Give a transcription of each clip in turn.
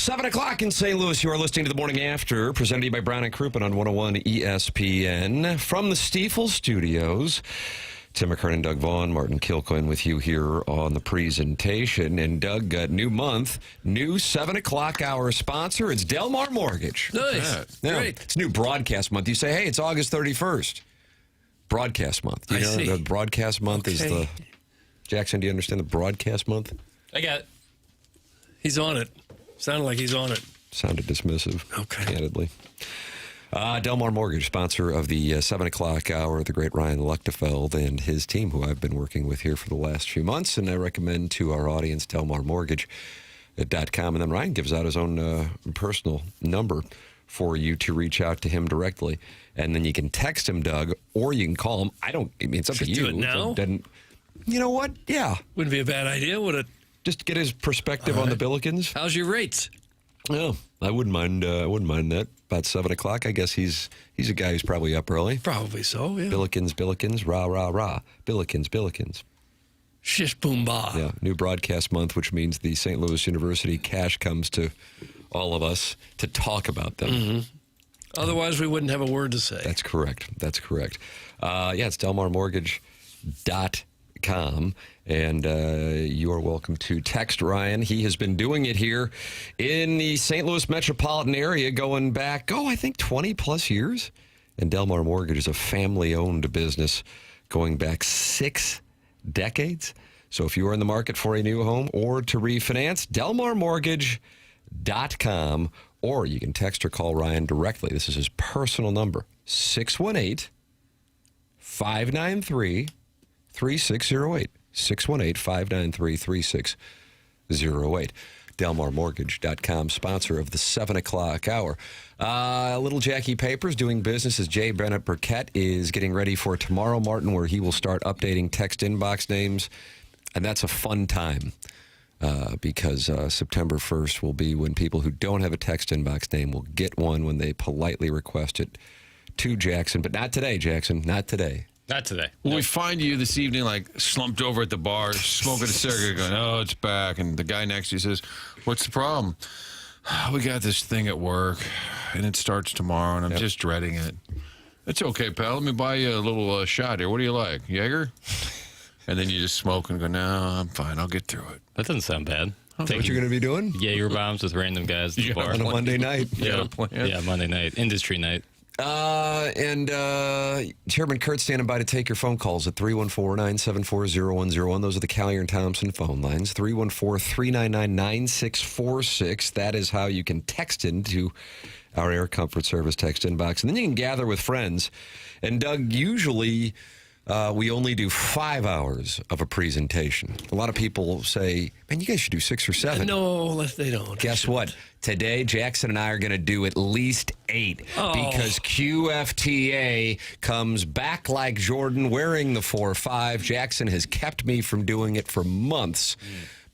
7 o'clock in St. Louis. You are listening to The Morning After, presented to you by Brown and Crouppen on 101 ESPN. From the Stiefel Studios, Tim McKernan, Doug Vaughn, Martin Kilcoyne with you here on the presentation. And Doug, new month, new 7 o'clock hour sponsor. It's Delmar Mortgage. Nice. Yeah. Great. It's new broadcast month. You say, hey, it's August 31st. Broadcast month. You know, see. the broadcast month is the... Jackson, do you understand the broadcast month? I got it. He's on it. Sounded like he's on it. Sounded dismissive, Okay. candidly. Delmar Mortgage, sponsor of the 7 o'clock hour, the great Ryan Luchtefeld and his team, who I've been working with here for the last few months. And I recommend to our audience, DelmarMortgage.com. And then Ryan gives out his own personal number for you to reach out to him directly. And then you can text him, Doug, or you can call him. I mean, it's up to you. do it now? You know what? Yeah. Wouldn't be a bad idea, would it? Just to get his perspective on the Billikens. How's your rates? Well, I wouldn't mind. I wouldn't mind that. About 7 o'clock. I guess he's a guy who's probably up early. Probably so, yeah. Billikens, rah, rah, rah. Billikens. Shish boom ba. Yeah, new broadcast month, which means the St. Louis University cash comes to all of us to talk about them. Mm-hmm. Otherwise, we wouldn't have a word to say. That's correct. It's DelmarMortgage.com. And you are welcome to text Ryan. He has been doing it here in the St. Louis metropolitan area going back, I think 20 plus years. And Delmar Mortgage is a family-owned business going back 6 decades. So if you are in the market for a new home or to refinance, DelmarMortgage.com, or you can text or call Ryan directly. This is his personal number, 618-593-3608. 618-593-3608. DelmarMortgage.com, sponsor of the 7 o'clock hour. Little Jackie Papers doing business as Jay Bennett Burkett is getting ready for tomorrow, Martin, where he will start updating text inbox names. And that's a fun time because September 1st will be when people who don't have a text inbox name will get one when they politely request it to Jackson. But not today, Jackson. Not today. Not today. Will we find you this evening, like, slumped over at the bar, smoking a cigarette, going, oh, it's back. And the guy next to you says, what's the problem? We got this thing at work, and it starts tomorrow, and I'm just dreading it. It's okay, pal. Let me buy you a little shot here. What do you like, Jaeger? And then you just smoke and go, no, I'm fine. I'll get through it. That doesn't sound bad. What you're going to be doing? Jaeger bombs with random guys at the bar. On a Monday night. You got a plan? Yeah, Monday night. Industry night. Chairman Kurt standing by to take your phone calls at 314-974-0101. Those are the Callier and Thompson phone lines. 314-399-9646. That is how you can text into our Air Comfort Service text inbox. And then you can gather with friends. And Doug, usually we only do 5 hours of a presentation. A lot of people say, man, you guys should do 6 or 7. No, they don't. Guess what? Today, Jackson and I are going to do at least 8 because QFTA comes back like Jordan wearing the 4-5. Jackson has kept me from doing it for months,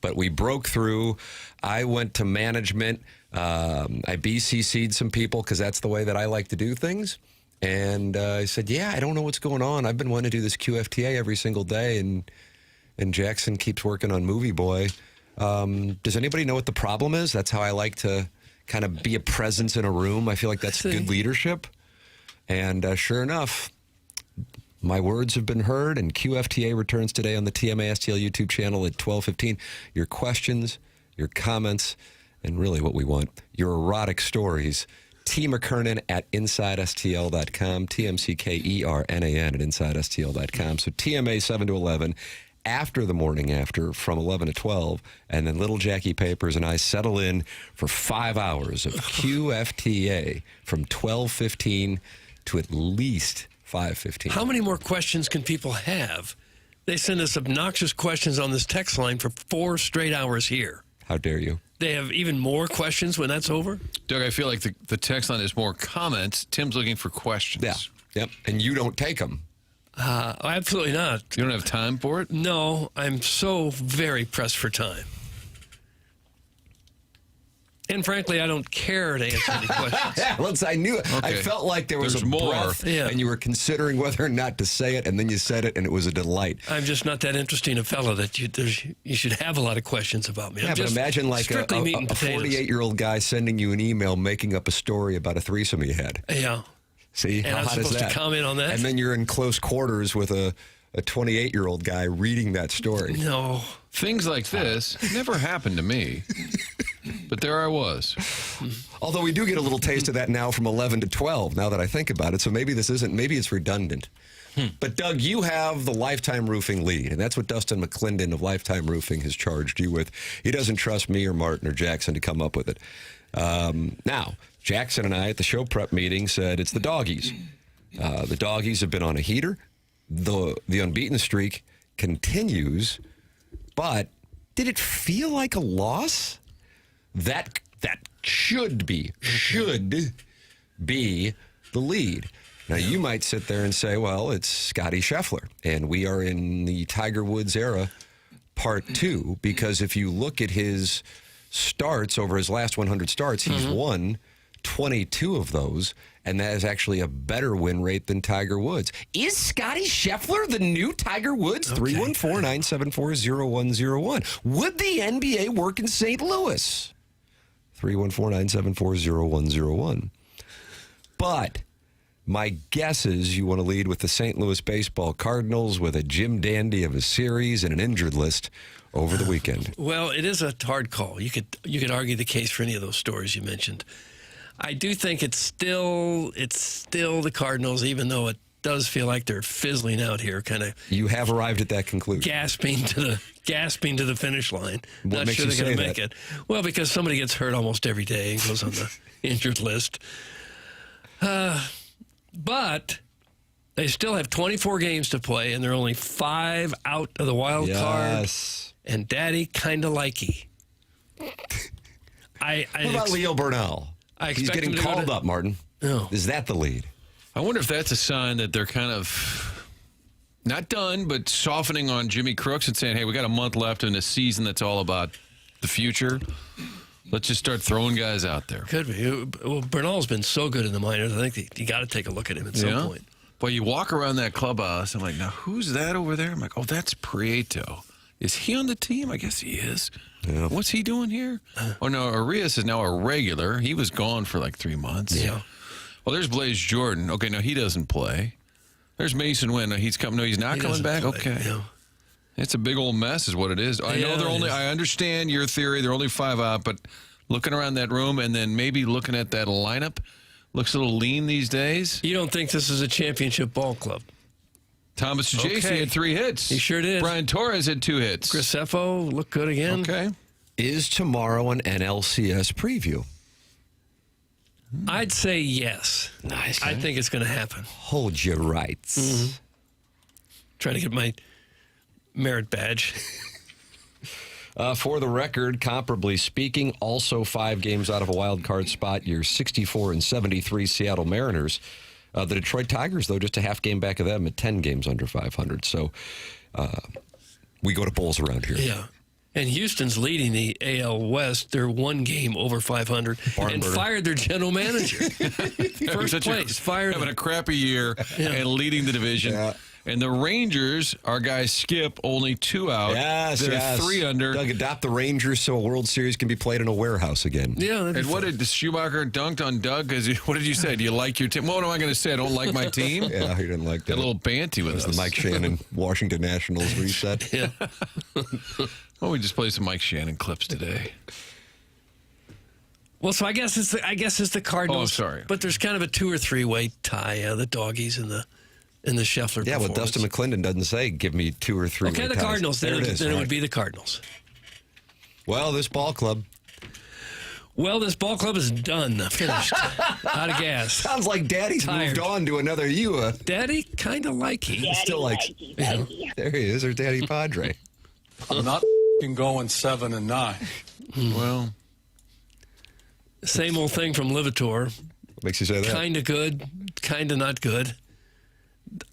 but we broke through. I went to management. I BCC'd some people because that's the way that I like to do things. And I said, I don't know what's going on. I've been wanting to do this QFTA every single day, and Jackson keeps working on Movie Boy. Does anybody know what the problem is? That's how I like to kind of be a presence in a room. I feel like that's good leadership. And sure enough, my words have been heard, and QFTA returns today on the TMA STL YouTube channel at 12:15. Your questions, your comments, and really what we want, your erotic stories. T. McKernan at InsideSTL.com, TMCKERNAN at InsideSTL.com. So TMA 7 to 11. After the morning after from 11 to 12, and then little Jackie Papers and I settle in for 5 hours of QFTA from 12:15 to at least 5:15. How many more questions can people have? They send us obnoxious questions on this text line for 4 straight hours here. How dare you? They have even more questions when that's over? Doug, I feel like the text line is more comments. Tim's looking for questions. Yeah. Yep. And you don't take them. Absolutely not. You don't have time for it? No, I'm so very pressed for time. And frankly, I don't care to answer any questions. I knew it. I Okay. felt like there was There's a more. breath, Yeah. and you were considering whether or not to say it, and then you said it, and it was a delight. I'm just not that interesting a fellow that you should have a lot of questions about me. Yeah, I'm but just imagine like strictly meat and a potatoes. 48-year-old guy sending you an email making up a story about a threesome he had. Yeah. See, And how I'm hot is supposed to that? comment on that? And then you're in close quarters with a 28-year-old guy reading that story. No. Things like this never happened to me. But there I was. Although we do get a little taste of that now from 11 to 12, now that I think about it. So maybe maybe it's redundant. But, Doug, you have the Lifetime Roofing lead, and that's what Dustin McClendon of Lifetime Roofing has charged you with. He doesn't trust me or Martin or Jackson to come up with it. Now, Jackson and I at the show prep meeting said it's the doggies. The doggies have been on a heater. The unbeaten streak continues, but did it feel like a loss? That should be the lead. Now, you might sit there and say, well, it's Scotty Scheffler, and we are in the Tiger Woods era, part 2, because if you look at his starts over his last 100 starts, he's won 22 of those, and that is actually a better win rate than Tiger Woods. Is Scotty Scheffler the new Tiger Woods? 314-974-0101. Would the NBA work in St. Louis? 314-974-0101. But my guess is you want to lead with the St. Louis baseball Cardinals with a Jim Dandy of a series and an injured list over the weekend. Well, it is a hard call. You could argue the case for any of those stories you mentioned. I do think it's still the Cardinals, even though it does feel like they're fizzling out here, kind of. You have arrived at that conclusion. Gasping to the finish line. What Not makes sure you they're going say to make that? it. Well, because somebody gets hurt almost every day and goes on the injured list. But they still have 24 games to play, and they're only 5 out of the wild card. Yes. And Daddy kind of likey. What about Leo Burnell? I He's expect getting him to go called to- up, Martin. Oh. Is that the lead? I wonder if that's a sign that they're kind of not done, but softening on Jimmy Crooks and saying, hey, we got a month left in a season that's all about the future. Let's just start throwing guys out there. Could be. Well, Bernal's been so good in the minors. I think you got to take a look at him at some point. Well, you walk around that clubhouse, I'm like, now who's that over there? I'm like, oh, that's Prieto. Is he on the team? I guess he is. Yeah. What's he doing here? Oh, no, Arias is now a regular. He was gone for like 3 months. Yeah. Well, there's Blaze Jordan. Okay, no, he doesn't play. There's Mason Wynn. He's coming. No, he's not He coming doesn't back. play, Okay. no. It's a big old mess is what it is. I know Yeah, they're it only, is. I understand your theory. They're only 5 out, but looking around that room and then maybe looking at that lineup, looks a little lean these days. You don't think this is a championship ball club? Thomas Jace Okay. had 3 hits. He sure did. Brian Torres had 2 hits. Graceffo looked good again. Okay. Is tomorrow an NLCS preview? I'd say yes. Nice. I think it's going to happen. Hold your rights. Trying to get my merit badge. For the record, comparably speaking, also 5 games out of a wild card spot, your 64-73 Seattle Mariners. The Detroit Tigers, though, just a half game back of them at 10 games under 500. So we go to polls around here. Yeah. And Houston's leading the AL West. They're 1 game over 500 and burner. fired their general manager. First Such place, fired having him. a crappy year and leading the division. Yeah. And the Rangers, our guy Skip, only 2 out. Yes, They're yes. 3 under. Doug, adopt the Rangers so a World Series can be played in a warehouse again. Yeah. that'd be And what fun. did Schumacher dunked on Doug? What did you say? Do you like your team? What am I going to say? I don't like my team? Yeah, he didn't like that. Got a little banty with It was us. the Mike Shannon Washington Nationals reset. Yeah. Oh, we just played some Mike Shannon clips today. Well, so I guess it's the Cardinals. Oh, sorry. But there's kind of a 2 or 3 way tie. The doggies and the Scheffler. Yeah, well, performance. Dustin McClendon doesn't say give me 2 or 3. Okay, the ties. Cardinals. There Then, it is. then it All would right. be the Cardinals. Well, this ball club. Well, this ball club is done. Finished. Out of gas. Sounds like Daddy's Tired. moved on to another you. Daddy kind of like he. Still likes. There he is, or Daddy Padre. I'm not going 7 and 9. Well, Same old thing from Livator. What makes you say that? Kind of good, kind of not good.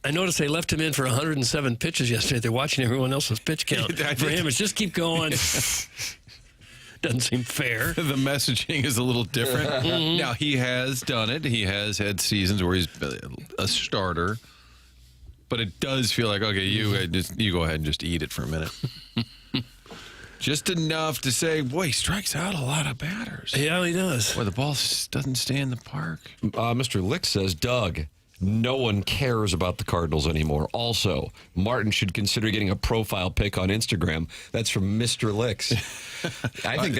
I noticed they left him in for 107 pitches yesterday. They're watching everyone else's pitch count. For him, it's just keep going. Doesn't seem fair. The messaging is a little different. Now, he has done it. He has had seasons where he's a starter. But it does feel like, okay, you go ahead and just eat it for a minute. Just enough to say, boy, he strikes out a lot of batters. Yeah, he does. Boy, the ball doesn't stay in the park. Mr. Lick says, Doug, no one cares about the Cardinals anymore. Also, Martin should consider getting a profile pic on Instagram. That's from Mr. Licks. I think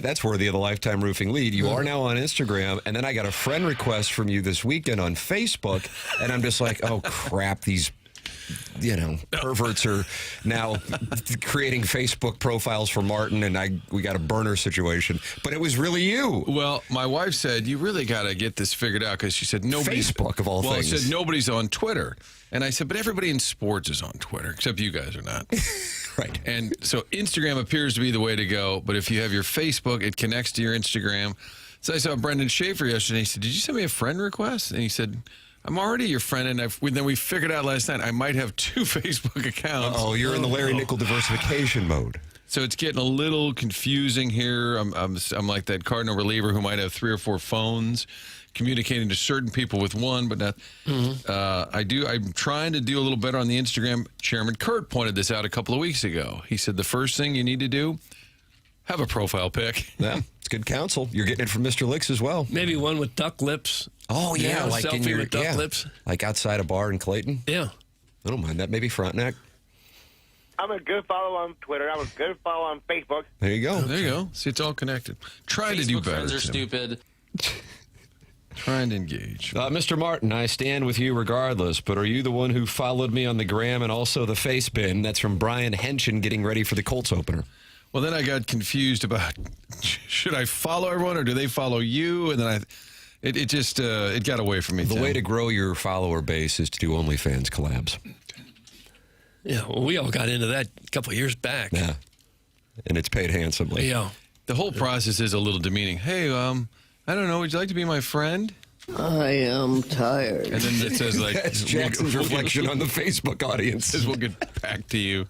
that's worthy of the Lifetime Roofing lead. You are now on Instagram, and then I got a friend request from you this weekend on Facebook, and I'm just like, oh, crap, these perverts are now creating Facebook profiles for Martin, and we got a burner situation. But it was really you. Well, my wife said, you really got to get this figured out, because she said nobody's... Facebook, of all things. Well, she said nobody's on Twitter. And I said, but everybody in sports is on Twitter, except you guys are not. Right. And so Instagram appears to be the way to go, but if you have your Facebook, it connects to your Instagram. So I saw Brendan Schaefer yesterday. He said, did you send me a friend request? And he said... I'm already your friend, and then we figured out last night I might have 2 Facebook accounts. Oh, you're in the Larry Nickel diversification mode. So it's getting a little confusing here. I'm like that Cardinal reliever who might have 3 or 4 phones, communicating to certain people with one, but not. I'm trying to do a little better on the Instagram. Chairman Kurt pointed this out a couple of weeks ago. He said the first thing you need to do, have a profile pic. Yeah, it's good counsel. You're getting it from Mr. Licks as well. Maybe one with duck lips. Oh, yeah, like selfie in your with duck lips. Like outside a bar in Clayton. Yeah. I don't mind that. Maybe Frontenac. I'm a good follow on Twitter. I'm a good follow on Facebook. There you go. There you go. See, it's all connected. Trying to do better. Friends are Tim. stupid. Trying to engage. Mr. Martin, I stand with you regardless, but are you the one who followed me on the gram and also the face bin? That's from Brian Henshin getting ready for the Colts opener. Well, then I got confused about should I follow everyone or do they follow you? And then it got away from me. The way to grow your follower base is to do OnlyFans collabs. Yeah, well, we all got into that a couple of years back. Yeah, and it's paid handsomely. Yeah. The whole process is a little demeaning. Hey, I don't know. Would you like to be my friend? I am tired. And then it says like That's Jackson's reflection on the Facebook audience. Says we'll get back to you.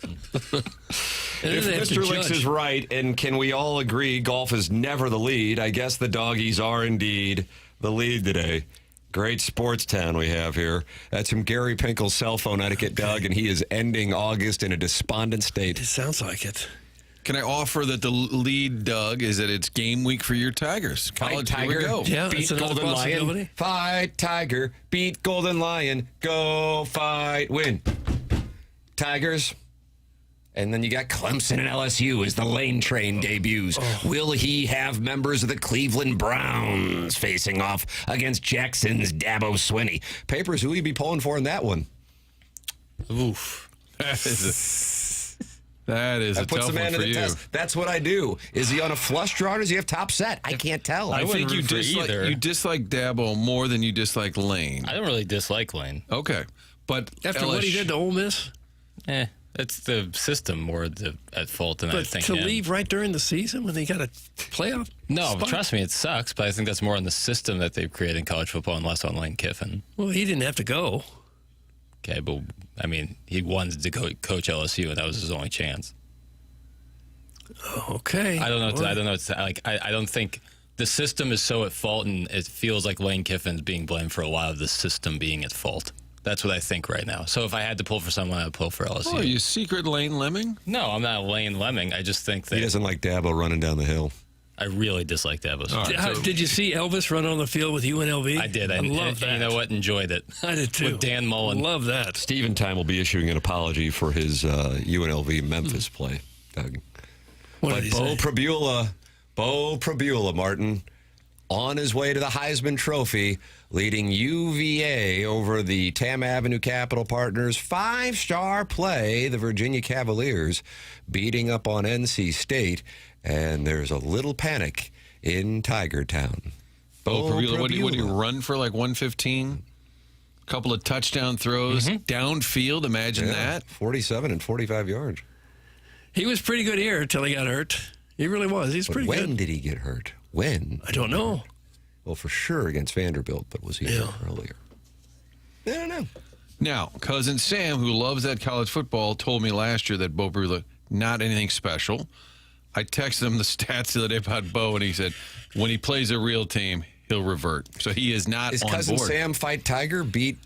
If Mr. Licks is right, and can we all agree golf is never the lead, I guess the doggies are indeed the lead today. Great sports town we have here. That's from Gary Pinkel's cell phone etiquette, Doug, and he is ending August in a despondent state. It sounds like it. Can I offer that the lead, Doug, is that it's game week for your Tigers? Fight, College, here we Tiger. go. Yeah, Beat that's another Golden Lion. possibility. Fight, Tiger. Beat Golden Lion. Go, fight, win. Tigers. And then you got Clemson and LSU as the lane train debuts. Will he have members of the Cleveland Browns facing off against Jackson's Dabo Swinney? Papers, who will you be pulling for in that one? Oof. That is a Puts tough the man one to for the you. test. That's what I do. Is he on a flush draw or does he have top set? I can't tell. I think wouldn't root for either. you dislike Dabo more than you dislike Lane. I don't really dislike Lane. Okay. But After what he did to Ole Miss? It's the system more at fault than I But think. to him. leave right during the season when they got a playoff No, spot? trust me, it sucks. But I think that's more on the system that they've created in college football and less on Lane Kiffin. Well, he didn't have to go. Okay, but I mean, he wanted to coach LSU, and that was his only chance. Okay. I don't know. Well, I don't know. It's like I don't think the system is so at fault, and it feels like Lane Kiffin's being blamed for a lot of the system being at fault. That's what I think right now. So if I had to pull for someone, I'd pull for LSU. Oh, you secret Lane Lemming? No, I'm not Lane Lemming. I just think He that doesn't like Dabo running down the hill. I really dislike Dabo. Did you see Elvis run on the field with UNLV? I did. I love that. You know what? Enjoyed it. I did too. With Dan Mullen. Love that. Steven Time will be issuing an apology for his UNLV Memphis play, Doug. What But did he Bo say? Prabula, Martin, on his way to the Heisman Trophy, leading UVA over the Tam Avenue Capital Partners 5-star play, the Virginia Cavaliers, beating up on NC State, and there's a little panic in Tiger Town. Bo Prabula, what do you run for, like 115? Couple of touchdown throws downfield, imagine that. 47 and 45 yards. He was pretty good here until he got hurt. He really was. He's But pretty when good. did he get hurt? When? I don't know. Well, for sure against Vanderbilt, but was he hurt earlier? I don't know. Now, cousin Sam, who loves that college football, told me last year that Bo Prabula, not anything special. I texted him the stats the other day about Bo, and he said when he plays a real team, he'll revert. So he is not Is on cousin board. Sam fight Tiger? Beat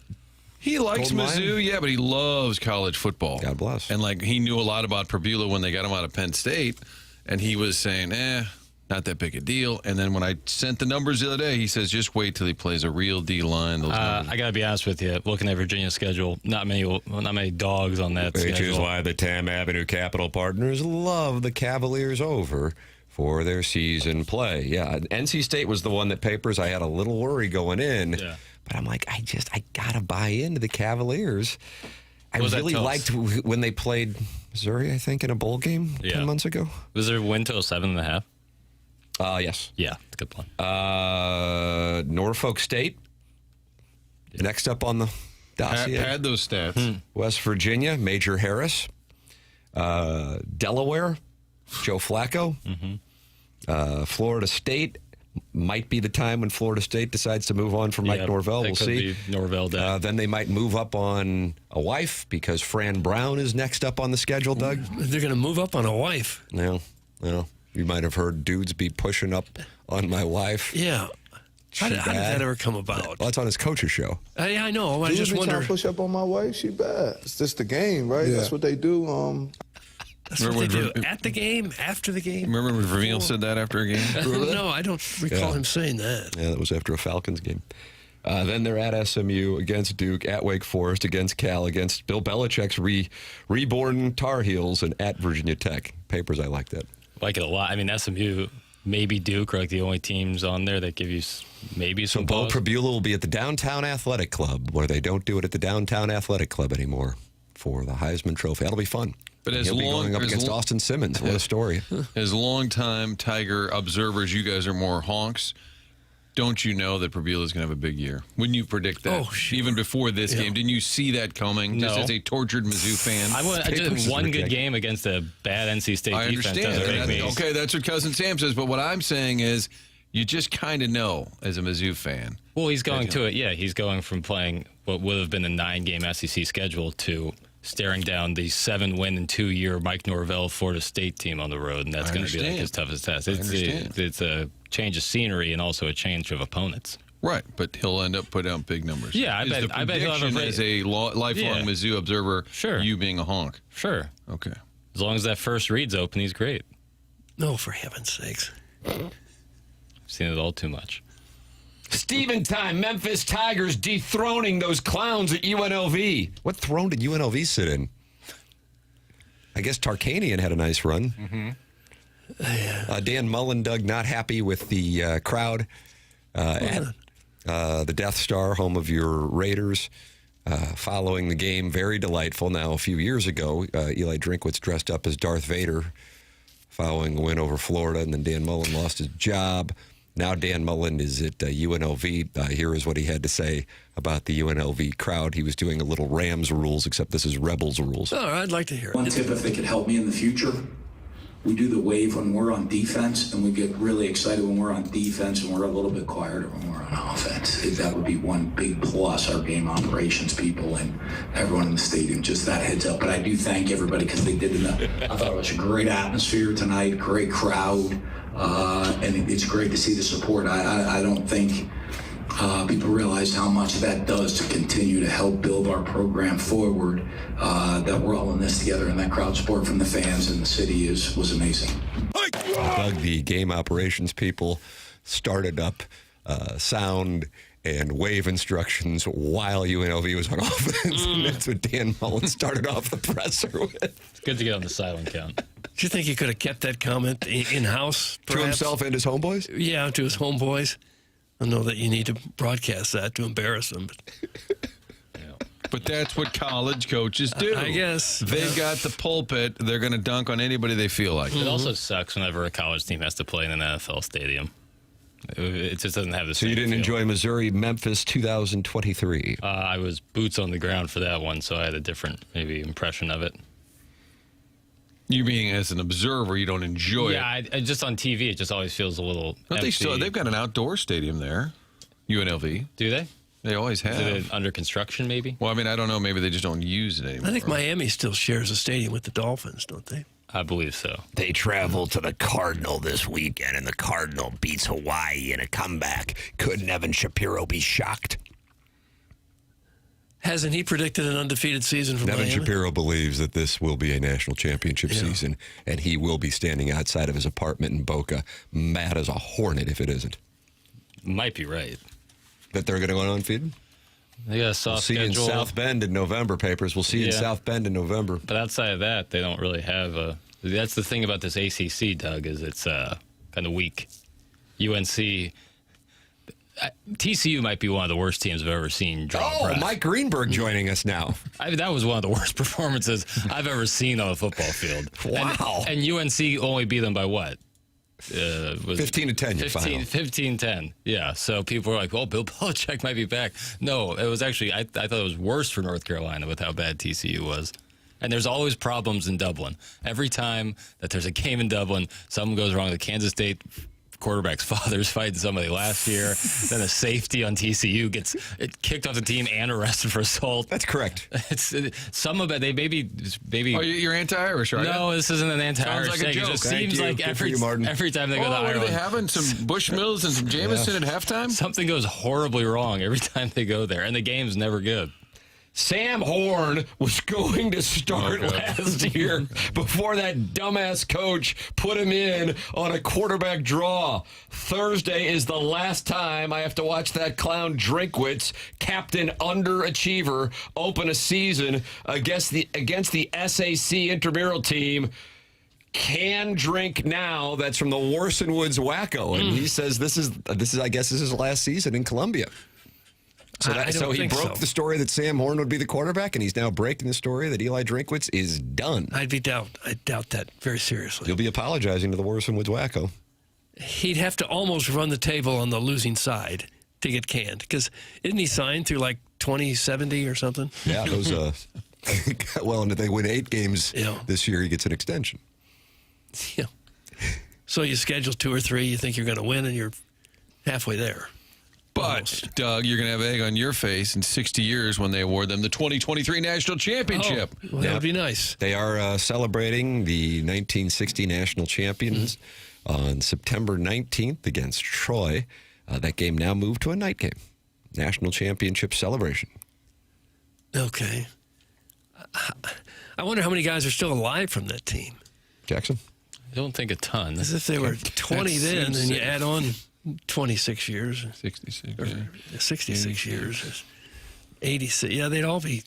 He likes Gold Mizzou, Lion? yeah, but he loves college football. God bless. And like he knew a lot about Perbula when they got him out of Penn State, and he was saying, not that big a deal. And then when I sent the numbers the other day, he says, just wait till he plays a real D line. I got to be honest with you. Looking at Virginia's schedule, not many dogs on that Which schedule. is why the Tam Avenue Capital Partners love the Cavaliers over for their season play. Yeah, NC State was the one that papers. I had a little worry going in, but I'm like, I got to buy into the Cavaliers. I really liked when they played Missouri, I think, in a bowl game 10 months ago. Was there a win total 7.5? Yes. Yeah, good point. Norfolk State, next up on the dossier. Had those stats. West Virginia, Major Harris. Delaware, Joe Flacco. Florida State, might be the time when Florida State decides to move on from Mike Norvell. We'll see. Norvell then they might move up on a wife because Fran Brown is next up on the schedule, Doug. They're going to move up on a wife. No. You might have heard dudes be pushing up on my wife. Yeah. How did that ever come about? Well, it's on his coach's show. I know. I Dudes just be trying wonder. to push up on my wife. She bad. It's just the game, right? Yeah. That's what they do. That's what they do. At the game, after the game. Remember when Vermeil said that after a game? No, I don't recall him saying that. Yeah, that was after a Falcons game. Then they're at SMU, against Duke, at Wake Forest, against Cal, against Bill Belichick's reborn Tar Heels, and at Virginia Tech. Papers, I like that. Like it a lot. I mean, SMU, maybe Duke are like the only teams on there that give you maybe some Bo pause. Perbula will be at the Downtown Athletic Club, where they don't do it at the Downtown Athletic Club anymore, for the Heisman Trophy. That'll be fun. But He'll be going up against Austin Simmons. What a story. As longtime Tiger observers, you guys are more honks. Don't you know that Perbula is going to have a big year? Wouldn't you predict that? Oh, sure. Even before this game, didn't you see that coming? Just No. as a tortured Mizzou fan. I did one good game against a bad NC State I defense. understand. Doesn't make me- Okay, that's what Cousin Sam says. But what I'm saying is, you just kind of know as a Mizzou fan. Well, he's going to it. Yeah, he's going from playing what would have been a 9-game SEC schedule to staring down the 7-win in 2-year Mike Norvell Florida State team on the road, and that's going to be like his toughest test. It's a change of scenery and also a change of opponents. Right, but he'll end up putting out big numbers. Yeah, I bet he'll have a as a lifelong Mizzou observer. Sure. You being a honk. Sure. Okay. As long as that first read's open, he's great. No, for heaven's sakes. I've seen it all too much. Steven time, Memphis Tigers dethroning those clowns at UNLV. What throne did UNLV sit in? I guess Tarkanian had a nice run. Dan Mullen, Doug, not happy with the crowd at the Death Star, home of your Raiders. Following the game, very delightful. Now, a few years ago, Eli Drinkwitz dressed up as Darth Vader following a win over Florida, and then Dan Mullen lost his job. Now Dan Mullen is at UNLV. Here is what he had to say about the UNLV crowd. He was doing a little Rams rules, except this is Rebels rules. Oh, I'd like to hear it. One tip, if they could help me in the future, we do the wave when we're on defense, and we get really excited when we're on defense, and we're a little bit quieter when we're on offense. That would be one big plus, our game operations people and everyone in the stadium. Just that heads up. But I do thank everybody because they did I thought it was a great atmosphere tonight, great crowd, and it's great to see the support. I don't think people realize how much that does to continue to help build our program forward, that we're all in this together, and that crowd support from the fans and the city was amazing. Doug, the game operations people started up sound and wave instructions while UNLV was on offense, and that's what Dan Mullen started off the presser with. It's good to get on the silent count. Do you think he could have kept that comment in-house? To himself and his homeboys? Yeah, to his homeboys. I know that you need to broadcast that to embarrass them. But that's what college coaches do. I guess. They've got the pulpit. They're going to dunk on anybody they feel like. It also sucks whenever a college team has to play in an NFL stadium. It just doesn't have the same So you didn't feel. enjoy Missouri, Memphis 2023? I was boots on the ground for that one, so I had a different maybe impression of it. You being as an observer, you don't enjoy it. Yeah, I just on TV, it just always feels a little But empty. they've got an outdoor stadium there, UNLV. Do they? They always have. Is it under construction, maybe? Well, I mean, I don't know. Maybe they just don't use it anymore. I think Miami still shares a stadium with the Dolphins, don't they? I believe so. They travel to the Cardinal this weekend, and the Cardinal beats Hawaii in a comeback. Could Evan Shapiro be shocked? Hasn't he predicted an undefeated season for Evan Miami? Shapiro believes that this will be a national championship season, and he will be standing outside of his apartment in Boca, mad as a hornet if it isn't. Might be right. That they're going to go undefeated? They got a soft See schedule. you in South Bend in November, Papers. We'll see you in South Bend in November. But outside of that, they don't really have a... That's the thing about this ACC, Doug, is it's kind of weak. UNC... TCU might be one of the worst teams I've ever seen draw breath. Mike Greenberg joining us now. That was one of the worst performances I've ever seen on a football field. Wow. And UNC only beat them by what? 15-10, your final. 15-10. Yeah. So people were like, "Well, Bill Belichick might be back." No, it was actually I thought it was worse for North Carolina with how bad TCU was. And there's always problems in Dublin. Every time that there's a game in Dublin, something goes wrong. The Kansas State quarterback's father's fighting somebody last year. Then a safety on TCU gets kicked off the team and arrested for assault. That's correct. It's some of it. They maybe. Oh, you're anti-Irish, right? No, this isn't an anti-Irish Sounds like a thing. joke. It just Thank seems you. like Good for you, Martin. every time they go to What Ireland. are they having? Some Bushmills and some Jameson at halftime? Something goes horribly wrong every time they go there, and the game's never good. Sam Horn was going to start last year before that dumbass coach put him in on a quarterback draw. Thursday is the last time I have to watch that clown Drinkwitz, captain underachiever, open a season against the SAC intramural team. Can drink now. That's from the Warson Woods Wacko, and he says this is I guess this is his last season in Columbia. So he broke the story that Sam Horn would be the quarterback, and he's now breaking the story that Eli Drinkwitz is done. I doubt that very seriously. You'll be apologizing to the Warson Woods Wacko. He'd have to almost run the table on the losing side to get canned, because isn't he signed through like 2070 or something? Yeah, those. Well, and if they win 8 games this year, he gets an extension. Yeah. So you schedule 2 or 3, you think you're going to win, and you're halfway there. But, Doug, you're going to have egg on your face in 60 years when they award them the 2023 National Championship. Oh, well, that would be nice. They are celebrating the 1960 national champions on September 19th against Troy. That game now moved to a night game. National championship celebration. Okay. I wonder how many guys are still alive from that team. Jackson? I don't think a ton. As if they were 20 then, and you add on 26 years. 66. Or 66 years. 86. Yeah, they'd all be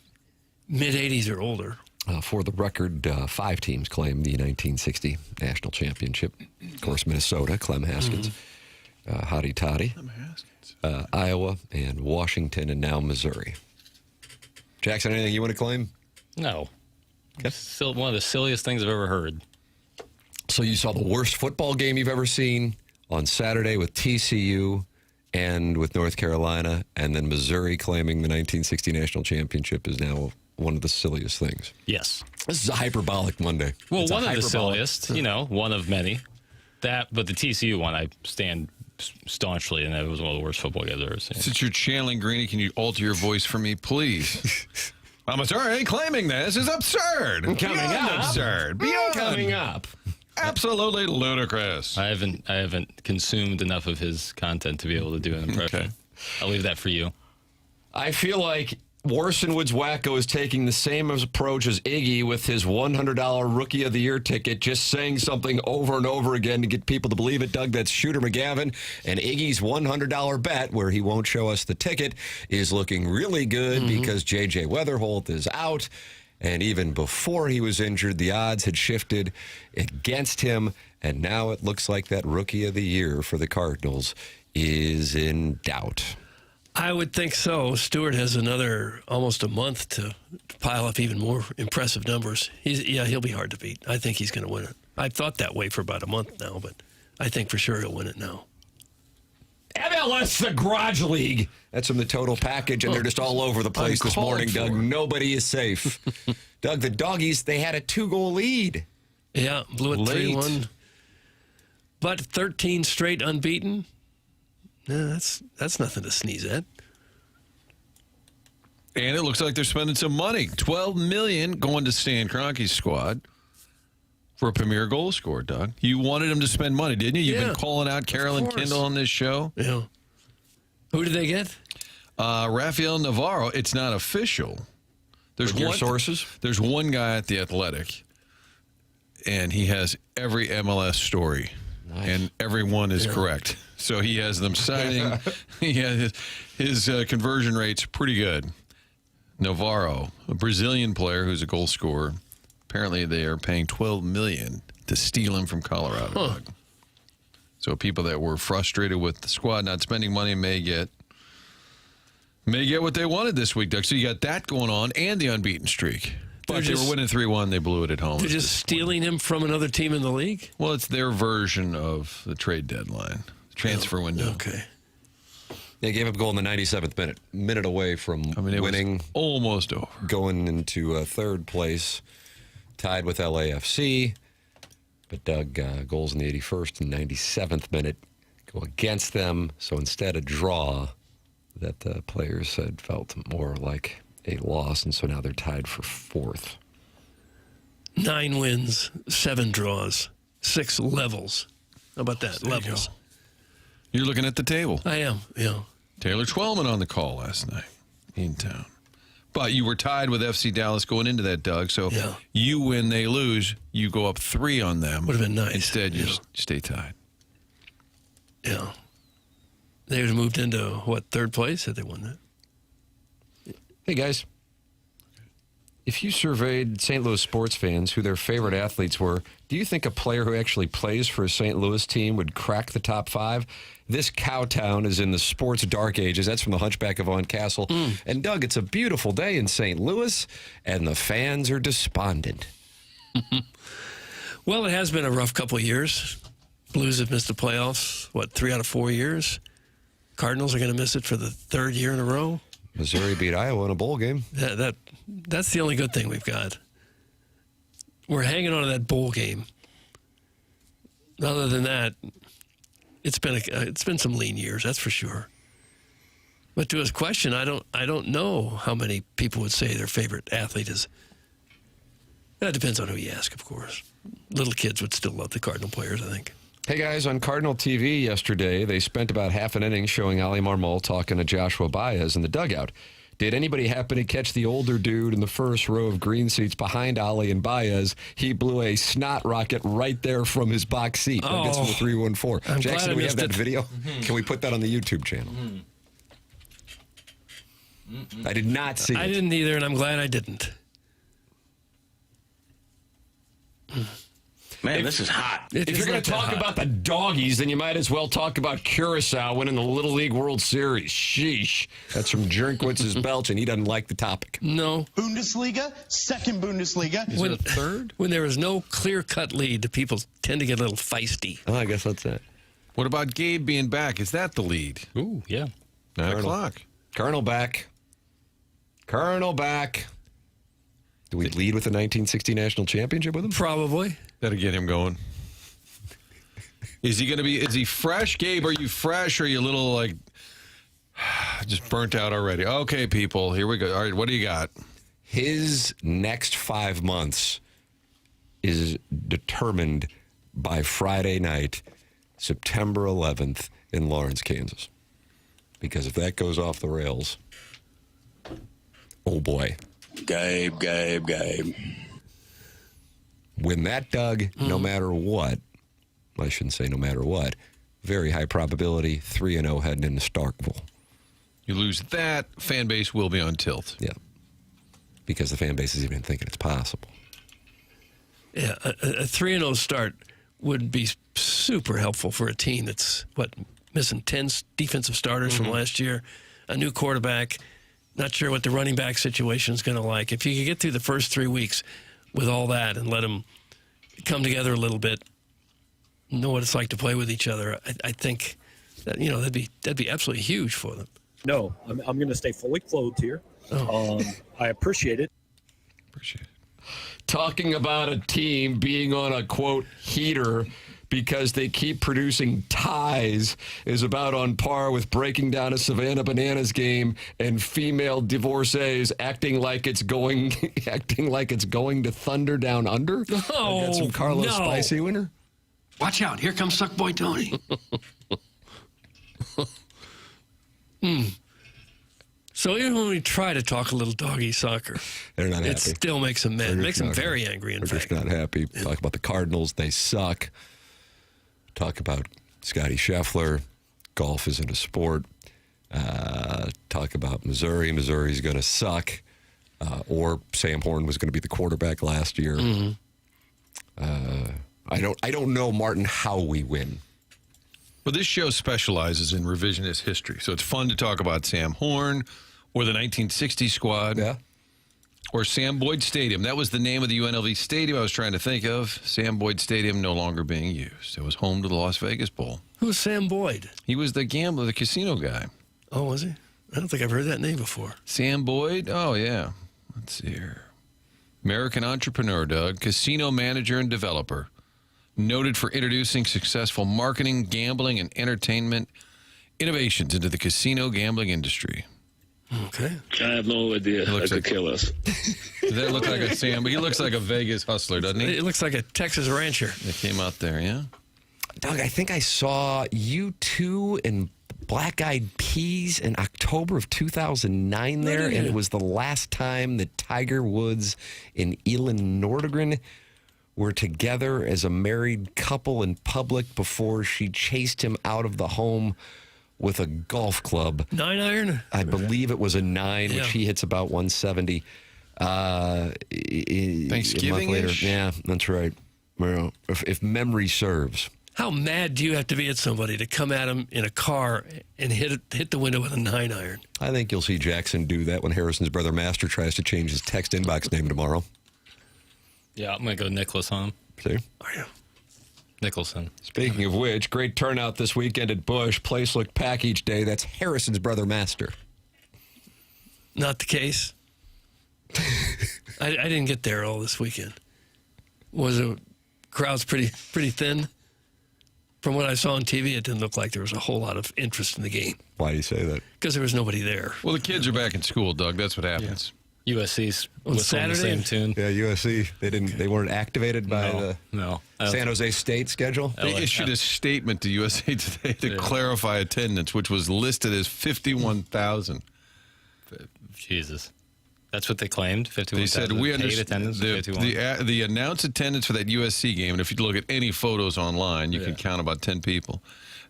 mid-80s or older. For the record, 5 teams claimed the 1960 national championship. Of course, Minnesota, Clem Haskins, Hotty Toddy, Iowa, and Washington, and now Missouri. Jackson, anything you want to claim? No. That's still one of the silliest things I've ever heard. So you saw the worst football game you've ever seen on Saturday with TCU and with North Carolina, and then Missouri claiming the 1960 national championship is now one of the silliest things. Yes. This is a hyperbolic Monday. Well, one of the silliest, one of many. But the TCU one, I stand staunchly, and that was one of the worst football games I've ever seen. Since you're channeling Greeny, can you alter your voice for me, please? I'm sorry, I ain't claiming this. It's absurd. Coming up. Absolutely ludicrous. I haven't consumed enough of his content to be able to do an impression. Okay. I'll leave that for you. I feel like Warson Woods Wacko is taking the same approach as Iggy with his $100 Rookie of the Year ticket, just saying something over and over again to get people to believe it. Doug, that's Shooter McGavin. And Iggy's $100 bet, where he won't show us the ticket, is looking really good because J.J. Weatherholt is out. And even before he was injured, the odds had shifted against him. And now it looks like that Rookie of the Year for the Cardinals is in doubt. I would think so. Stewart has another almost a month to pile up even more impressive numbers. He'll be hard to beat. I think he's going to win it. I've thought that way for about a month now, but I think for sure he'll win it now. MLS, the Garage League. That's from the Total Package, and they're just all over the place this morning, Doug. Nobody is safe. Doug, the Doggies, they had a 2-goal lead. Yeah, blew it 3-1. But 13 straight unbeaten. No, that's nothing to sneeze at. And it looks like they're spending some money. $12 million going to Stan Kroenke's squad. for a premier goal scorer, Doug. You wanted him to spend money, didn't you? You've been calling out Carolyn Kindle on this show. Yeah. Who did they get? Rafael Navarro. It's not official. There's your sources? There's one guy at The Athletic, and he has every MLS story, and everyone is correct. So he has them signing. He has his conversion rate's pretty good. Navarro, a Brazilian player who's a goal scorer. Apparently, they are paying $12 million to steal him from Colorado. Huh. So people that were frustrated with the squad not spending money may get what they wanted this week, Doug. So you got that going on and the unbeaten streak. But they were winning 3-1. They blew it at home. They're just stealing him from another team in the league? Well, it's their version of the trade deadline, transfer window. Okay. They gave up a goal in the 97th minute away from winning. Almost over. Going into third place, tied with LAFC. But Doug, goals in the 81st and 97th minute go against them. So instead a draw, that the players said felt more like a loss, and so now they're tied for fourth. 9 wins, 7 draws, 6 levels. How about that? Levels. You're looking at the table. I am, yeah. Taylor Twellman on the call last night in town. But you were tied with FC Dallas going into that, Doug. So you win, they lose. You go up 3 on them. Would have been nice. Instead, you stay tied. Yeah. They would have moved into, what, third place had they won that? Hey, guys. If you surveyed St. Louis sports fans who their favorite athletes were, do you think a player who actually plays for a St. Louis team would crack the top 5? This cowtown is in the sports dark ages. That's from the Hunchback of Vaughn Castle. And, Doug, it's a beautiful day in St. Louis, and the fans are despondent. Well, it has been a rough couple of years. Blues have missed the playoffs, 3 out of 4 years? Cardinals are going to miss it for the 3rd year in a row. Missouri beat Iowa in a bowl game. That's the only good thing we've got. We're hanging on to that bowl game. Other than that, it's been some lean years, that's for sure. But to his question, I don't know how many people would say their favorite athlete is. That depends on who you ask, of course. Little kids would still love the Cardinal players, I think. Hey, guys, on Cardinal TV yesterday, they spent about half an inning showing Ali Marmol talking to Joshua Baez in the dugout. Did anybody happen to catch the older dude in the first row of green seats behind Ali and Baez? He blew a snot rocket right there from his box seat. That gets from the 314. Jackson, do we have that video? Can we put that on the YouTube channel? I did not see it. I didn't either, and I'm glad I didn't. Man, this is hot. If you're going to talk about the doggies, then you might as well talk about Curacao winning the Little League World Series. Sheesh. That's from Jernquitz's Belch, and he doesn't like the topic. No. Bundesliga, second Bundesliga. Is it a third? When there is no clear-cut lead, the people tend to get a little feisty. Oh, I guess that's it. What about Gabe being back? Is that the lead? Ooh, yeah. 9 o'clock. Colonel back. Colonel back. Do we lead with the 1960 national championship with him? Probably. That'll get him going. Is he fresh? Gabe, are you fresh or are you a little like just burnt out already? Okay, people, here we go. All right, what do you got? His next 5 months is determined by Friday night, September 11th in Lawrence, Kansas. Because if that goes off the rails, oh boy. Gabe. Win that, Doug, no matter what. I shouldn't say no matter what. Very high probability, 3-0 heading into Starkville. You lose that, fan base will be on tilt. Yeah. Because the fan base is even thinking it's possible. Yeah, a 3-0 start would be super helpful for a team that's, missing 10 defensive starters from last year, a new quarterback, not sure what the running back situation is going to like. If you could get through the first 3 weeks with all that and let them come together a little bit, know what it's like to play with each other, I think that, that'd be absolutely huge for them. No, I'm going to stay fully clothed here. I appreciate it. Talking about a team being on a, quote, heater because they keep producing ties is about on par with breaking down a Savannah Bananas game and female divorcees acting like it's going to thunder down under. Oh, Got some Carlos Spicy winner. Watch out. Here comes Suckboy Tony. So even when we try to talk a little doggy soccer, They're not happy. it still makes them mad. It makes them very angry, in They're fact. just not happy. Talk about the Cardinals. They suck. Talk about Scotty Scheffler. Golf isn't a sport. Talk about Missouri. Missouri's going to suck. Or Sam Horn was going to be the quarterback last year. I don't know, Martin, how we win. Well, this show specializes in revisionist history, so it's fun to talk about Sam Horn or the 1960 squad. Yeah. Or Sam Boyd Stadium. That was the name of the UNLV stadium I was trying to think of. Sam Boyd Stadium no longer being used. It was home to the Las Vegas Bowl. Who's Sam Boyd? He was the gambler, the casino guy. Oh, was he? I don't think I've heard that name before. Sam Boyd? Oh, yeah. Let's see here. American entrepreneur, Doug. Casino manager and developer. Noted for introducing successful marketing, gambling, and entertainment innovations into the casino gambling industry. Okay. I have no idea. That could kill us. Does that look like a Sam? But he looks like a Vegas hustler, doesn't he? It looks like a Texas rancher. That came out there, yeah? Doug, I think I saw U2 and Black Eyed Peas in October of 2009 there, and it was the last time that Tiger Woods and Elin Nordegren were together as a married couple in public before she chased him out of the home with a golf club. 9-iron? I believe it was a 9, which he hits about 170. Thanksgiving? Yeah, that's right. Well, if memory serves. How mad do you have to be at somebody to come at him in a car and hit the window with a 9-iron? I think you'll see Jackson do that when Harrison's brother Master tries to change his text inbox name tomorrow. Yeah, I'm going to go Nicholas on him. See? Are you? Nicholson. Speaking of which, great turnout this weekend at Busch. Place looked packed each day. That's Harrison's brother Master. Not the case. I didn't get there all this weekend. Was the crowd's pretty thin? From what I saw on TV, it didn't look like there was a whole lot of interest in the game. Why do you say that? Because there was nobody there. Well, the kids are back in school, Doug. That's what happens. USC's On whistling the Saturday? same tune. Yeah, USC. They weren't activated by the San Jose State schedule. They issued a statement to USA Today to clarify attendance, which was listed as 51,000. Jesus. That's what they claimed. 51,000. They said we understand attendance. the announced attendance for that USC game, and if you look at any photos online, you can count about 10 people.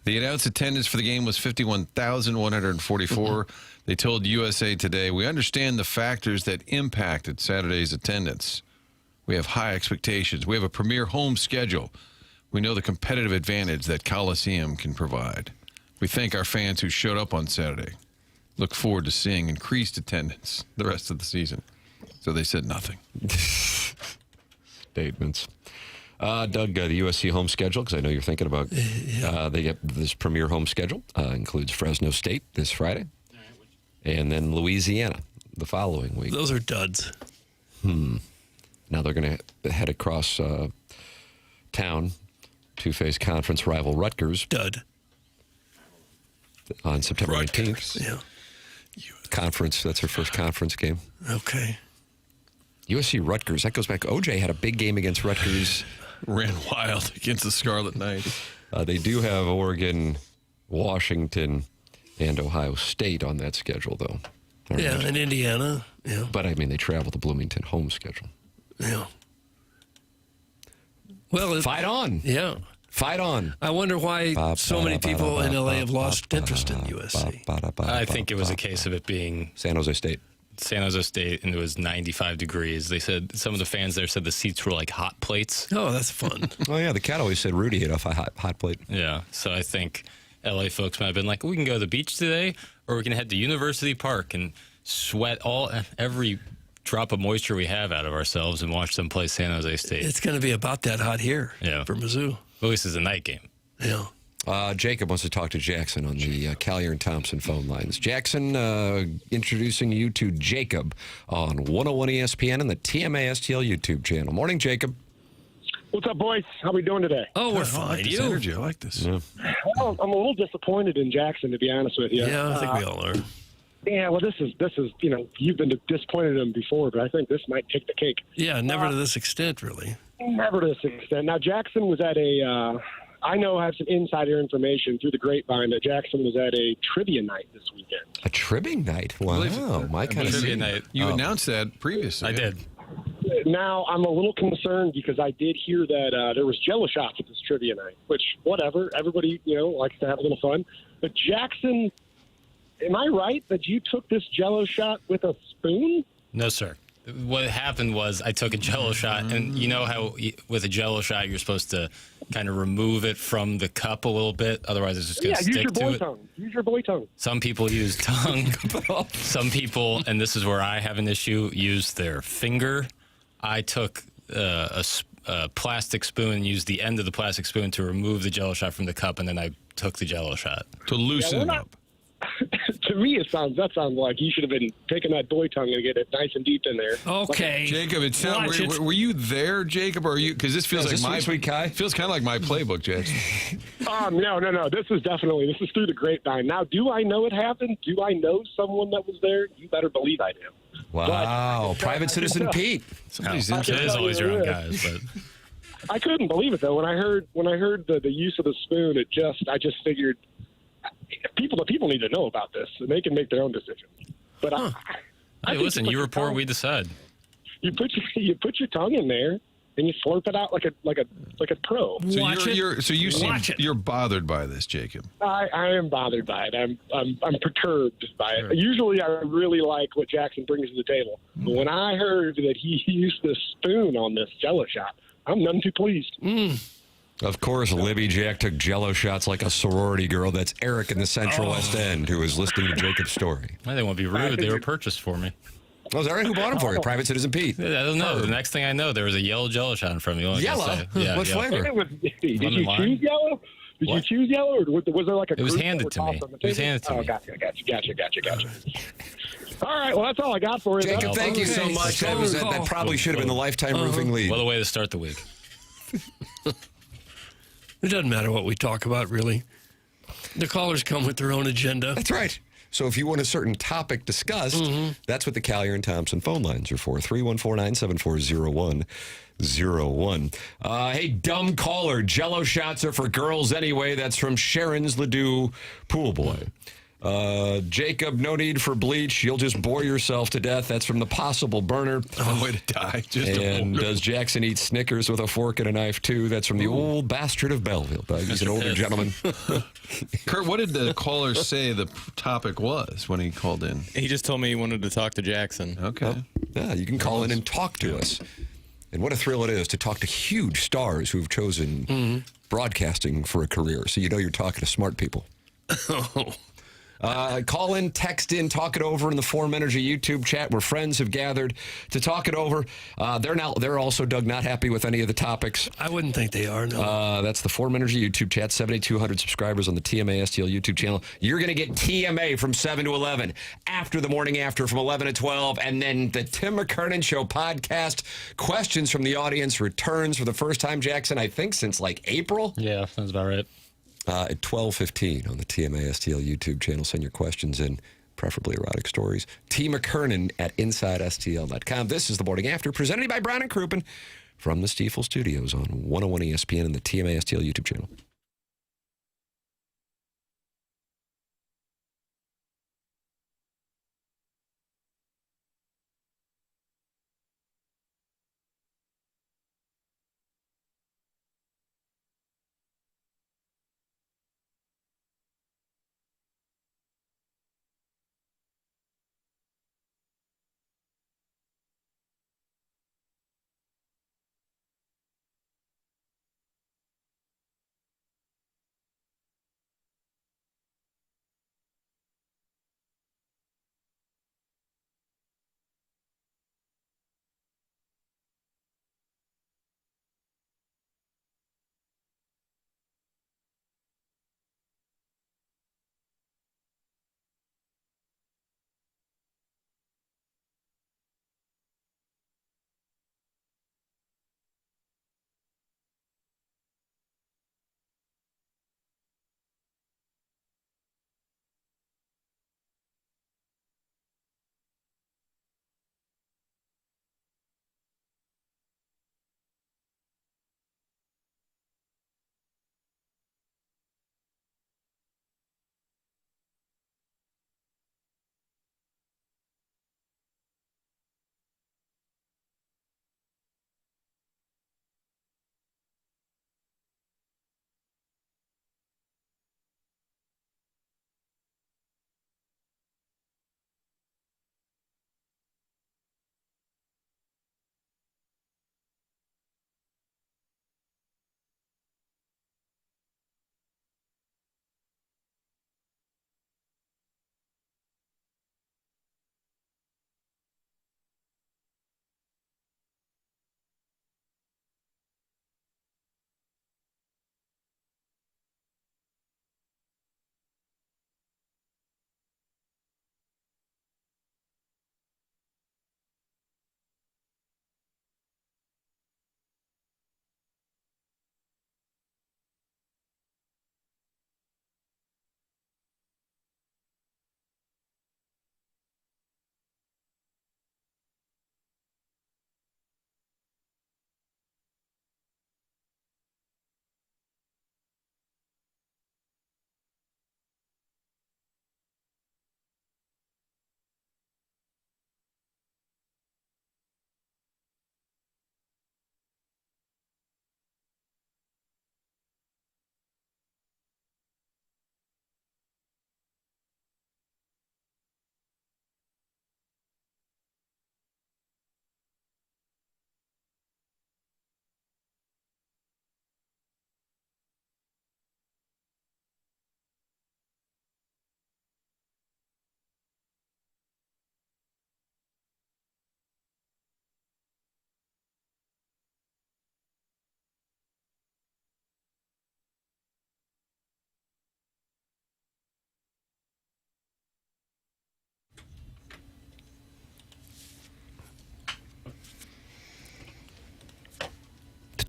The announced attendance for the game was 51,144. They told USA Today, we understand the factors that impacted Saturday's attendance. We have high expectations. We have a premier home schedule. We know the competitive advantage that Coliseum can provide. We thank our fans who showed up on Saturday. Look forward to seeing increased attendance the rest of the season. So they said nothing. Statements. Doug, the USC home schedule, because I know you're thinking about they get this premier home schedule, includes Fresno State this Friday, and then Louisiana the following week. Those are duds. Now they're going to head across town to face conference rival Rutgers. Dud. On September 19th. Yeah. Conference, that's her first conference game. Okay. USC Rutgers, that goes back. OJ had a big game against Rutgers. Ran wild against the Scarlet Knights. They do have Oregon, Washington, and Ohio State on that schedule, though. Yeah, and Indiana. Yeah. But, I mean, they travel to Bloomington home schedule. Yeah. Well, fight on. Yeah. Fight on. I wonder why so many people in LA have lost interest in USC. I think it was a case of it being San Jose State. San Jose State, and it was 95 degrees. They said some of the fans there said the seats were like hot plates. Oh, that's fun. Oh, yeah, the cat always said Rudy ate off a hot plate. Yeah, so I think LA folks might have been like, we can go to the beach today, or we can head to University Park and sweat every drop of moisture we have out of ourselves and watch them play San Jose State. It's going to be about that hot here for Mizzou. At least it's a night game. Yeah. Jacob wants to talk to Jackson on the Collier and Thompson phone lines. Jackson, introducing you to Jacob on 101 ESPN and the TMA STL YouTube channel. Morning, Jacob. What's up, boys? How we doing today? Oh, we're I fine. like this energy. I like this. Yeah. Well, I'm a little disappointed in Jackson, to be honest with you. Yeah, I think we all are. Yeah, well, this is you've been disappointed in him before, but I think this might take the cake. Yeah, never to this extent, really. Never to this extent. Now, Jackson was at I know I have some insider information through the grapevine that Jackson was at a trivia night this weekend. A trivia night? Wow, my kind of Trivia night. You announced that previously. I did. Now, I'm a little concerned because I did hear that there was Jello shots at this trivia night, which, whatever, everybody, likes to have a little fun. But Jackson, am I right that you took this Jello shot with a spoon? No, sir. What happened was I took a Jello shot, and you know how with a Jello shot you're supposed to kind of remove it from the cup a little bit, otherwise it's just going to stick to it. Use your boy tongue. Use your boy tongue. Some people use tongue. Some people, and this is where I have an issue, use their finger. I took a plastic spoon and used the end of the plastic spoon to remove the Jello shot from the cup, and then I took the Jello shot to loosen it up. To me, that sounds like you should have been taking that boy tongue and get it nice and deep in there. Okay, Jacob, were you there, Jacob, or are you? Because this feels like feels kind of like my playbook, Jackson. No. This is through the grapevine. Now, do I know it happened? Do I know someone that was there? You better believe I do. Wow, Private Citizen Pete. Somebody's it is always around guys, but I couldn't believe it though when I heard the use of the spoon. I just figured. The people need to know about this, and they can make their own decision. But hey, listen, you report, we decide. You put your tongue in there, and you slurp it out like a pro. So you're bothered by this, Jacob. I am bothered by it. I'm perturbed by it. Usually, I really like what Jackson brings to the table. But when I heard that he used the spoon on this Jello shot, I'm none too pleased. Of course, Libby Jack took Jello shots like a sorority girl. That's Eric in the Central West End who is listening to Jacob's story. I didn't want to be rude. They were purchased for me. Oh, is that right? Who bought them for you? Private Citizen Pete. I don't know. The next thing I know, there was a yellow Jello shot in front of me. Yellow? Yeah, what flavor? Did you choose yellow? Did you choose yellow, or was there like a? It was handed to me. It was handed to me. Gotcha. All right, well, that's all I got for you. Jacob, thank you so much. That probably should have been the Lifetime Roofing lead. What a way to start the week. It doesn't matter what we talk about, really. The callers come with their own agenda. That's right. So if you want a certain topic discussed, that's what the Collier and Thompson phone lines are for. 314-974-0101. Hey, dumb caller. Jello shots are for girls anyway. That's from Sharon's Ladue Pool Boy. Jacob, no need for bleach. You'll just bore yourself to death. That's from the Possible Burner. Oh, way to die. And does Jackson eat Snickers with a fork and a knife, too? That's from the old bastard of Belleville. He's an older gentleman. Kurt, what did the caller say the topic was when he called in? He just told me he wanted to talk to Jackson. Okay. Yeah, you can call in and talk to us. And what a thrill it is to talk to huge stars who've chosen broadcasting for a career. So you know you're talking to smart people. Call in, text in, talk it over in the Forum Energy YouTube chat where friends have gathered to talk it over. They're also, Doug, not happy with any of the topics. I wouldn't think they are, no. That's the Forum Energy YouTube chat, 7,200 subscribers on the TMA STL YouTube channel. You're going to get TMA from 7 to 11, after the Morning After from 11 to 12, and then the Tim McKernan Show podcast. Questions from the audience returns for the first time, Jackson, I think since like April. Yeah, sounds about right. At 12:15 on the TMA STL YouTube channel. Send your questions in, preferably erotic stories. T. McKernan at InsideSTL.com. This is the Morning After, presented by Brown and Crouppen from the Stiefel Studios on 101 ESPN and the TMA STL YouTube channel.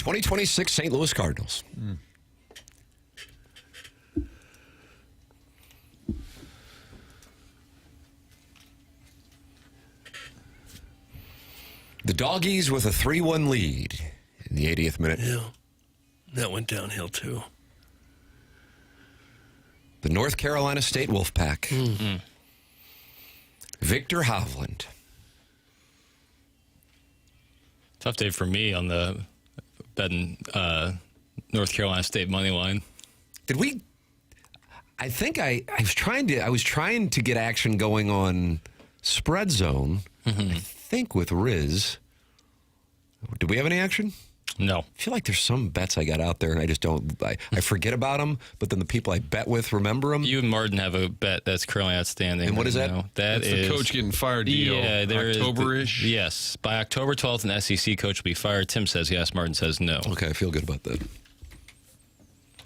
2026 St. Louis Cardinals. The Doggies with a 3-1 lead in the 80th minute. Yeah, that went downhill, too. The North Carolina State Wolfpack. Victor Hovland. Tough day for me on the betting North Carolina State money line. Did we? I think I was trying to get action going on Spread Zone. I think with Riz. Did we have any action? No. I feel like there's some bets I got out there and I just don't. I forget about them, but then the people I bet with remember them. You and Martin have a bet that's currently outstanding. And what is that? That That's is the coach getting fired deal. Yeah, there October-ish? Yes. By October 12th, an SEC coach will be fired. Tim says yes. Martin says no. Okay, I feel good about that.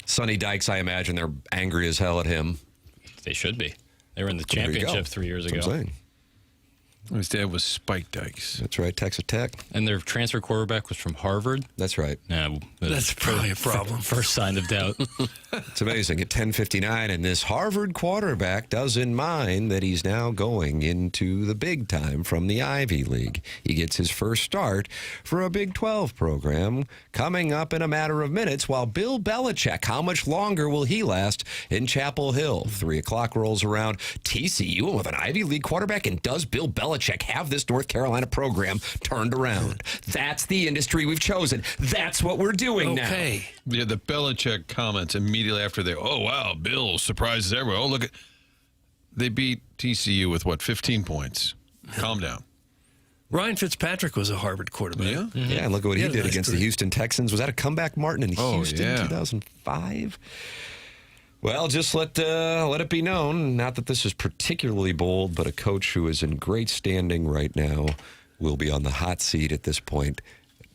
Sonny Dykes, I imagine they're angry as hell at him. They should be. They were in the There you go. championship 3 years ago. That's what I'm saying. His dad was Spike Dykes. That's right, Texas Tech. And their transfer quarterback was from Harvard. That's right. Yeah, That's probably a problem. First sign of doubt. It's amazing. At 10:59, and this Harvard quarterback doesn't mind that he's now going into the big time from the Ivy League. He gets his first start for a Big 12 program coming up in a matter of minutes, while Bill Belichick, how much longer will he last in Chapel Hill? 3 o'clock rolls around. TCU with an Ivy League quarterback, and does Bill Belichick have this North Carolina program turned around? That's the industry we've chosen. That's what we're doing now. Okay. Yeah, the Belichick comments immediately after oh, wow, Bill surprises everyone. Oh, look at, they beat TCU with, 15 points. Calm down. Ryan Fitzpatrick was a Harvard quarterback. Yeah? Yeah, and look at what he had a did nice against the career. Houston Texans. Was that a comeback, Martin, in Houston, yeah. 2005? Well, just let it be known, not that this is particularly bold, but a coach who is in great standing right now will be on the hot seat at this point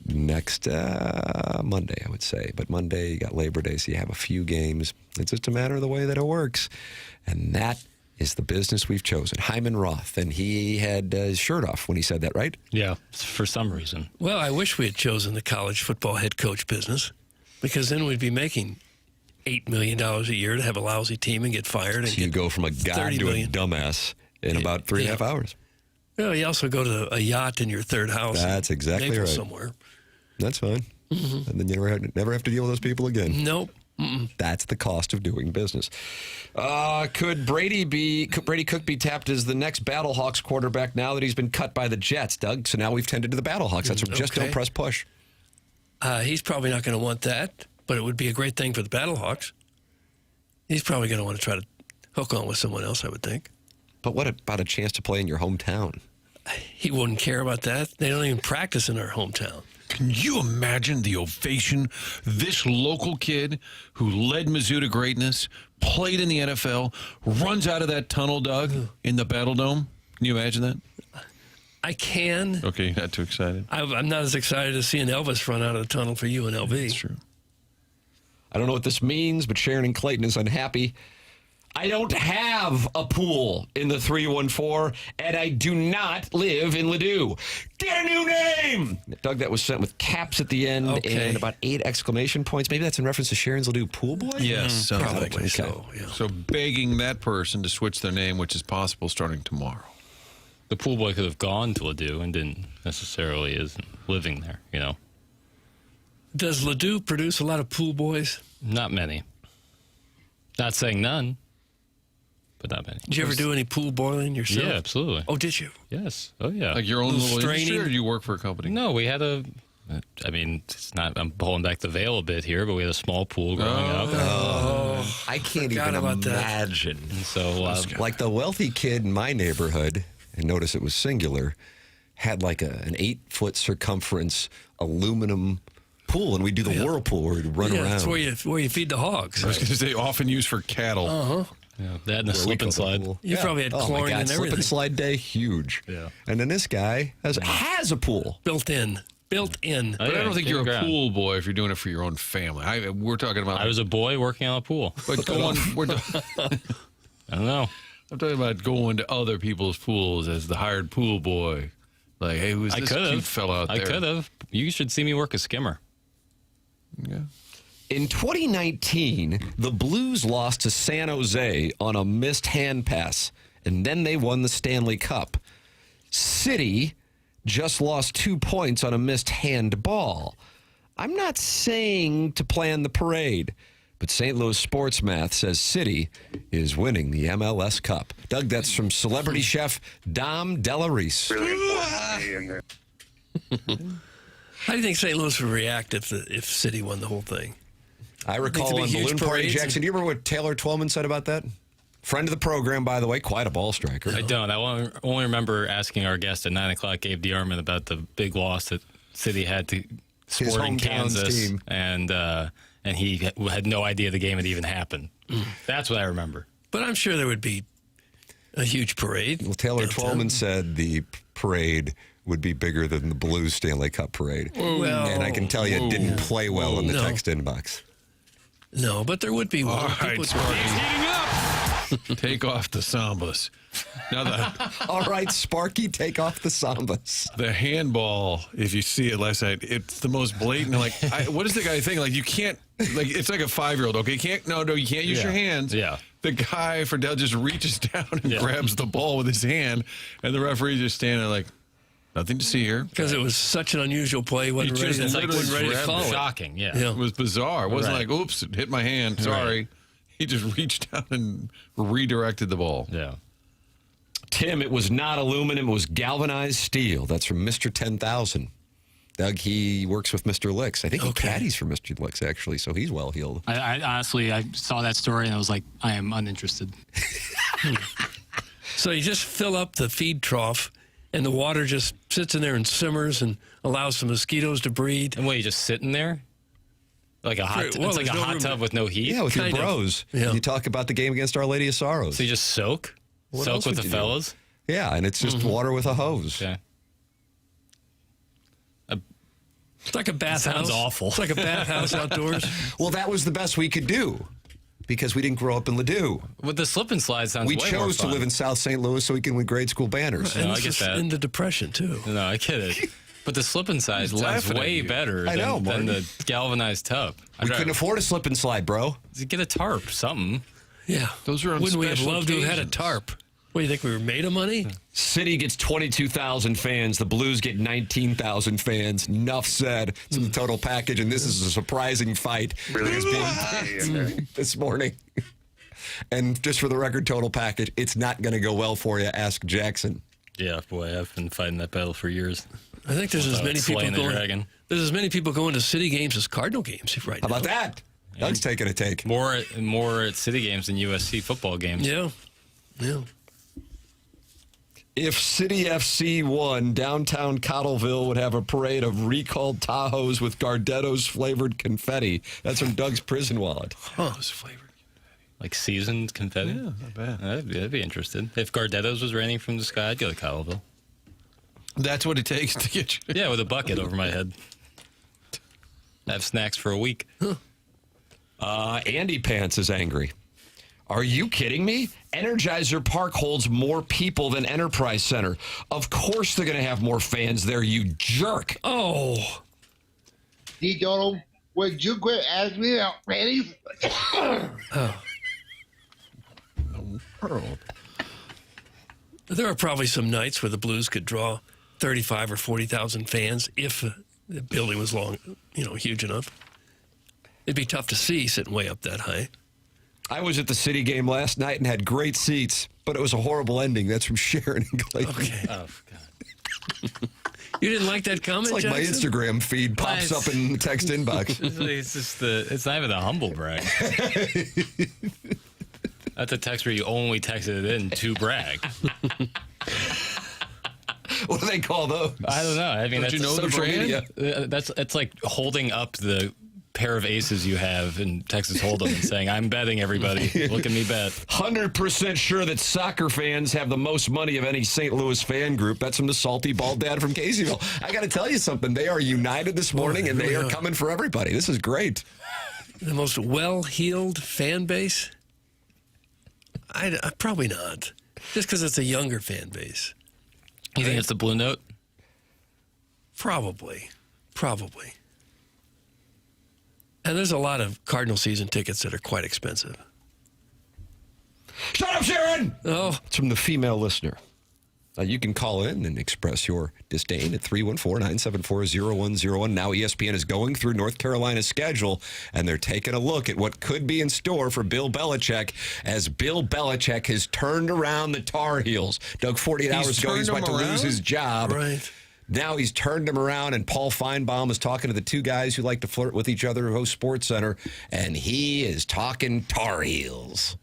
next Monday, I would say. But Monday, you got Labor Day, so you have a few games. It's just a matter of the way that it works. And that is the business we've chosen. Hyman Roth, and he had his shirt off when he said that, right? Yeah, for some reason. Well, I wish we had chosen the college football head coach business, because then we'd be making $8 million a year to have a lousy team and get fired. And So you go from a god $30 to a million. dumbass in about 3.5 hours. Well, you also go to a yacht in your third house. That's exactly Naples right. Somewhere. That's fine. And then you never have to deal with those people again. Nope. That's the cost of doing business. Could Brady Cook be tapped as the next Battlehawks quarterback now that he's been cut by the Jets, Doug? So now we've tended to the Battlehawks. That's what just don't press push. He's probably not going to want that, but it would be a great thing for the Battlehawks. He's probably going to want to try to hook on with someone else, I would think. But what about a chance to play in your hometown? He wouldn't care about that. They don't even practice in our hometown. Can you imagine the ovation this local kid who led Mizzou to greatness, played in the NFL, runs out of that tunnel, Doug, in the Battle Dome? Can you imagine that? I can. Okay, not too excited. I'm not as excited as seeing Elvis run out of the tunnel for UNLV. That's true. I don't know what this means, but Sharon and Clayton is unhappy. I don't have a pool in the 314, and I do not live in Ladue. Get a new name! Doug, that was sent with caps at the end and about 8 exclamation points. Maybe that's in reference to Sharon's Ladue pool boy? Yes, sounds Probably like it. so. Yeah. So begging that person to switch their name, which is possible starting tomorrow. The pool boy could have gone to Ladue and didn't necessarily isn't living there, you know. Does Ladue produce a lot of pool boys? Not many. Not saying none, but not many. Did you ever do any pool boiling yourself? Yeah, absolutely. Oh, did you? Yes. Oh, yeah. Like your own Little little industry, straining? or do you work for a company? No, we had a. I mean, it's not. I'm pulling back the veil a bit here, but we had a small pool growing up. I can't Forgot even about that. imagine. And so, Like the wealthy kid in my neighborhood, and notice it was singular, had like an 8-foot circumference aluminum pool, and we'd do the whirlpool where we'd run around. That's where you feed the hogs. I was going to say often used for cattle. yeah, that and a slip and slide. You probably had Oh my chlorine God, and slip everything. and slide day, huge. Yeah. And then this guy has a pool. Built in. Oh, But I don't think you're a pool boy if you're doing it for your own family. We're talking about. I was a boy working on a pool. But going, I don't know. I'm talking about going to other people's pools as the hired pool boy. Like, hey, who's I this could cute have. fella out there? I could have. You should see me work a skimmer. Yeah. In 2019, the Blues lost to San Jose on a missed hand pass, and then they won the Stanley Cup. City just lost 2 points on a missed handball. I'm not saying to plan the parade, but St. Louis Sports Math says City is winning the MLS Cup. Doug, that's from celebrity chef Dom DeLarise. How do you think St. Louis would react if City won the whole thing? I recall on Balloon Party, Jackson, do you remember what Taylor Twellman said about that? Friend of the program, by the way, quite a ball striker. I don't. I only remember asking our guest at 9 o'clock, Gabe DeArmond, about the big loss that City had to Sporting Kansas, team. and he had no idea the game had even happened. That's what I remember. But I'm sure there would be a huge parade. Well, Taylor Twellman said the parade would be bigger than the Blues Stanley Cup parade. Well, and I can tell you it didn't play well in the text inbox. No, but there would be one. All right, Sparky. Heating up. Take off the sambas. Now All right, Sparky, take off the sambas. The handball, if you see it last night, it's the most blatant. Like, what does the guy think? Like, you can't, like, it's like a 5-year-old. Okay, you can't use your hands. Yeah. The guy for Dell just reaches down and grabs the ball with his hand, and the referee just standing there like, nothing to see here. Because it was such an unusual play. Wasn't ready to call it. Shocking, yeah. It was bizarre. It wasn't like, oops, it hit my hand. Sorry. Right. He just reached down and redirected the ball. Yeah. Tim, it was not aluminum, it was galvanized steel. That's from Mr. 10,000. Doug, he works with Mr. Licks. I think he caddies for Mr. Licks, actually, so he's well heeled. I honestly, I saw that story and I was like, I am uninterested. So you just fill up the feed trough and the water just sits in there and simmers and allows the mosquitoes to breed. And what, you just sitting there? Like a hot, it's like a hot tub with no heat? Yeah, with your bros. Yeah. You talk about the game against Our Lady of Sorrows. So you just soak? Soak with the fellas? Yeah, and it's just water with a hose. Yeah. It's like a bathhouse. Sounds awful. It's like a bathhouse outdoors. Well, that was the best we could do because we didn't grow up in Ladue. With the slip and slide sounds We way more chose to fun. live in South St. Louis so we can win grade school banners. And No, I this get is that. in the Depression, too. No, I get it. But the slip and slide sounds laughing at way you. better I know, than Marty. the galvanized tub. We couldn't afford a slip and slide, bro. Get a tarp, something. Yeah. Those are on Wouldn't we have special loved to have had a occasions. tarp? What, do you think we were made of money? City gets 22,000 fans. The Blues get 19,000 fans. Enough said. It's in the total package, and this is a surprising fight that is being picked this morning. And just for the record, total package, it's not going to go well for you. Ask Jackson. Yeah, boy, I've been fighting that battle for years. I think there's as many people Slaying the going. dragon. There's as many people going to City games as Cardinal games right How now. about that? Doug's taking a take. More at City games than USC football games. Yeah. Yeah. If City FC won, downtown Cottleville would have a parade of recalled Tahoes with Gardetto's flavored confetti. That's from Doug's prison wallet. Oh, it's flavored. Like seasoned confetti? Yeah, not bad. I'd be interested. If Gardetto's was raining from the sky, I'd go to Cottleville. That's what it takes to get you. Yeah, with a bucket over my head. Have snacks for a week. Andy Pants is angry. Are you kidding me? Energizer Park holds more people than Enterprise Center. Of course they're going to have more fans there, you jerk. Oh. Donald, would you quit asking me about Randy? There are probably some nights where the Blues could draw 35 or 40,000 fans if the building was huge enough. It'd be tough to see sitting way up that high. I was at the City game last night and had great seats, but it was a horrible ending. That's from Sharon and Clayton. Okay. Oh, God. You didn't like that comment, It's like my Jackson? Instagram feed pops up in the text inbox. It's not even a humble brag. That's a text where you only texted it in to brag. What do they call those? I don't know. I mean, Don't that's you know the social brand? media. It's like holding up the pair of aces you have in Texas Hold'em and saying, I'm betting everybody. Look at me bet. 100% sure that soccer fans have the most money of any St. Louis fan group. That's from the salty bald dad from Caseyville. I got to tell you something. They are united this morning, and they are coming for everybody. This is great. The most well-heeled fan base? I probably not. Just because it's a younger fan base. You think it's the Blue Note? Probably. And there's a lot of Cardinal season tickets that are quite expensive. Shut up, Sharon! Oh. It's from the female listener. You can call in and express your disdain at 314-974-0101. Now ESPN is going through North Carolina's schedule, and they're taking a look at what could be in store for Bill Belichick as Bill Belichick has turned around the Tar Heels. Doug, 48 hours ago, he's about to lose his job. Right. Now he's turned him around, and Paul Feinbaum is talking to the two guys who like to flirt with each other who host SportsCenter, and he is talking Tar Heels.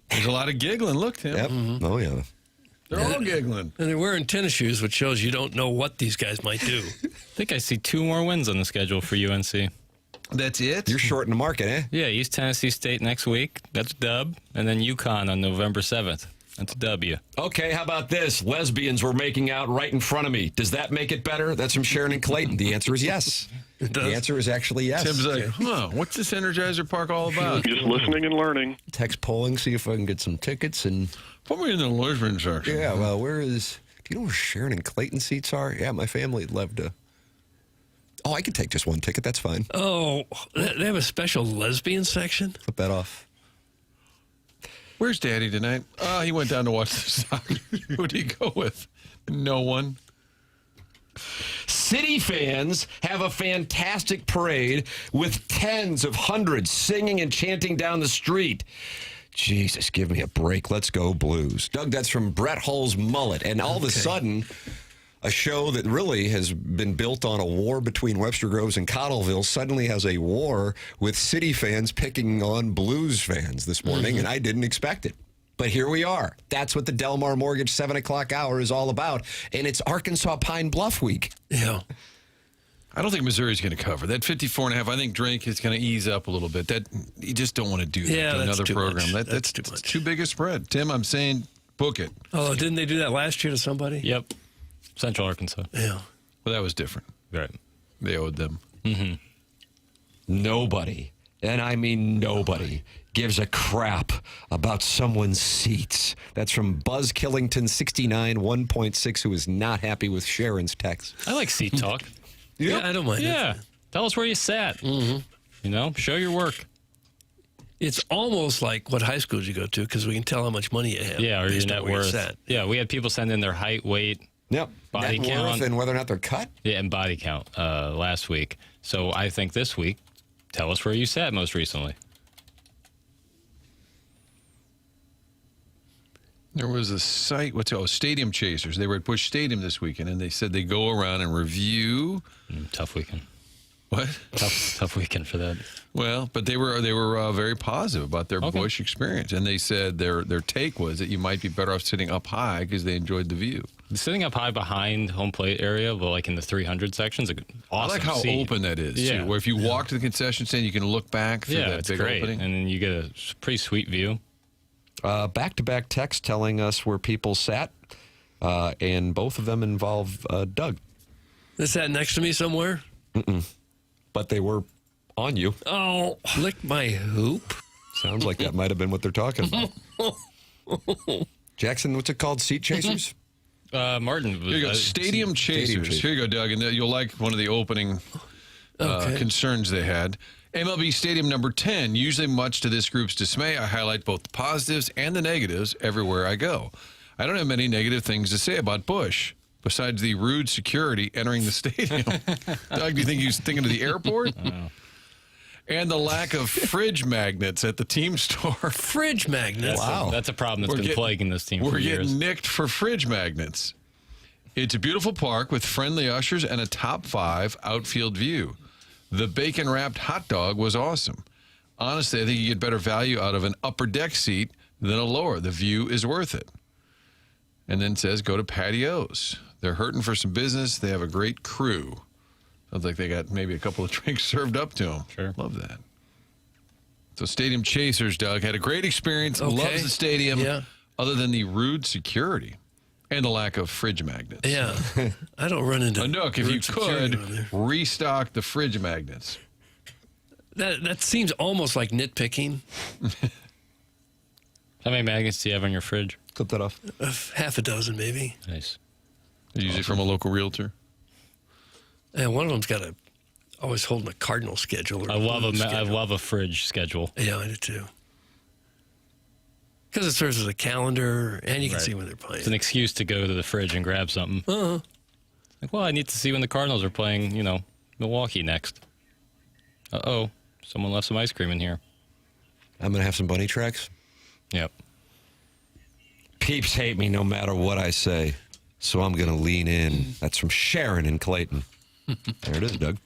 There's a lot of giggling. Look, Tim. Yep. Mm-hmm. Oh, yeah. They're all giggling. And they're wearing tennis shoes, which shows you don't know what these guys might do. I think I see 2 more wins on the schedule for UNC. That's it? You're short in the market, eh? Yeah, East Tennessee State next week. That's a dub. And then UConn on November 7th. That's a W. Okay, how about this? Lesbians were making out right in front of me. Does that make it better? That's from Sharon and Clayton. The answer is yes. The answer is actually yes. Tim's like, what's this Energizer Park all about? Just listening and learning. Text polling, see if I can get some tickets. And put me in the lesbian section. Yeah, well, do you know where Sharon and Clayton seats are? Yeah, my family would love to. Oh, I could take just one ticket. That's fine. Oh, they have a special lesbian section? Flip that off. Where's Daddy tonight? He went down to watch the soccer. Who did he go with? No one. City fans have a fantastic parade with tens of hundreds singing and chanting down the street. Jesus, give me a break. Let's go Blues. Doug, that's from Brett Hull's Mullet. And all of a sudden, a show that really has been built on a war between Webster Groves and Cottleville suddenly has a war with City fans picking on Blues fans this morning, and I didn't expect it. But here we are. That's what the Delmar Mortgage 7 o'clock hour is all about, and it's Arkansas Pine Bluff week. Yeah. I don't think Missouri's going to cover. That 54.5, I think Drake is going to ease up a little bit. That you just don't want to do that to another program. That's too much. Too big a spread. Tim, I'm saying book it. Oh, didn't they do that last year to somebody? Yep. Central Arkansas. Yeah. Well, that was different. Right. They owed them. Mm-hmm. Nobody, and I mean nobody, gives a crap about someone's seats. That's from Buzz Killington 69 1.6, who is not happy with Sharon's text. I like seat talk. Yeah, I don't mind. Yeah. Tell us where you sat. Mm-hmm. You know, show your work. It's almost like what high school did you go to, because we can tell how much money you have. Yeah, or your net worth. Sat. Yeah, we had people send in their height, weight, body net count, worth and whether or not they're cut. Yeah, and body count last week. So I think this week, tell us where you sat most recently. There was a site, Stadium Chasers. They were at Busch Stadium this weekend, and they said they go around and review. Tough weekend. What? Tough weekend for that. Well, but they were very positive about their Busch experience, and they said their take was that you might be better off sitting up high because they enjoyed the view. Sitting up high behind home plate area, but like in the 300 sections, awesome. I like how open that is. Yeah. Too, where if you walk to the concession stand, you can look back through that it's big great. opening. And then you get a pretty sweet view. Back-to-back text telling us where people sat, and both of them involve Doug. Is that next to me somewhere? Mm-mm. But they were on you. Oh, lick my hoop. Sounds like that might have been what they're talking about. Jackson, what's it called? Seat chasers? Martin. Here you go. Stadium Chasers. Here you go, Doug. And you'll like one of the opening concerns they had. MLB Stadium number 10. Usually much to this group's dismay, I highlight both the positives and the negatives everywhere I go. I don't have many negative things to say about Busch, besides the rude security entering the stadium. Doug, do you think he was thinking of the airport? And the lack of fridge magnets at the team store. Fridge magnets? Wow. That's a problem that's been plaguing this team for years. We're getting nicked for fridge magnets. It's a beautiful park with friendly ushers and a top 5 outfield view. The bacon-wrapped hot dog was awesome. Honestly, I think you get better value out of an upper deck seat than a lower. The view is worth it. And then says, go to Patios. They're hurting for some business. They have a great crew. Sounds like they got maybe a couple of drinks served up to them. Sure. Love that. So Stadium Chasers, Doug, had a great experience. Loves the stadium, other than the rude security and the lack of fridge magnets. Yeah. I don't run into Nook, if you could, restock the fridge magnets. That seems almost like nitpicking. How many magnets do you have on your fridge? Clip that off. Half a dozen, maybe. Nice. Usually from a local realtor. And one of them's got Always holding a Cardinal schedule. Or I love a fridge schedule. Yeah, I do too. Because it serves as a calendar, and you can see when they're playing. It's an excuse to go to the fridge and grab something. Uh-huh. Like, well, I need to see when the Cardinals are playing, Milwaukee next. Uh-oh, someone left some ice cream in here. I'm going to have some bunny tracks. Yep. Peeps hate me no matter what I say, so I'm going to lean in. That's from Sharon in Clayton. There it is, Doug.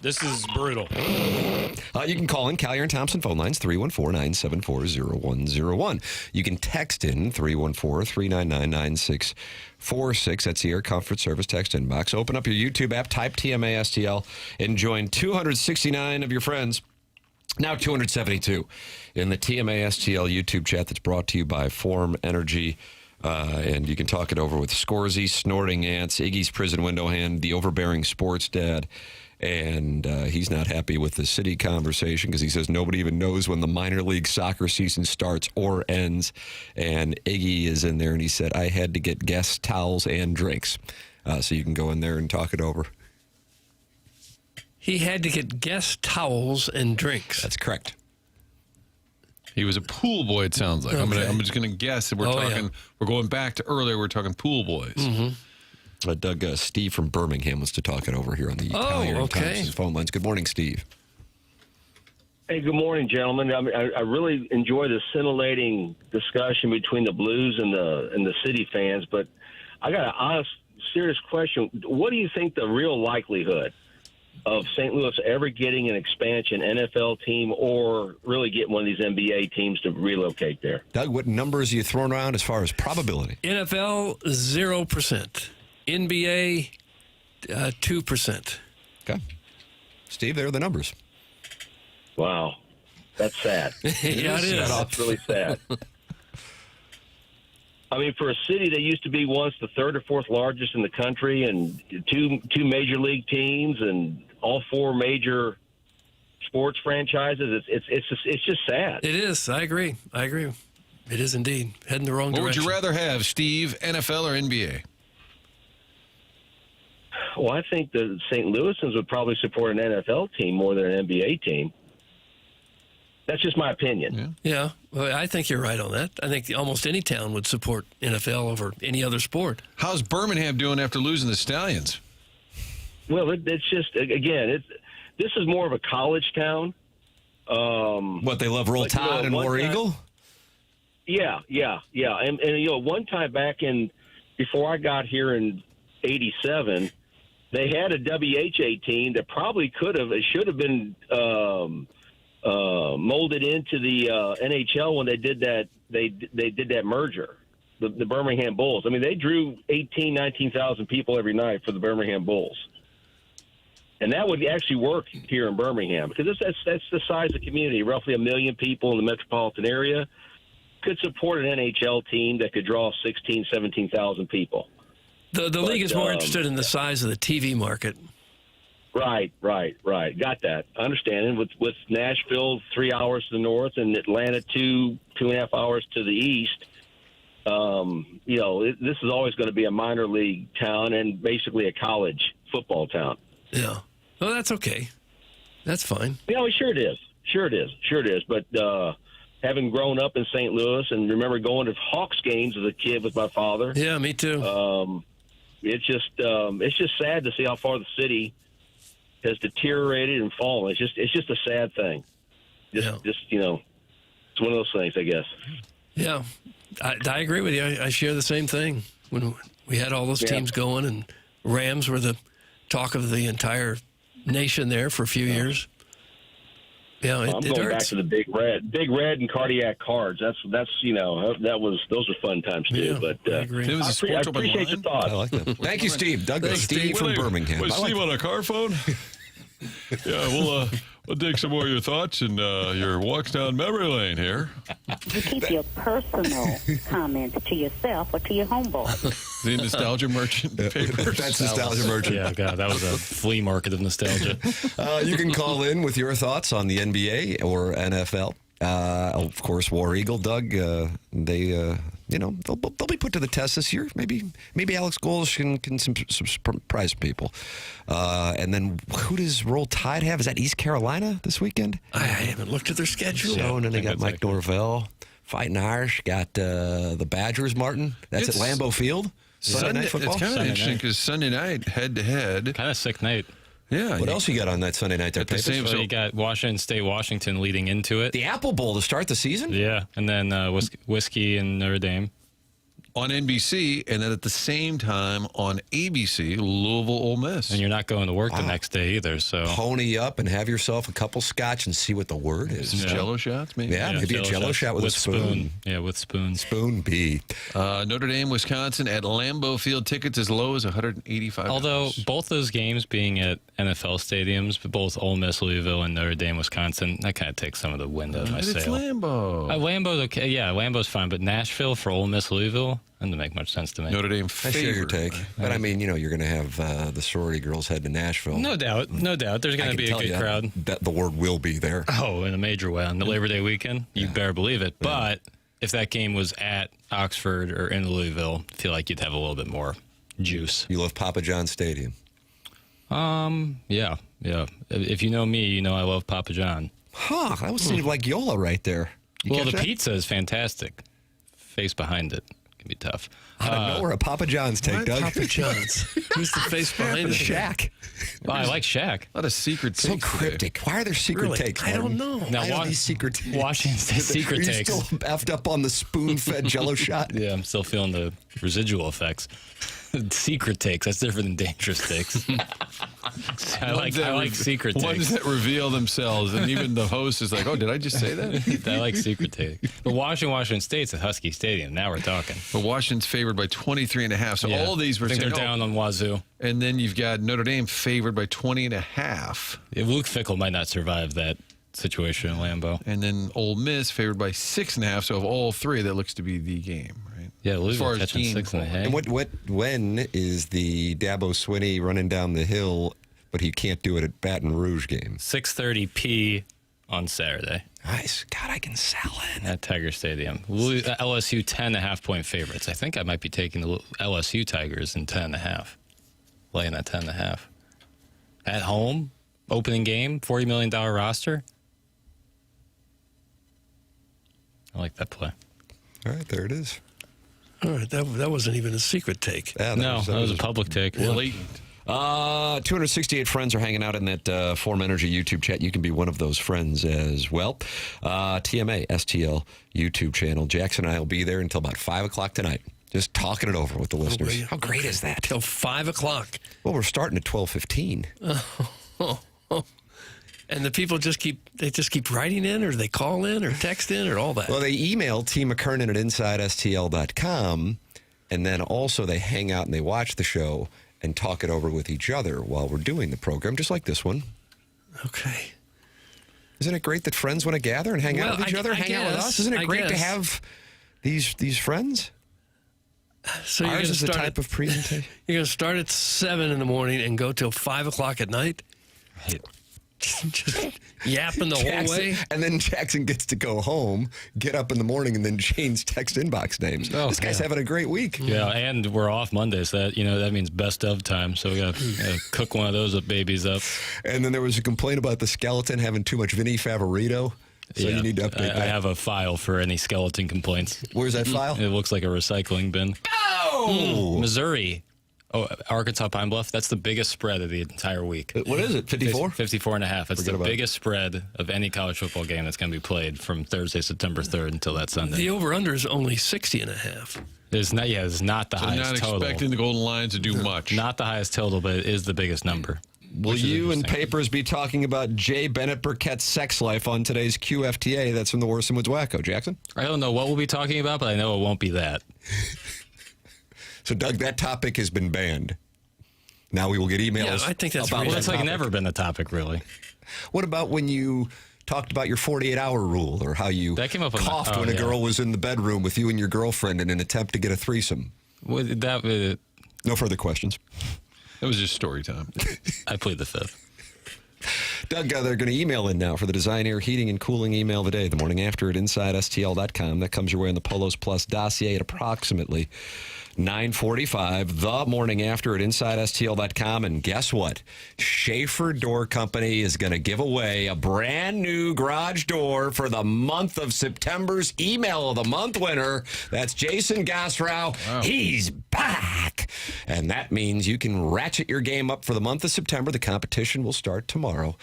This is brutal. You can call in Callier and Thompson phone lines, 314-974-0101. You can text in 314-399-9646. That's the Air Comfort Service text inbox. Open up your YouTube app, type TMASTL, and join 269 of your friends. Now 272 in the TMASTL YouTube chat that's brought to you by Form Energy. And you can talk it over with Scorsy, Snorting Ants, Iggy's Prison Window Hand, the Overbearing Sports Dad. And he's not happy with the city conversation because he says nobody even knows when the minor league soccer season starts or ends. And Iggy is in there, and he said, I had to get guest towels and drinks. So you can go in there and talk it over. He had to get guest towels and drinks. That's correct. He was a pool boy, it sounds like. Okay. I'm just going to guess that we're going back to earlier, we're talking pool boys. Mm-hmm. Doug, Steve from Birmingham wants to talk it over here on the Callier and Thompson's phone lines. Good morning, Steve. Hey, good morning, gentlemen. I really enjoy the scintillating discussion between the Blues and the City fans, but I got an honest, serious question. What do you think the real likelihood of St. Louis ever getting an expansion NFL team or really getting one of these NBA teams to relocate there? Doug, what numbers are you throwing around as far as probability? NFL, 0%. NBA, 2%. Okay. Steve, there are the numbers. Wow. That's sad. Yeah, it is. That's really sad. I mean, for a city that used to be once the third or fourth largest in the country, and two major league teams, and all four major sports franchises, it's just sad. It is. I agree. It is indeed heading the wrong direction. What would you rather have, Steve, NFL or NBA? Well, I think the St. Louisans would probably support an NFL team more than an NBA team. That's just my opinion. Yeah. Well, I think you're right on that. I think almost any town would support NFL over any other sport. How's Birmingham doing after losing the Stallions? Well, it's just, again, this is more of a college town. What, they love Roll Tide and War Eagle? Yeah. And one time back before I got here in 87, they had a WHA team that probably should have been molded into the NHL when they did that. They did that merger, the Birmingham Bulls. I mean, they drew 19,000 people every night for the Birmingham Bulls, and that would actually work here in Birmingham because that's the size of the community. Roughly 1 million people in the metropolitan area could support an NHL team that could draw 16,000, 17,000 people. The league is more interested in the size of the TV market. Right. Got that. I understand. And with Nashville 3 hours to the north and Atlanta 2.5 hours to the east, this is always going to be a minor league town and basically a college football town. Yeah. Well, that's okay. That's fine. Yeah, sure it is. Sure it is. But having grown up in St. Louis and remember going to Hawks games as a kid with my father. Yeah, me too. It's just sad to see how far the city has deteriorated and fallen. It's just a sad thing. It's one of those things, I guess. Yeah, I agree with you. I share the same thing. When we had all those teams going, and Rams were the talk of the entire nation there for a few years. Yeah, I'm going back to the Big Red and Cardiac Cards. Those were fun times too. Yeah, but I agree. There was a I sports appreciate your thoughts. I like that. Thank you, Steve. Doug, Steve from Birmingham. Was Steve on a car phone? Yeah, we'll dig some more of your thoughts and your walks down memory lane here. You keep your personal comments to yourself or to your homeboy. The Nostalgia Merchant papers. That's Nostalgia Merchant. Yeah, God, that was a flea market of nostalgia. You can call in with your thoughts on the NBA or NFL. Of course, War Eagle, Doug, they they'll be put to the test this year. Maybe Alex Goals can surprise people. And then who does Roll Tide have? Is that East Carolina this weekend? I haven't looked at their schedule. So, and then they got Mike Norvell. Fighting Irish. Got the Badgers, Martin. That's at Lambeau Field. Sunday Night Football. It's kind of interesting because Sunday night, head-to-head. Kind of sick night. Yeah. What else you got on that Sunday night there, Papers? So you got Washington State, Washington leading into it. The Apple Bowl to start the season? Yeah, and then Whiskey and Notre Dame. On NBC, and then at the same time on ABC, Louisville Ole Miss. And you're not going to work the next day either, so... Pony up and have yourself a couple scotch and see what the word is. Jello shots, maybe? Yeah, maybe a Jello shot with a spoon. Yeah, with spoon. Spoon B. Notre Dame, Wisconsin at Lambeau Field. Tickets as low as $185. Although both those games being at NFL stadiums, both Ole Miss, Louisville, and Notre Dame, Wisconsin, that kind of takes some of the wind out of my sail. It's Lambeau. Lambeau's okay. Yeah, Lambeau's fine, but Nashville for Ole Miss, Louisville, that doesn't make much sense to me. Notre Dame I share your take. But I mean, you're going to have the sorority girls head to Nashville. No doubt. There's going to be a good crowd. That the word will be there. Oh, in a major way. On the Labor Day weekend, you better believe it. But if that game was at Oxford or in Louisville, I feel like you'd have a little bit more juice. You love Papa John's Stadium. Yeah. If you know me, you know I love Papa John. Huh, that was seem like Yola right there. Well, the pizza is fantastic. Face behind it can be tough. Out of nowhere, a Papa John's take, Doug. Papa John's. Who's the face behind it? Shaq. Well, I like Shaq. A lot of secret takes. So cryptic. Why are there secret takes? I don't know. Now, these secret takes? Washington State secret takes. Are you still effed up on the spoon-fed Jello shot? Yeah, I'm still feeling the residual effects. Secret takes. That's different than dangerous takes. I like secret takes. Ones that reveal themselves, and even the host is like, "Oh, did I just say that?" I like secret takes. But Washington State's at Husky Stadium. Now we're talking. But Washington's favored by 23.5. So all these were I think they're down on Wazoo. And then you've got Notre Dame favored by 20.5. Yeah, Luke Fickell might not survive that situation in Lambeau. And then Ole Miss favored by 6.5. So of all three, that looks to be the game, right? Yeah, as far as catching game 6.5. And when is the Dabo Swinney running down the hill, but he can't do it at Baton Rouge game? 6:30 p. on Saturday. Nice. God, I can sell in. At Tiger Stadium. LSU 10.5-point favorites. I think I might be taking the LSU Tigers in 10.5. Laying that 10.5. At home, opening game, $40 million roster. I like that play. All right, there it is. All right, that wasn't even a secret take. Yeah, that was a public take. Blatant. 268 friends are hanging out in that Form Energy YouTube chat. You can be one of those friends as well. TMA STL YouTube channel. Jackson and I will be there until about 5 o'clock tonight. Just talking it over with the listeners. How great is that? Till 5 o'clock. Well, we're starting at 12:15. And the people just keep writing in, or they call in, or text in, or all that. Well, they email T. McKernan at InsideSTL.com, and then also they hang out and they watch the show and talk it over with each other while we're doing the program, just like this one. Okay. Isn't it great that friends want to gather and hang out with each other, hang out with us? Isn't it great to have these friends? So ours is the type of presentation. You're going to start at 7 in the morning and go till 5 o'clock at night? Right. Just yapping the whole way? And then Jackson gets to go home, get up in the morning, and then change text inbox names. This guy's having a great week. Yeah, and we're off Monday, so that means best of time. So we got to cook one of those babies up. And then there was a complaint about the skeleton having too much Vinny Favorito. So you need to update that. I have a file for any skeleton complaints. Where's that file? It looks like a recycling bin. Oh! Missouri. Oh, Arkansas Pine Bluff. That's the biggest spread of the entire week. What is it, 54? 54.5. It's the biggest spread of any college football game that's going to be played from Thursday, September 3rd until that Sunday. The over-under is only 60.5. It's not the highest not total. Expecting the Golden Lions to do much. Not the highest total, but it is the biggest number. Will you and Papers be talking about Jay Bennett Burkett's sex life on today's QFTA? That's from the Worst and Woods Wacko. Jackson? I don't know what we'll be talking about, but I know it won't be that. So, Doug, that topic has been banned. Now we will get emails. Yeah, I think that's about that's like never been a topic, really. What about when you talked about your 48-hour rule, or how you coughed when a girl was in the bedroom with you and your girlfriend in an attempt to get a threesome? No further questions. It was just story time. I plead the fifth. Doug, they're going to email in now for the Design Air Heating and Cooling email of the day. The morning after at InsideSTL.com. That comes your way in the Polos Plus dossier at approximately 9:45. The morning after at InsideSTL.com. And guess what? Schaefer Door Company is going to give away a brand new garage door for the month of September's Email of the Month winner. That's Jason Gosrow. Wow. He's back. And that means you can ratchet your game up for the month of September. The competition will start tomorrow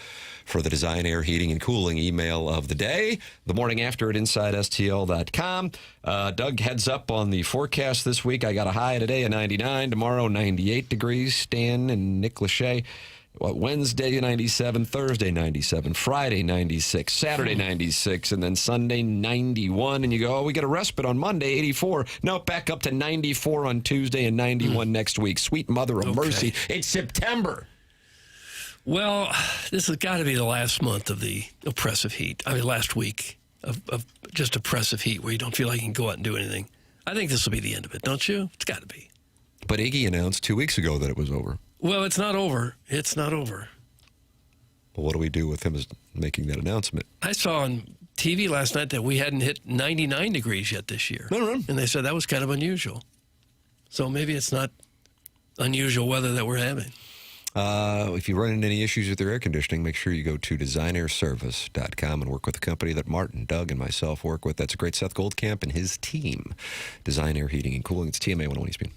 for the Design Air Heating and Cooling email of the day. The morning after at InsideSTL.com. Doug, heads up on the forecast this week. I got a high today of 99. Tomorrow, 98 degrees. Stan and Nick Lachey. Wednesday, 97. Thursday, 97. Friday, 96. Saturday, 96. And then Sunday, 91. And you go, oh, we get a respite on Monday, 84. No, back up to 94 on Tuesday and 91 next week. Sweet mother of mercy. It's September. Well, this has got to be the last month of the oppressive heat. I mean, last week of just oppressive heat where you don't feel like you can go out and do anything. I think this will be the end of it, don't you? It's got to be. But Iggy announced 2 weeks ago that it was over. Well, it's not over. It's not over. Well, what do we do with him as making that announcement? I saw on TV last night that we hadn't hit 99 degrees yet this year. No. And they said that was kind of unusual. So maybe it's not unusual weather that we're having. If you run into any issues with your air conditioning, make sure you go to designairservice.com and work with the company that Martin, Doug, and myself work with. That's a great Seth Goldcamp and his team. Design Air Heating and Cooling. It's TMA 101 ESPN.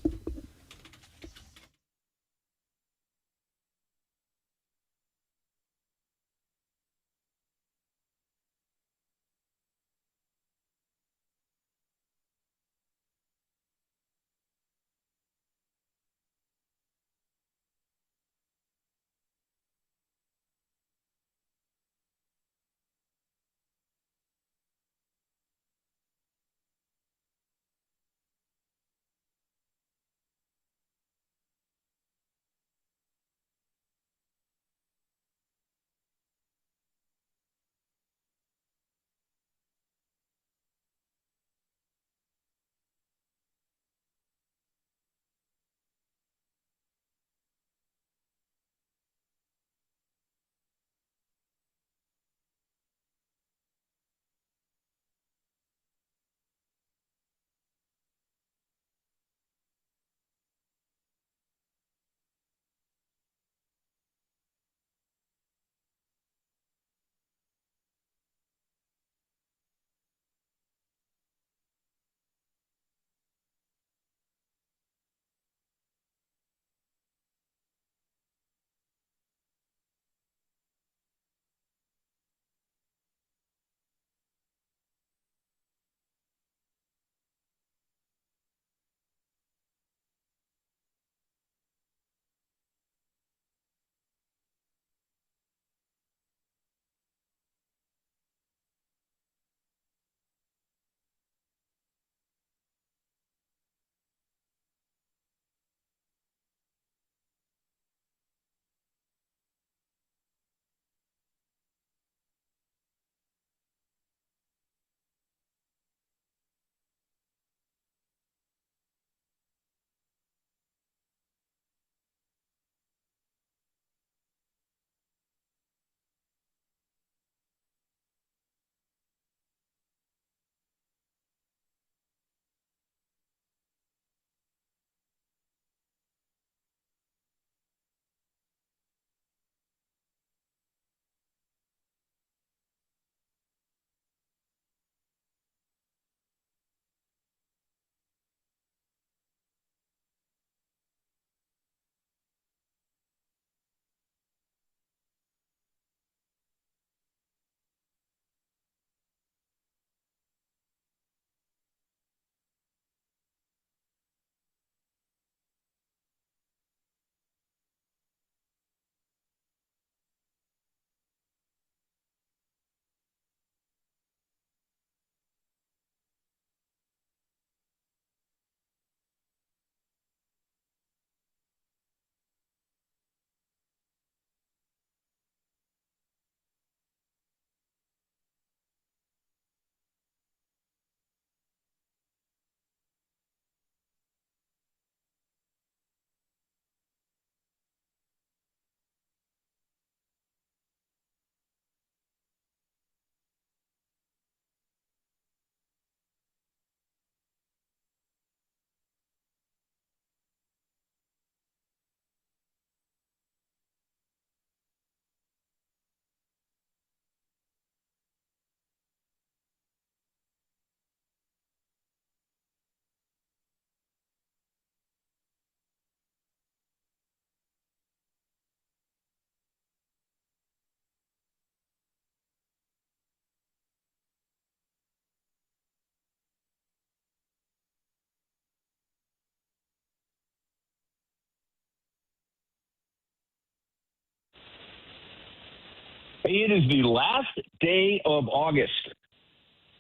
It is the last day of August,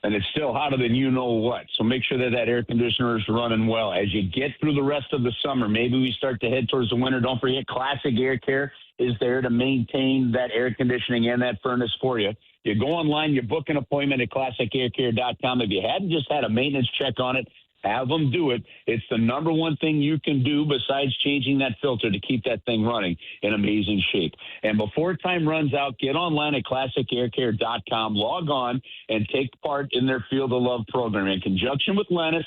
and it's still hotter than you know what. So make sure that air conditioner is running well. As you get through the rest of the summer, maybe we start to head towards the winter. Don't forget, Classic Air Care is there to maintain that air conditioning and that furnace for you. You go online, you book an appointment at classicaircare.com. If you hadn't just had a maintenance check on it, have them do it. It's the number one thing you can do besides changing that filter to keep that thing running in amazing shape. And before time runs out, get online at classicaircare.com, log on, and take part in their Field of Love program. In conjunction with Lennox,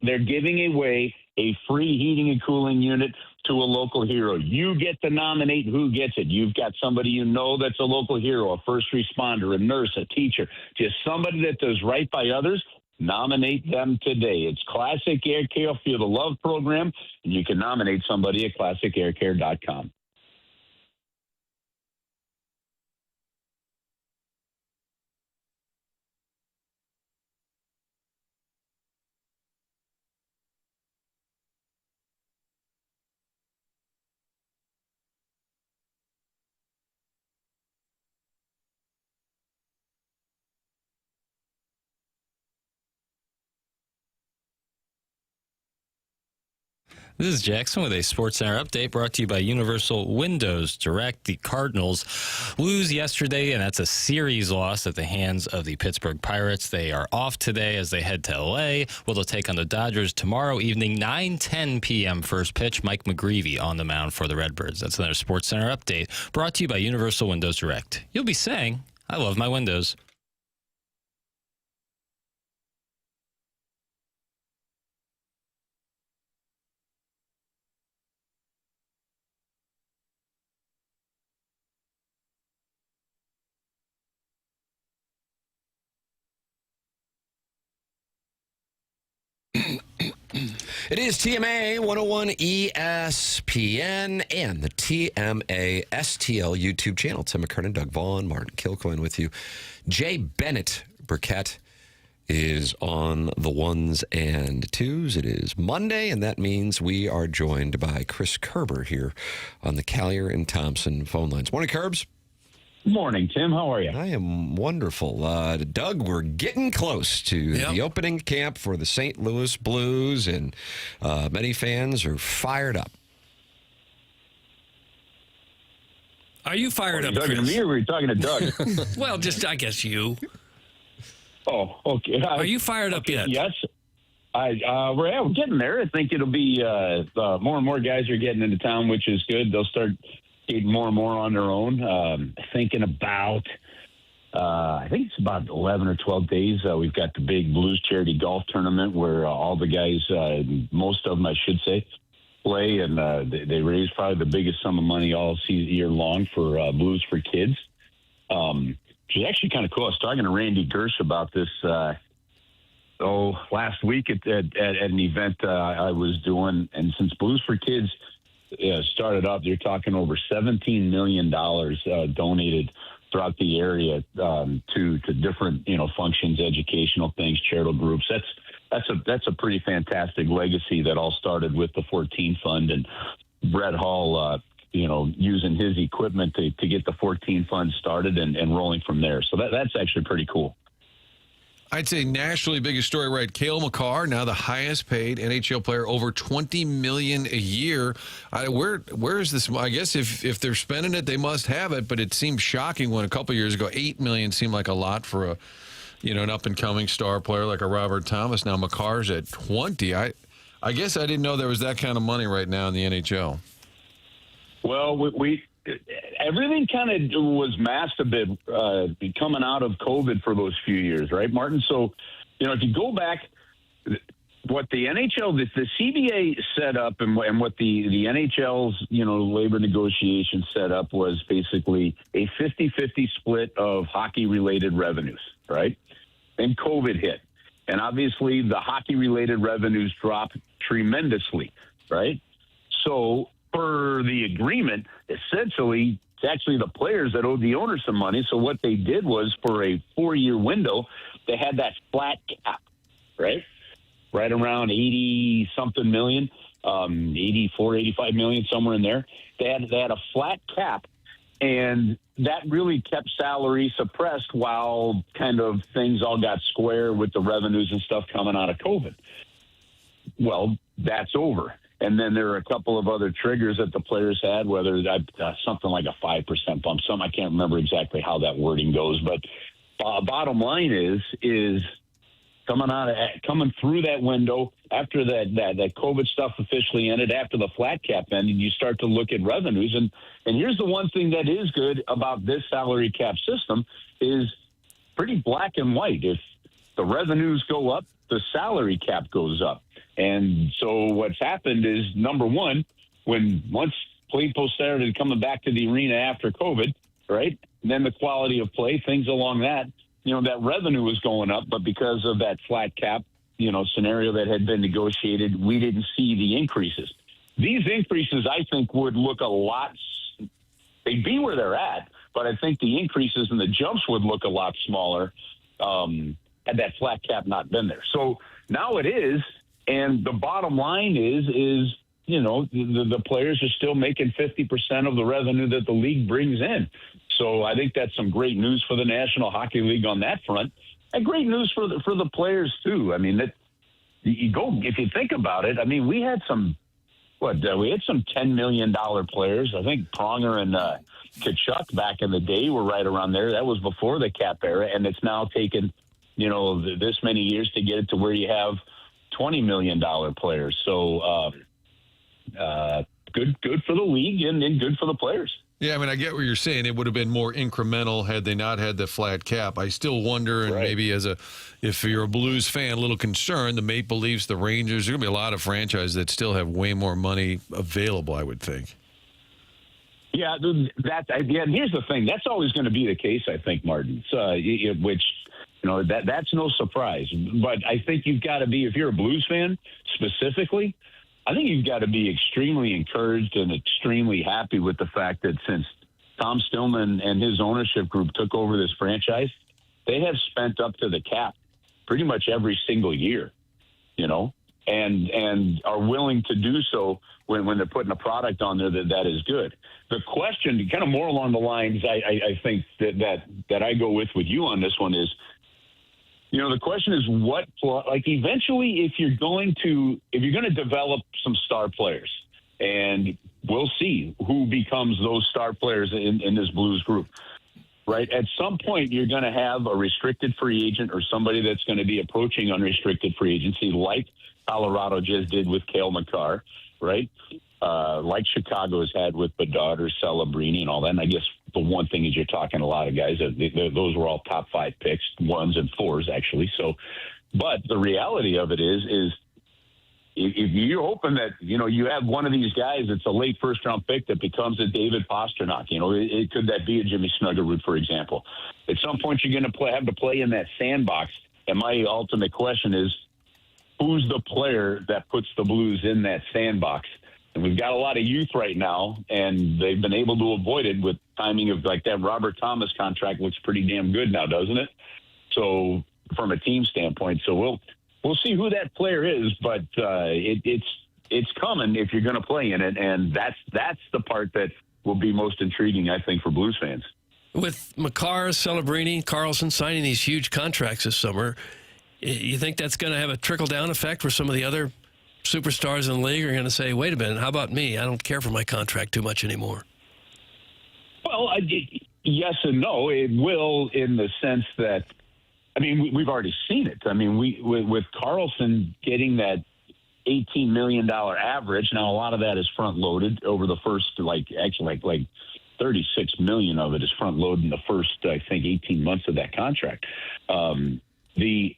they're giving away a free heating and cooling unit to a local hero. You get to nominate who gets it. You've got somebody you know that's a local hero, a first responder, a nurse, a teacher, just somebody that does right by others. Nominate them today. It's Classic Air Care Field of Love program, and you can nominate somebody at classicaircare.com. This is Jackson with a Sports Center update brought to you by Universal Windows Direct. The Cardinals lose yesterday, and that's a series loss at the hands of the Pittsburgh Pirates. They are off today as they head to L.A. Well, they'll take on the Dodgers tomorrow evening, 9:10 p.m. first pitch. Mike McGreevy on the mound for the Redbirds. That's another Sports Center update brought to you by Universal Windows Direct. You'll be saying, I love my windows. It is TMA 101 ESPN and the TMA STL YouTube channel. Tim McKernan, Doug Vaughn, Martin Kilcoyne with you. Jay Bennett Burkett is on the ones and twos. It is Monday, and that means we are joined by Chris Kerber here on the Callier and Thompson phone lines. Morning, Kerbs. Morning, Tim. How are you? I am wonderful. Doug, we're getting close to the opening camp for the St. Louis Blues, and many fans are fired up. Are you fired up, Chris? Talking to me, or were you talking to Doug? Well, just, I guess you. Oh, okay. Are you fired up yet? Yes. We're getting there. I think it'll be more and more guys are getting into town, which is good. They'll start getting more and more on their own. Thinking about, I think it's about 11 or 12 days. We've got the big Blues charity golf tournament where all the guys, most of them, I should say, play, and they raise probably the biggest sum of money all year long for Blues for Kids, which is actually kind of cool. I was talking to Randy Gersh about this last week at an event I was doing, and since Blues for Kids started up, you're talking over $17 million donated throughout the area to different functions, educational things, charitable groups. That's a pretty fantastic legacy that all started with the 14 Fund and Brett Hall using his equipment to get the 14 Fund started and rolling from there. So that's actually pretty cool. I'd say nationally biggest story, right? Cale Makar, now the highest paid NHL player, over $20 million a year. Where is this? I guess if they're spending it, they must have it. But it seems shocking when a couple years ago, $8 million seemed like a lot for an up and coming star player like a Robert Thomas. Now Makar's at 20. I guess I didn't know there was that kind of money right now in the NHL. Well, everything kind of was masked a bit coming out of COVID for those few years, right, Martin? So, if you go back, what the NHL, the CBA set up and what the NHL's, labor negotiation set up was basically a 50-50 split of hockey-related revenues, right? And COVID hit. And obviously the hockey-related revenues dropped tremendously, right? So per the agreement, essentially, it's actually the players that owed the owner some money. So what they did was for a 4-year window, they had that flat cap, right? Right around 80-something million, 84, 85 million, somewhere in there. They had a flat cap. And that really kept salary suppressed while kind of things all got square with the revenues and stuff coming out of COVID. Well, that's over. And then there are a couple of other triggers that the players had, whether something like a 5% bump. I can't remember exactly how that wording goes. But bottom line is coming through that window after that COVID stuff officially ended, after the flat cap ended, you start to look at revenues. And here's the one thing that is good about this salary cap system is pretty black and white. If the revenues go up, the salary cap goes up. And so what's happened is, number one, once people started coming back to the arena after COVID, right, and then the quality of play, things along that, that revenue was going up, but because of that flat cap, scenario that had been negotiated, we didn't see the increases. These increases, I think, would look they'd be where they're at, but I think the increases and the jumps would look a lot smaller had that flat cap not been there. So now it is, and the bottom line is the players are still making 50% of the revenue that the league brings in. So I think that's some great news for the National Hockey League on that front, and great news for the players too. I mean, if you think about it, I mean, we had some $10 million players. I think Pronger and Tkachuk back in the day were right around there. That was before the cap era, and it's now taken this many years to get it to where you have $20 million players. So good for the league and good for the players. Yeah, I mean, I get what you're saying. It would have been more incremental had they not had the flat cap. I still wonder, and maybe if you're a Blues fan, a little concerned, the Maple Leafs, the Rangers, there's going to be a lot of franchises that still have way more money available, I would think. Yeah, here's the thing. That's always going to be the case, I think, Martin, that's no surprise. But I think you've got to be, if you're a Blues fan specifically, I think you've got to be extremely encouraged and extremely happy with the fact that since Tom Stillman and his ownership group took over this franchise, they have spent up to the cap pretty much every single year, and are willing to do so when they're putting a product on there that is good. The question, kind of more along the lines, I think that I go with you on this one is, the question is eventually if you're going to develop some star players, and we'll see who becomes those star players in this Blues group, right? At some point, you're going to have a restricted free agent or somebody that's going to be approaching unrestricted free agency, like Colorado just did with Cale Makar, right? Like Chicago has had with Bedard or Celebrini and all that. And I guess the one thing is you're talking a lot of guys, those were all top 5 picks, 1s and 4s actually. So, but the reality of it is if you're hoping that, you have one of these guys that's a late first-round pick that becomes a David Pastrnak, could that be a Jimmy Snuggerud, for example? At some point, you're going to have to play in that sandbox. And my ultimate question is, who's the player that puts the Blues in that sandbox? And we've got a lot of youth right now, and they've been able to avoid it with timing of like that Robert Thomas contract looks pretty damn good now, doesn't it? So from a team standpoint, so we'll see who that player is, but it's coming if you're going to play in it, and that's the part that will be most intriguing, I think, for Blues fans. With Makar, Celebrini, Carlson signing these huge contracts this summer, you think that's going to have a trickle-down effect where some of the other superstars in the league are going to say, wait a minute, how about me? I don't care for my contract too much anymore. Well, yes and no. It will in the sense that, I mean, we've already seen it. I mean, with Carlson getting that $18 million average, now a lot of that is front-loaded over the first, like 36 million of it is front-loaded in the first, I think, 18 months of that contract. The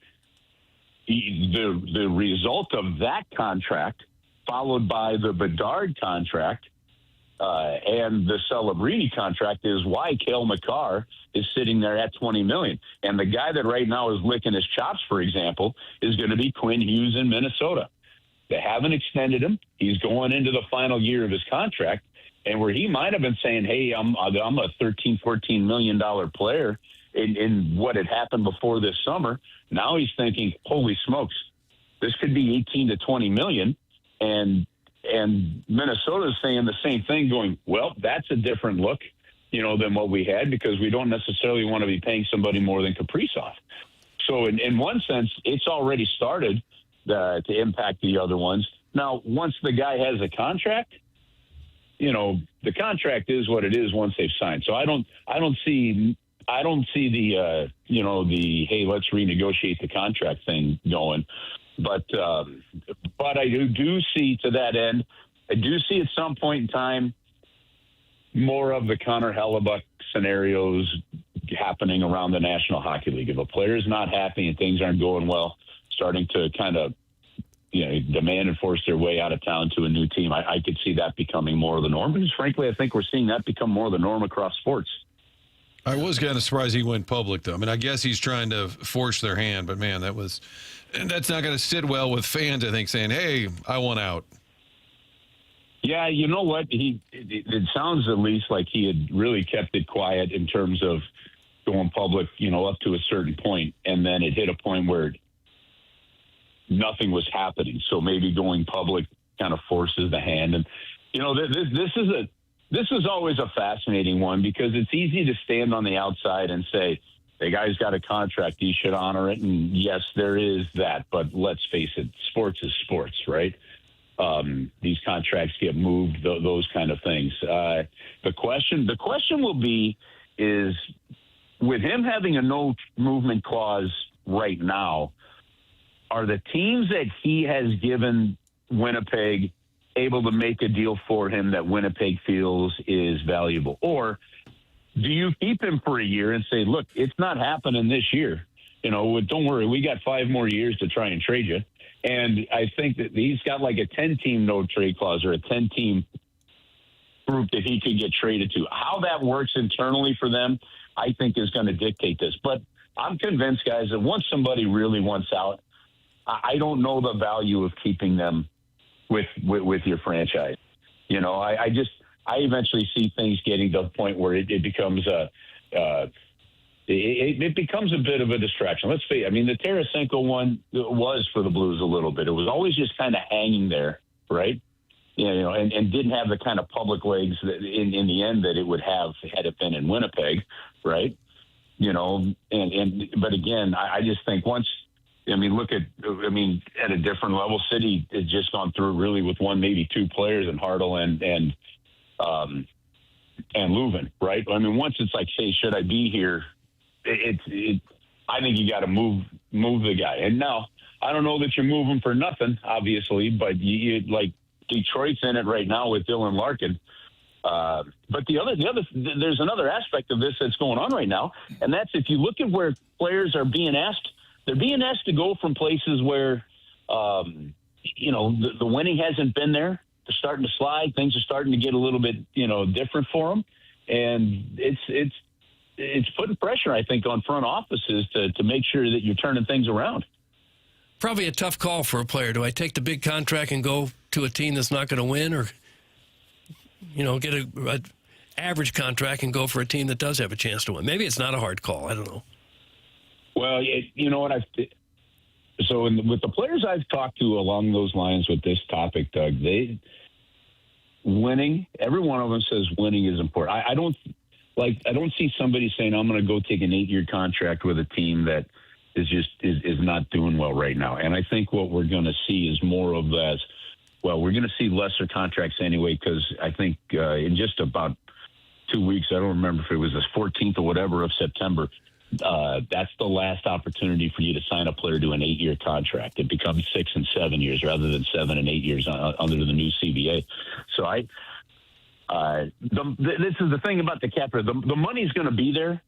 result of that contract, followed by the Bedard contract and the Celebrini contract, is why Cale Makar is sitting there at $20 million. And the guy that right now is licking his chops, for example, is going to be Quinn Hughes in Minnesota. They haven't extended him. He's going into the final year of his contract, and where he might have been saying, hey, I'm a $13-14 million player in what had happened before this summer. Now he's thinking, holy smokes, this could be 18 to 20 million. And Minnesota's saying the same thing, going, well, that's a different look. than what we had, because we don't necessarily want to be paying somebody more than Kaprizov. So in one sense, it's already started to impact the other ones. Now, once the guy has a contract, the contract is what it is once they've signed. So I don't see the the hey, let's renegotiate the contract thing going. But I do see, to that end, I do see at some point in time more of the Connor Hellebuck scenarios happening around the National Hockey League. If a player is not happy and things aren't going well, starting to kind of demand and force their way out of town to a new team, I could see that becoming more of the norm. Because frankly, I think we're seeing that become more of the norm across sports. I was kind of surprised he went public, though. I mean, I guess he's trying to force their hand, but man, that's not going to sit well with fans, I think, saying, hey, I want out. Yeah, you know what? It sounds at least like he had really kept it quiet in terms of going public, up to a certain point, and then it hit a point where nothing was happening. So maybe going public kind of forces the hand. And this is always a fascinating one, because it's easy to stand on the outside and say, the guy's got a contract, he should honor it. And yes, there is that, but let's face it, sports is sports, right? These contracts get moved, those kind of things. The question will be, is with him having a no movement clause right now, are the teams that he has given Winnipeg able to make a deal for him that Winnipeg feels is valuable? Or do you keep him for a year and say, look, it's not happening this year. Don't worry, we got 5 more years to try and trade you. And I think that he's got like a 10-team no-trade clause, or a 10-team group that he could get traded to. How that works internally for them, I think, is going to dictate this. But I'm convinced, guys, that once somebody really wants out, I don't know the value of keeping them with your franchise. I eventually see things getting to the point where it becomes it becomes a bit of a distraction. Let's face it. I mean, the Tarasenko one was for the Blues a little bit. It was always just kind of hanging there, right? And didn't have the kind of public legs that in the end that it would have had it been in Winnipeg, right? But again, I just think once, look at a different level, City has just gone through really with one, maybe 2 players in Hartl and Leuven, right? Once it's like, hey, should I be here? I think you got to move the guy. And now, I don't know that you're moving for nothing, obviously, but you like Detroit's in it right now with Dylan Larkin. But there's another aspect of this that's going on right now, and that's if you look at where players are being asked, they're being asked to go from places where, the winning hasn't been there. They're starting to slide. Things are starting to get a little bit, different for them, and it's putting pressure, I think, on front offices to make sure that you're turning things around. Probably a tough call for a player. Do I take the big contract and go to a team that's not going to win, or get a average contract and go for a team that does have a chance to win? Maybe it's not a hard call. I don't know. Well, you know what? With the players I've talked to along those lines with this topic, Doug, winning, every one of them says winning is important. I don't see somebody saying, I'm going to go take an 8-year contract with a team that is not doing well right now. And I think what we're going to see is more of that. Well, we're going to see lesser contracts anyway, because I think in just about 2 weeks, I don't remember if it was the 14th or whatever of September, that's the last opportunity for you to sign a player to an 8-year contract. It becomes 6 and 7 years rather than 7 and 8 years under the new CBA. So this is the thing about the cap. The money's going to be there.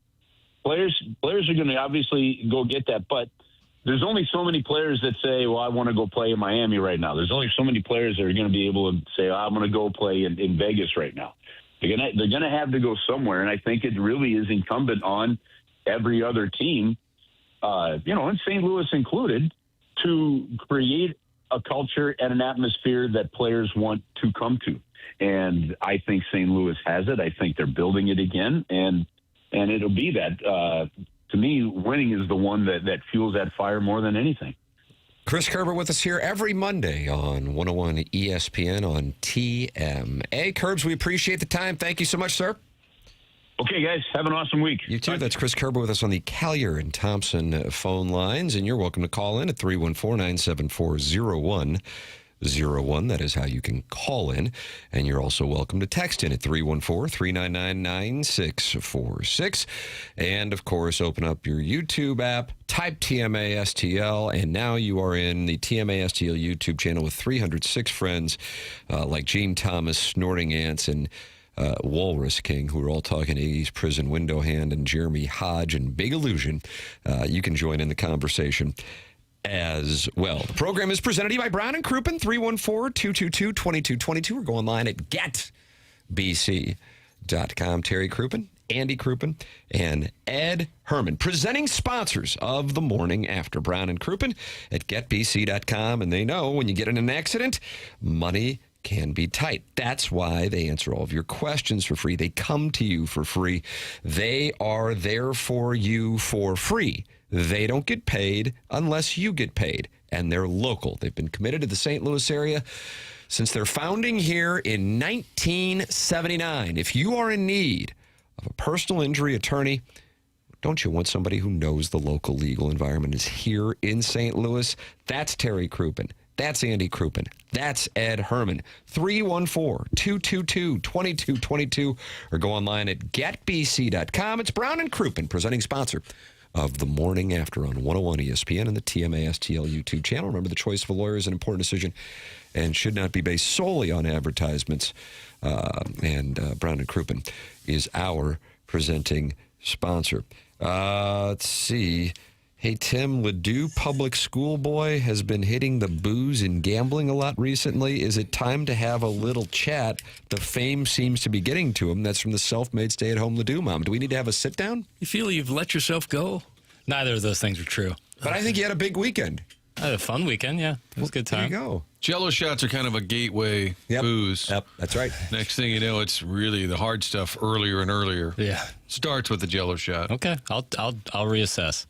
Players are going to obviously go get that, but there's only so many players that say, well, I want to go play in Miami right now. There's only so many players that are going to be able to say, I'm going to go play in Vegas right now. They're going to have to go somewhere, and I think it really is incumbent on every other team, and St. Louis included, to create a culture and an atmosphere that players want to come to. And I think St. Louis has it. I think they're building it again, and it'll be that. To me, winning is the one that fuels that fire more than anything. Chris Kerber with us here every Monday on 101 ESPN on TMA. Kerbs, we appreciate the time. Thank you so much, sir. Okay, guys, have an awesome week. You too. That's Chris Kerber with us on the Collier and Thompson phone lines, and you're welcome to call in at 314-974-0101. That is how you can call in, and you're also welcome to text in at 314-399-9646. And, of course, open up your YouTube app, type TMA STL, and now you are in the TMA STL YouTube channel with 306 friends like Gene Thomas, Snorting Ants, and Walrus King, who are all talking 80s prison window hand, and Jeremy Hodge and Big Illusion. You can join in the conversation as well. The program is presented to you by Brown and Crouppen, 314-222-2222, or go online at getbc.com. Terry Crouppen, Andy Crouppen, and Ed Herman, presenting sponsors of the Morning After. Brown and Crouppen at getbc.com, and they know when you get in an accident, money can be tight. That's why they answer all of your questions for free. They come to you for free. They are there for you for free. They don't get paid unless you get paid, and they're local. They've been committed to the St. Louis area since their founding here in 1979. If you are in need of a personal injury attorney, don't you want somebody who knows the local legal environment is here in St. Louis? That's Terry Crouppen. That's Andy Crouppen. That's Ed Herman. 314-222-2222, or go online at getbc.com. It's Brown and Crouppen, presenting sponsor of the Morning After on 101 ESPN and the TMA STL YouTube channel. Remember, the choice of a lawyer is an important decision and should not be based solely on advertisements. And Brown and Crouppen is our presenting sponsor. Let's see. Hey, Tim, Ladue public school boy has been hitting the booze and gambling a lot recently. Is it time to have a little chat? The fame seems to be getting to him. That's from the self-made stay-at-home Ladue mom. Do we need to have a sit-down? You feel you've let yourself go? Neither of those things are true. But I think you had a big weekend. I had a fun weekend, yeah. It was a good time. There you go. Jello shots are kind of a gateway booze. Yep, that's right. Next thing you know, it's really the hard stuff earlier and earlier. Yeah. Starts with the Jello shot. Okay, I'll reassess.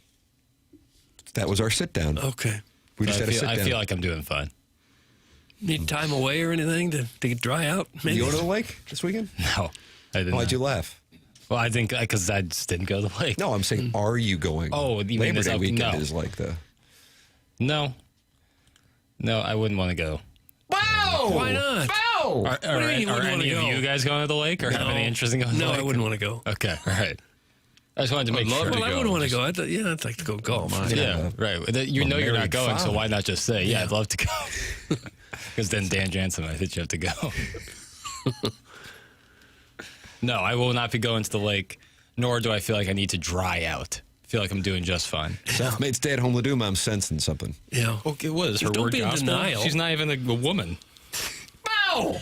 That was our sit-down. Okay. We just had a sit-down. I feel like I'm doing fine. Need time away or anything to dry out? Maybe? You go to the lake this weekend? No, I didn't. Why'd you laugh? Well, I think because I just didn't go to the lake. No, I'm saying, are you going? Oh, you mean Labor Day weekend no. is like the... No, I wouldn't want to go. Wow! Why not? Wow! Are any of you guys going to the lake or have any interest in going to the lake? No, I wouldn't want to go. Okay, all right. I just wanted to make sure. Well, I wouldn't want to go. I'd like to go golf. Yeah, right. You know you're not going, so why not just say, yeah, I'd love to go? Because then Dan Jansen might hit you have to go. No, I will not be going to the lake, nor do I feel like I need to dry out. I feel like I'm doing just fine. Self-made stay-at-home Ladue mom sensing something. Yeah. Okay, what is her Don't word be in gospel? denial. She's not even a woman. Wow!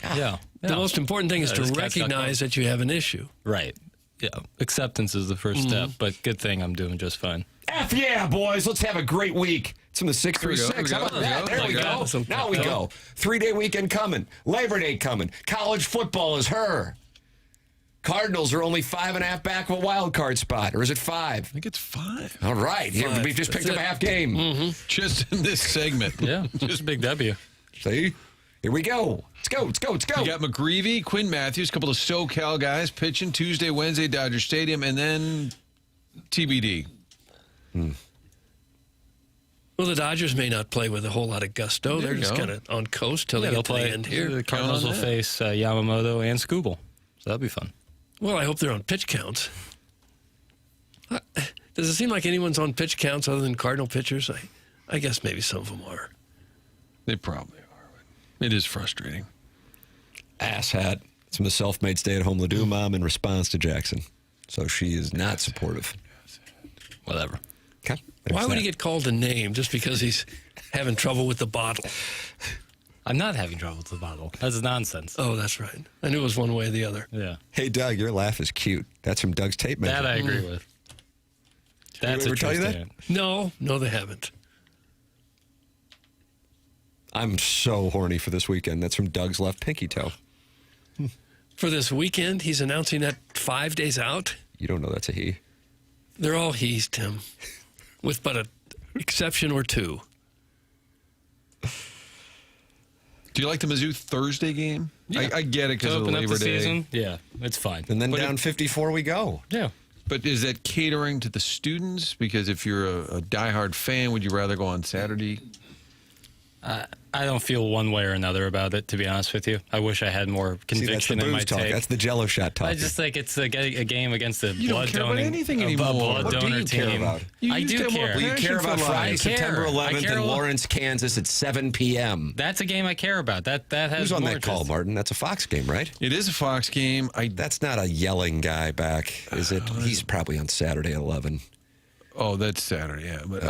Yeah. The most important thing is to this cat's not recognize that you have an issue. Right. Yeah. Acceptance is the first step, but good thing I'm doing just fine. F yeah, boys. Let's have a great week. It's from the 636. How about that? There we go. Now we go. 3-day weekend coming. Labor Day coming. College football is her. Cardinals are only 5.5 back of a wild card spot. Or is it 5? I think it's 5. All right. Here, we've just picked up a half game. Mm-hmm. Just in this segment. Yeah. Just a big W. See? Here we go. Let's go. You got McGreevy, Quinn Matthews, a couple of SoCal guys pitching Tuesday, Wednesday, Dodger Stadium, and then TBD. Well, the Dodgers may not play with a whole lot of gusto. They're just kind of on coast till they get to the end here. The Cardinals will face Yamamoto and Skubal, so that'll be fun. Well, I hope they're on pitch counts. Does it seem like anyone's on pitch counts other than Cardinal pitchers? I guess maybe some of them are. They probably are. It is frustrating. Asshat. It's from the self-made stay-at-home Ladue mom in response to Jackson. So she is not supportive. Whatever. Okay. Why would he get called a name just because he's having trouble with the bottle? I'm not having trouble with the bottle. That's nonsense. Oh, that's right. I knew it was one way or the other. Yeah. Hey, Doug, your laugh is cute. That's from Doug's tape measure. That I agree with. That's Did ever tell you that? statement. No, they haven't. I'm so horny for this weekend. That's from Doug's left pinky toe. For this weekend, he's announcing that 5 days out. You don't know that's a he. They're all he's, Tim, with but an exception or two. Do you like the Mizzou Thursday game? Yeah. I get it because of Labor Day. Season, yeah, it's fine. And then down 54 we go. Yeah. But is that catering to the students? Because if you're a diehard fan, would you rather go on Saturday? I don't feel one way or another about it, to be honest with you. I wish I had more conviction in my talk. take. That's the Jello shot talk. I just think it's a game against a You don't care about anything anymore. blood What do donor you team. care about? I do care. Well, you care about Friday, September 11th in Lawrence, Kansas at 7 p.m. That's a game I care about. That has Who's on more that call, interest. Martin? That's a Fox game, right? It is a Fox game. That's not a yelling guy back, is it? He's probably on Saturday at 11. Oh, that's Saturday, yeah. But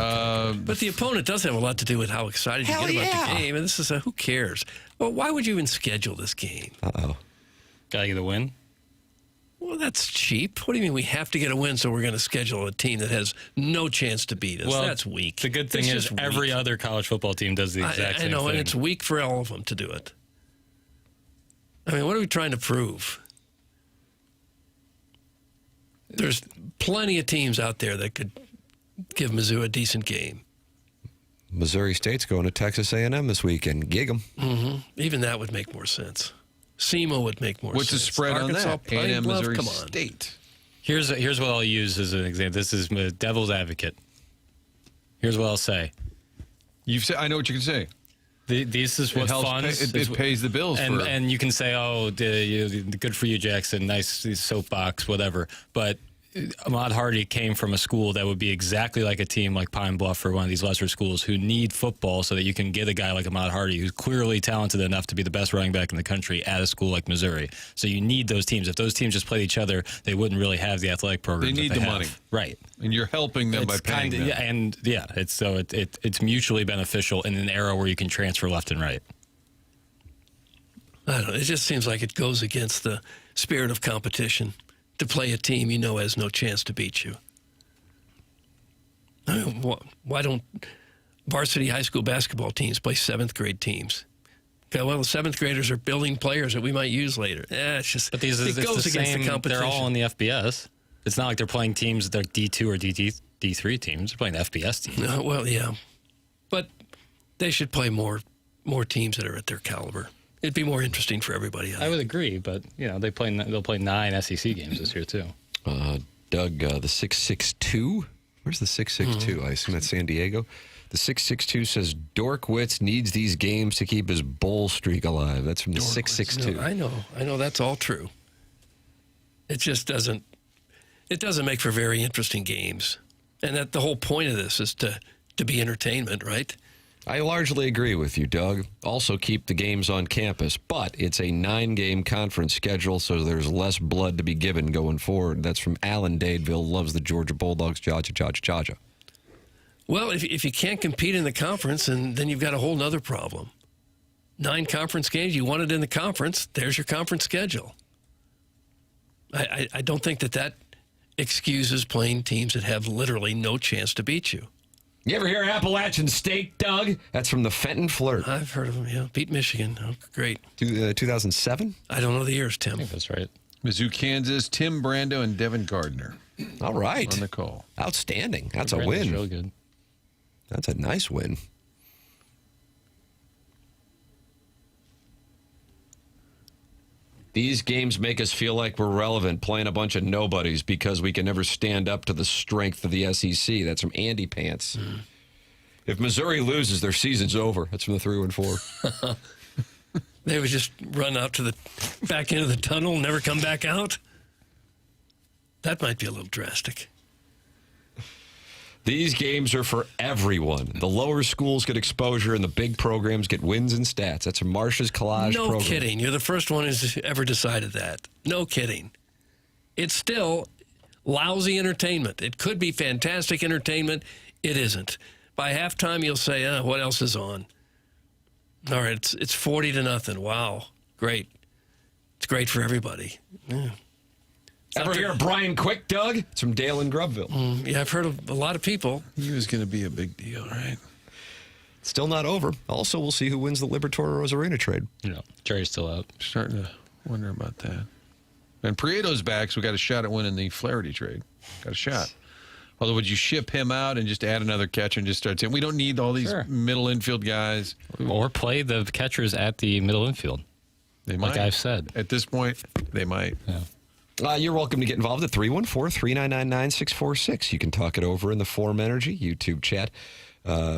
But the opponent does have a lot to do with how excited you get about the game. And this is who cares? Well, why would you even schedule this game? Uh-oh. Gotta get a win? Well, that's cheap. What do you mean we have to get a win, so we're going to schedule a team that has no chance to beat us? Well, that's weak. The good thing It's is just every weak. other college football team does the exact same I know, thing. and it's weak for all of them to do it. I mean, what are we trying to prove? There's plenty of teams out there that could give Mizzou a decent game. Missouri State's going to Texas A&M this weekend. Gig 'em. Mm-hmm. Even that would make more sense. SEMO would make more what's sense. the spread Arkansas, on that? Pine A&M, Bluff, Missouri come on. State. Here's what I'll use as an example. This is my devil's advocate. Here's what I'll say. You've said. I know what you can say. This is what funds. It pays the bills. And you can say, oh, good for you, Jackson. Nice soapbox, whatever. But Ahmad Hardy came from a school that would be exactly like a team like Pine Bluff or one of these lesser schools who need football so that you can get a guy like Ahmad Hardy who's clearly talented enough to be the best running back in the country at a school like Missouri. So you need those teams. If those teams just played each other, they wouldn't really have the athletic program. They need the money. Right. And you're helping them by paying them. Yeah, and yeah, it's mutually beneficial in an era where you can transfer left and right. I don't know. It just seems like it goes against the spirit of competition to play a team you know has no chance to beat you. I mean, why don't varsity high school basketball teams play seventh grade teams? Okay, well, the seventh graders are building players that we might use later. It's just But it goes against the competition. They're all in the FBS. It's not like they're playing teams that are D2 or D3 teams. They're playing the FBS teams. No, well, yeah, but they should play more teams that are at their caliber. It'd be more interesting for everybody. I would agree, but they'll play 9 SEC games this year too. Doug, the 662. Where's the 662? I assume that's San Diego. The 662 says Dorkwitz needs these games to keep his bowl streak alive. That's from the 662. No, I know that's all true. It just doesn't. It doesn't make for very interesting games, and that the whole point of this is to be entertainment, right? I largely agree with you, Doug. Also keep the games on campus, but it's a 9-game conference schedule, so there's less blood to be given going forward. That's from Alan Dadeville, loves the Georgia Bulldogs, cha-cha-cha-cha-cha. Well, if you can't compete in the conference, and then you've got a whole other problem. 9 conference games, you want it in the conference, there's your conference schedule. I don't think that excuses playing teams that have literally no chance to beat you. You ever hear Appalachian State, Doug? That's from the Fenton Flirt. I've heard of them, yeah. Beat Michigan. Oh, great. 2007? I don't know the years, Tim. I think that's right. Mizzou, Kansas, Tim Brando and Devin Gardner. All right. On the call. Outstanding. That's a Brando's win. Real good. That's a nice win. These games make us feel like we're relevant, playing a bunch of nobodies because we can never stand up to the strength of the SEC. That's from Andy Pants. If Missouri loses, their season's over. That's from the 3 and 4. They would just run out to the back end of the tunnel and never come back out? That might be a little drastic. These games are for everyone. The lower schools get exposure and the big programs get wins and stats. That's from Marcia's collage program. No kidding. You're the first one who's ever decided that. No kidding. It's still lousy entertainment. It could be fantastic entertainment. It isn't. By halftime, you'll say, what else is on? All right, it's 40-0. Wow, great. It's great for everybody. Yeah. Ever hear of Brian Quick, Doug? It's from Dale and Grubville. Yeah, I've heard of a lot of people. He was going to be a big deal, right? Still not over. Also, we'll see who wins the Liberatore-Rosarena trade. Jerry's still out. Starting to wonder about that. And Prieto's back, so we got a shot at winning the Flaherty trade. Got a shot. Although, would you ship him out and just add another catcher and just start saying, we don't need all these middle infield guys? Or play the catchers at the middle infield. They might. Like I've said. At this point, they might. Yeah. You're welcome to get involved at 314-399-9646. You can talk it over in the Forum Energy YouTube chat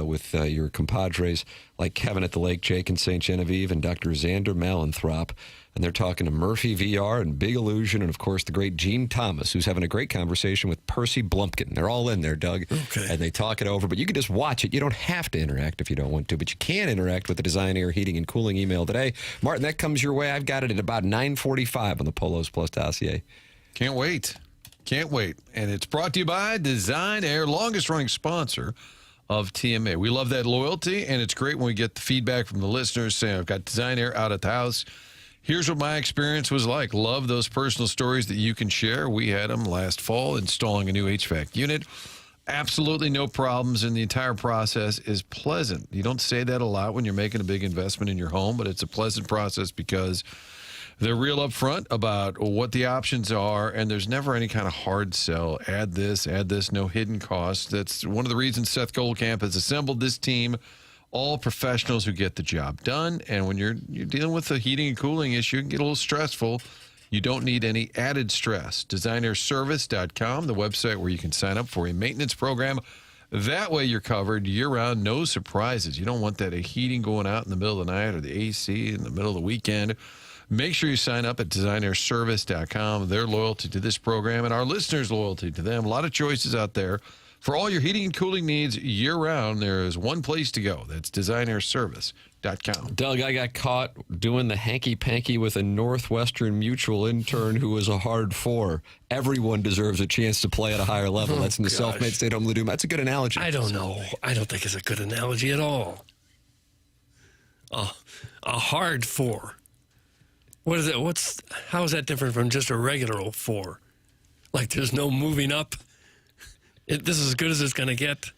with your compadres like Kevin at the Lake, Jake in St. Genevieve, and Dr. Xander Malenthrop. And they're talking to Murphy VR and Big Illusion and, of course, the great Gene Thomas, who's having a great conversation with Percy Blumpkin. They're all in there, Doug. Okay. And they talk it over. But you can just watch it. You don't have to interact if you don't want to. But you can interact with the Design Air Heating and Cooling email today. Martin, that comes your way. I've got it at about 9:45 on the Polos Plus dossier. Can't wait. Can't wait. And it's brought to you by Design Air, longest-running sponsor of TMA. We love that loyalty, and it's great when we get the feedback from the listeners saying, I've got Design Air out at the house. Here's what my experience was like. Love those personal stories that you can share. We had them last fall installing a new HVAC unit. Absolutely no problems, and the entire process is pleasant. You don't say that a lot when you're making a big investment in your home, but it's a pleasant process because they're real upfront about what the options are, and there's never any kind of hard sell. Add this, no hidden costs. That's one of the reasons Seth Goldcamp has assembled this team, all professionals who get the job done. And when you're dealing with a heating and cooling issue, it can get a little stressful. You don't need any added stress. DesignerService.com, the website where you can sign up for a maintenance program. That way you're covered year-round, no surprises. You don't want that heating going out in the middle of the night or the AC in the middle of the weekend. Make sure you sign up at DesignerService.com. Their loyalty to this program and our listeners' loyalty to them. A lot of choices out there. For all your heating and cooling needs year-round, there is one place to go. That's DesignerService.com. Doug, I got caught doing the hanky-panky with a Northwestern Mutual intern who was a hard four. Everyone deserves a chance to play at a higher level. That's in the self-made state home Laduma. That's a good analogy. I don't know. I don't think it's a good analogy at all. A hard four. What is it? How is that different from just a regular old four? Like there's no moving up? This is as good as it's going to get?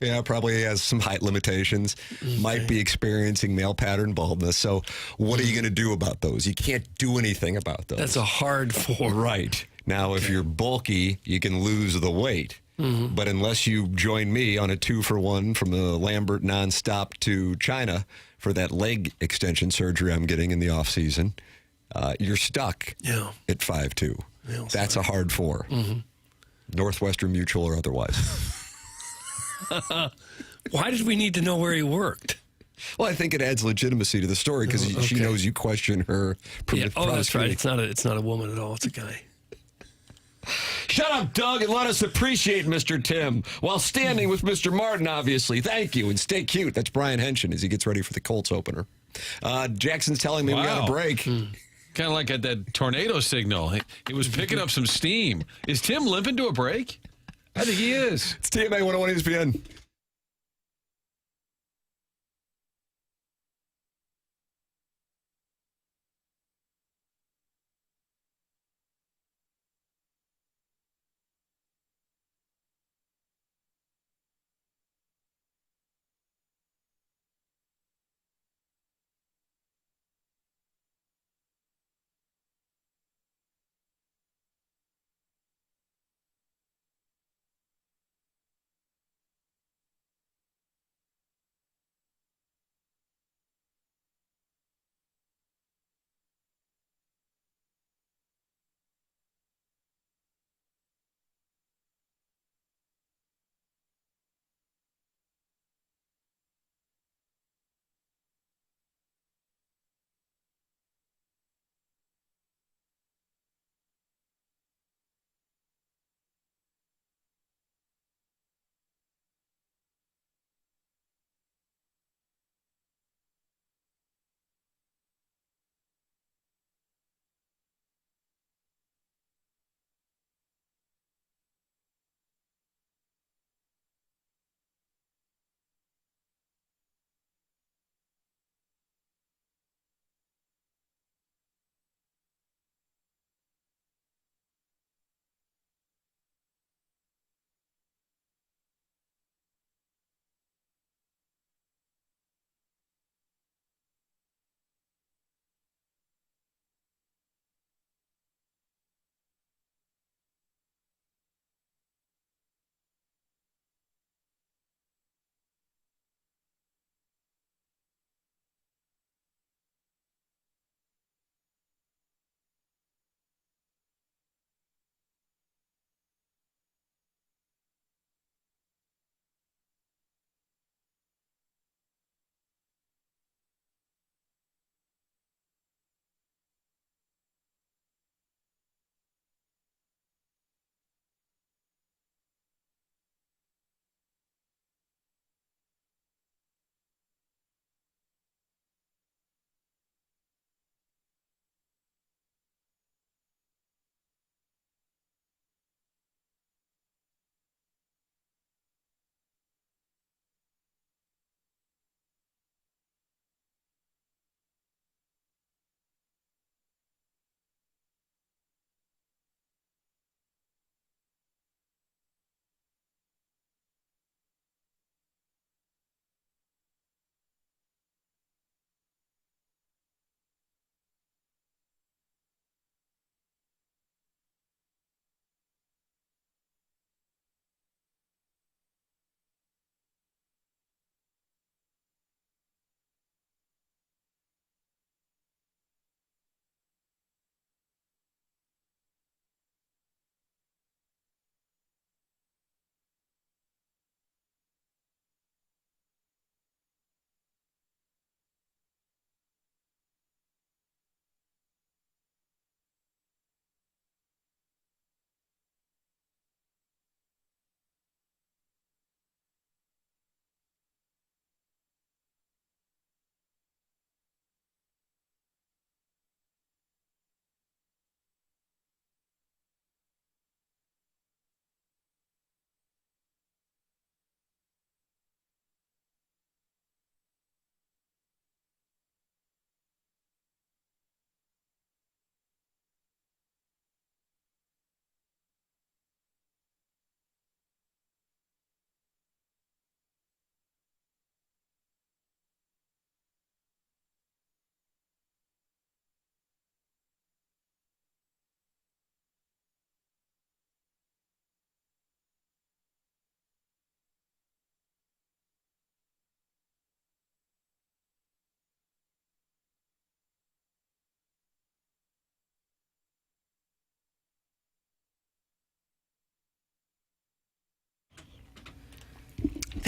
Yeah, probably has some height limitations. Okay. Might be experiencing male pattern baldness. So what are you going to do about those? You can't do anything about those. That's a hard four. Right. Now, if you're bulky, you can lose the weight. Mm-hmm. But unless you join me on a 2-for-1 from the Lambert nonstop to China for that leg extension surgery I'm getting in the off season, you're stuck at 5'2". Yeah, that's a hard four. Mm-hmm. Northwestern Mutual or otherwise. Why did we need to know where he worked? Well, I think it adds legitimacy to the story because she knows you question her. That's right. It's not a woman at all. It's a guy. Shut up, Doug, and let us appreciate Mr. Tim while standing with Mr. Martin, obviously. Thank you, and stay cute. That's Brian Henshin as he gets ready for the Colts opener. Jackson's telling me we got a break. Kind of like at that tornado signal. He was picking up some steam. Is Tim limping to a break? I think he is. It's TMA 101 ESPN.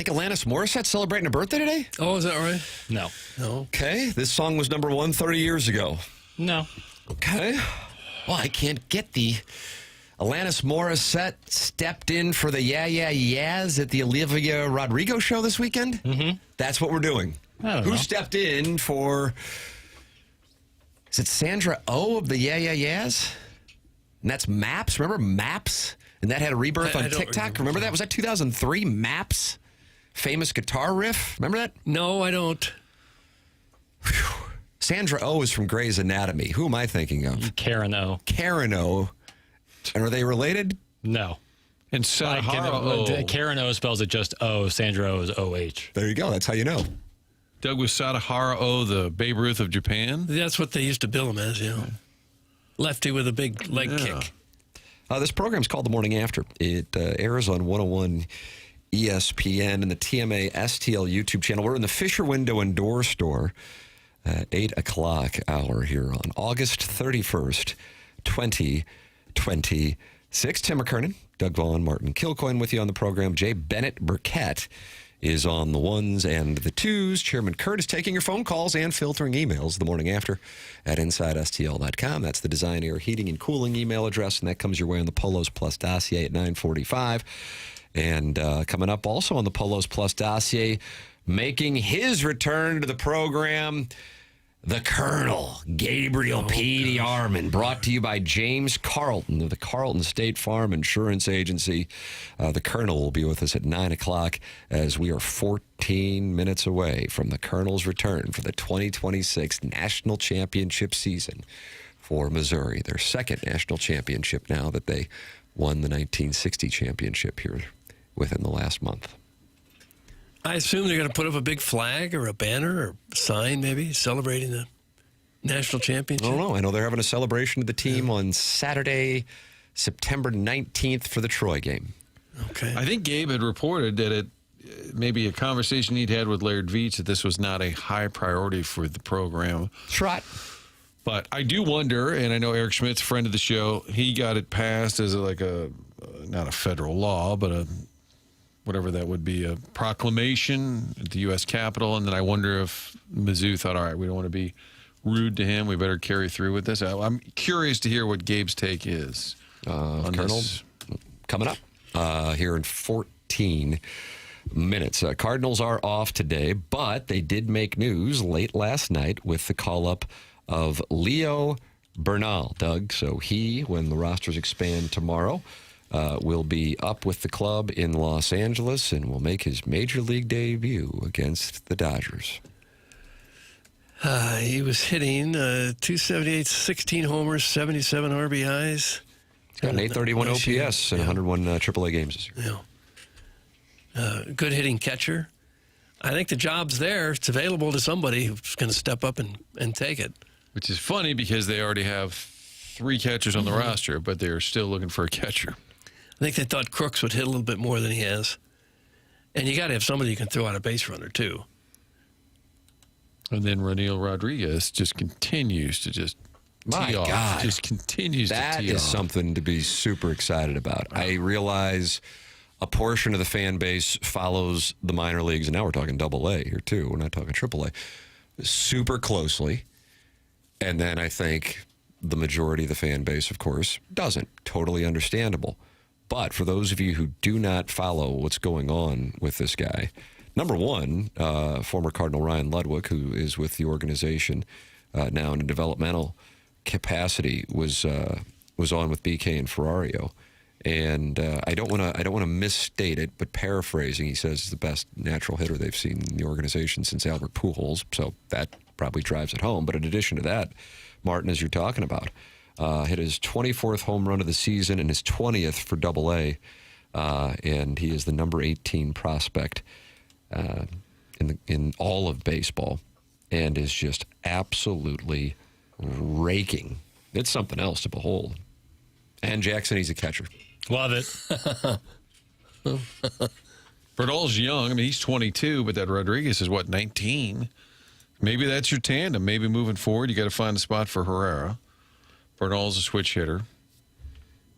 think Alanis Morissette celebrating a birthday today? Oh, is that right? No. Okay. This song was number 1 30 years ago. No. Okay. Well, I can't get the... Alanis Morissette stepped in for the Yeah Yeah Yeahs at the Olivia Rodrigo show this weekend? Mm-hmm. That's what we're doing. Who stepped in for... Is it Sandra Oh of the Yeah Yeah Yeahs? And that's Maps. Remember Maps? And that had a rebirth on TikTok. Remember that? Was that 2003? Maps? Famous guitar riff. Remember that? No, I don't. Whew. Sandra Oh is from Grey's Anatomy. Who am I thinking of? Karen O. Karen O. And are they related? No. And Sadahara Karen O spells it just O. Sandra O is O-H. There you go. That's how you know. Doug, was Sadahara O the Babe Ruth of Japan? That's what they used to bill him as, Lefty with a big leg kick. This program's called The Morning After. It airs on 101 ESPN and the TMA STL YouTube channel. We're in the Fisher Window and Door Store at 8 o'clock hour here on August 31st, 2026. Tim McKernan, Doug Vaughn, Martin Kilcoyne with you on the program. Jay Bennett Burkett is on the ones and the twos. Chairman Kurt is taking your phone calls and filtering emails the morning after at InsideSTL.com. That's the Design, Air, Heating, and Cooling email address, and that comes your way on the Polos Plus dossier at 9:45. And coming up also on the Polos Plus dossier, making his return to the program, the Colonel, Gabriel P. DeArmond, brought to you by James Carlton of the Carlton State Farm Insurance Agency. The Colonel will be with us at 9 o'clock as we are 14 minutes away from the Colonel's return for the 2026 National Championship season for Missouri. Their second national championship now that they won the 1960 championship here within the last month. I assume they're going to put up a big flag or a banner or sign, maybe, celebrating the national championship. I don't know. I know they're having a celebration of the team on Saturday, September 19th for the Troy game. Okay. I think Gabe had reported that it maybe a conversation he'd had with Laird Veets that this was not a high priority for the program. That's right. But I do wonder, and I know Eric Schmidt's a friend of the show, he got it passed as not a federal law, but whatever that would be, a proclamation at the U.S. Capitol. And then I wonder if Mizzou thought, all right, we don't want to be rude to him. We better carry through with this. I'm curious to hear what Gabe's take is on Colonel, this. Coming up here in 14 minutes. Cardinals are off today, but they did make news late last night with the call-up of Leo Bernal, Doug. So he, when the rosters expand tomorrow, will be up with the club in Los Angeles and will make his major league debut against the Dodgers. He was hitting 278, 16 homers, 77 RBIs. He's got an 831 OPS and 101 AAA games this year. Yeah. Good hitting catcher. I think the job's there. It's available to somebody who's going to step up and take it. Which is funny because they already have 3 catchers on the roster, but they're still looking for a catcher. I think they thought Crooks would hit a little bit more than he has. And you got to have somebody who can throw out a base runner, too. And then Raniel Rodriguez just continues to just tee off. God. Just continues to tee off. That is something to be super excited about. I realize a portion of the fan base follows the minor leagues, and now we're talking AA here, too. We're not talking AAA. Super closely. And then I think the majority of the fan base, of course, doesn't. Totally understandable. But for those of you who do not follow what's going on with this guy, number one, former Cardinal Ryan Ludwig, who is with the organization now in a developmental capacity, was on with BK and Ferrario, and I don't want to misstate it, but paraphrasing, he says he's the best natural hitter they've seen in the organization since Albert Pujols. So that probably drives it home. But in addition to that, Martin, as you're talking about, hit his 24th home run of the season and his 20th for AA, and he is the number 18 prospect in all of baseball, and is just absolutely raking. It's something else to behold. And Jackson, he's a catcher. Love it. Bernal's young. I mean, he's 22, but that Rodriguez is, 19? Maybe that's your tandem. Maybe moving forward, you got to find a spot for Herrera. Bernal's a switch hitter.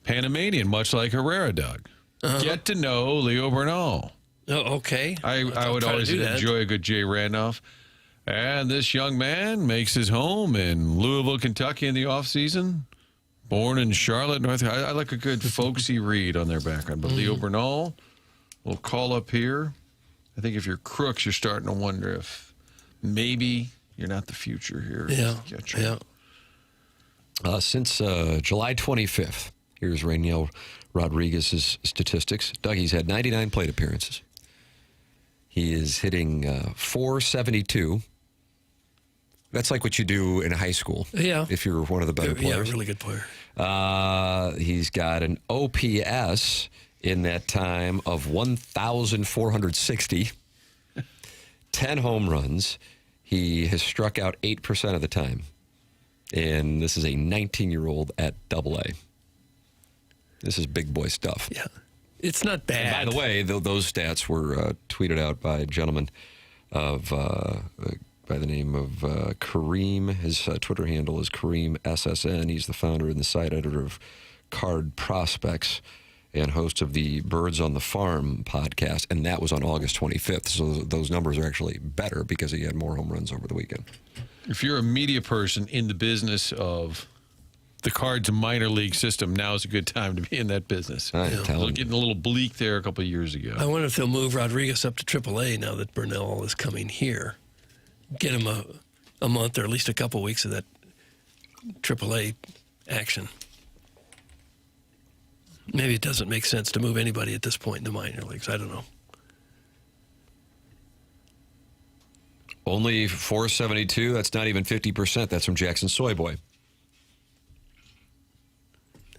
Panamanian, much like Herrera, Doug. Get to know Leo Bernal. Oh, okay. I would always enjoy a good Jay Randolph. And this young man makes his home in Louisville, Kentucky in the offseason. Born in Charlotte, North. I like a good folksy read on their background. But Leo Bernal will call up here. I think if you're Crooks, you're starting to wonder if maybe you're not the future here. Yeah. Since July 25th, here's Rainiel Rodriguez's statistics. Dougie's had 99 plate appearances. He is hitting .472. That's like what you do in high school. Yeah. If you're one of the better players. Yeah, really good player. He's got an OPS in that time of 1,460. 10 home runs. He has struck out 8% of the time. And this is a 19-year-old at AA. This is big boy stuff. Yeah. It's not bad. And by the way, those stats were tweeted out by a gentleman of by the name of Kareem. His Twitter handle is Kareem SSN. He's the founder and the site editor of Card Prospects and host of the Birds on the Farm podcast. And that was on August 25th. So those numbers are actually better because he had more home runs over the weekend. If you're a media person in the business of the Cards minor league system, now is a good time to be in that business. Getting a little bleak there a couple of years ago. I wonder if they'll move Rodriguez up to AAA now that Burnell is coming here. Get him a month or at least a couple of weeks of that AAA action. Maybe it doesn't make sense to move anybody at this point in the minor leagues. I don't know. Only .472. That's not even 50%. That's from Jackson Soyboy.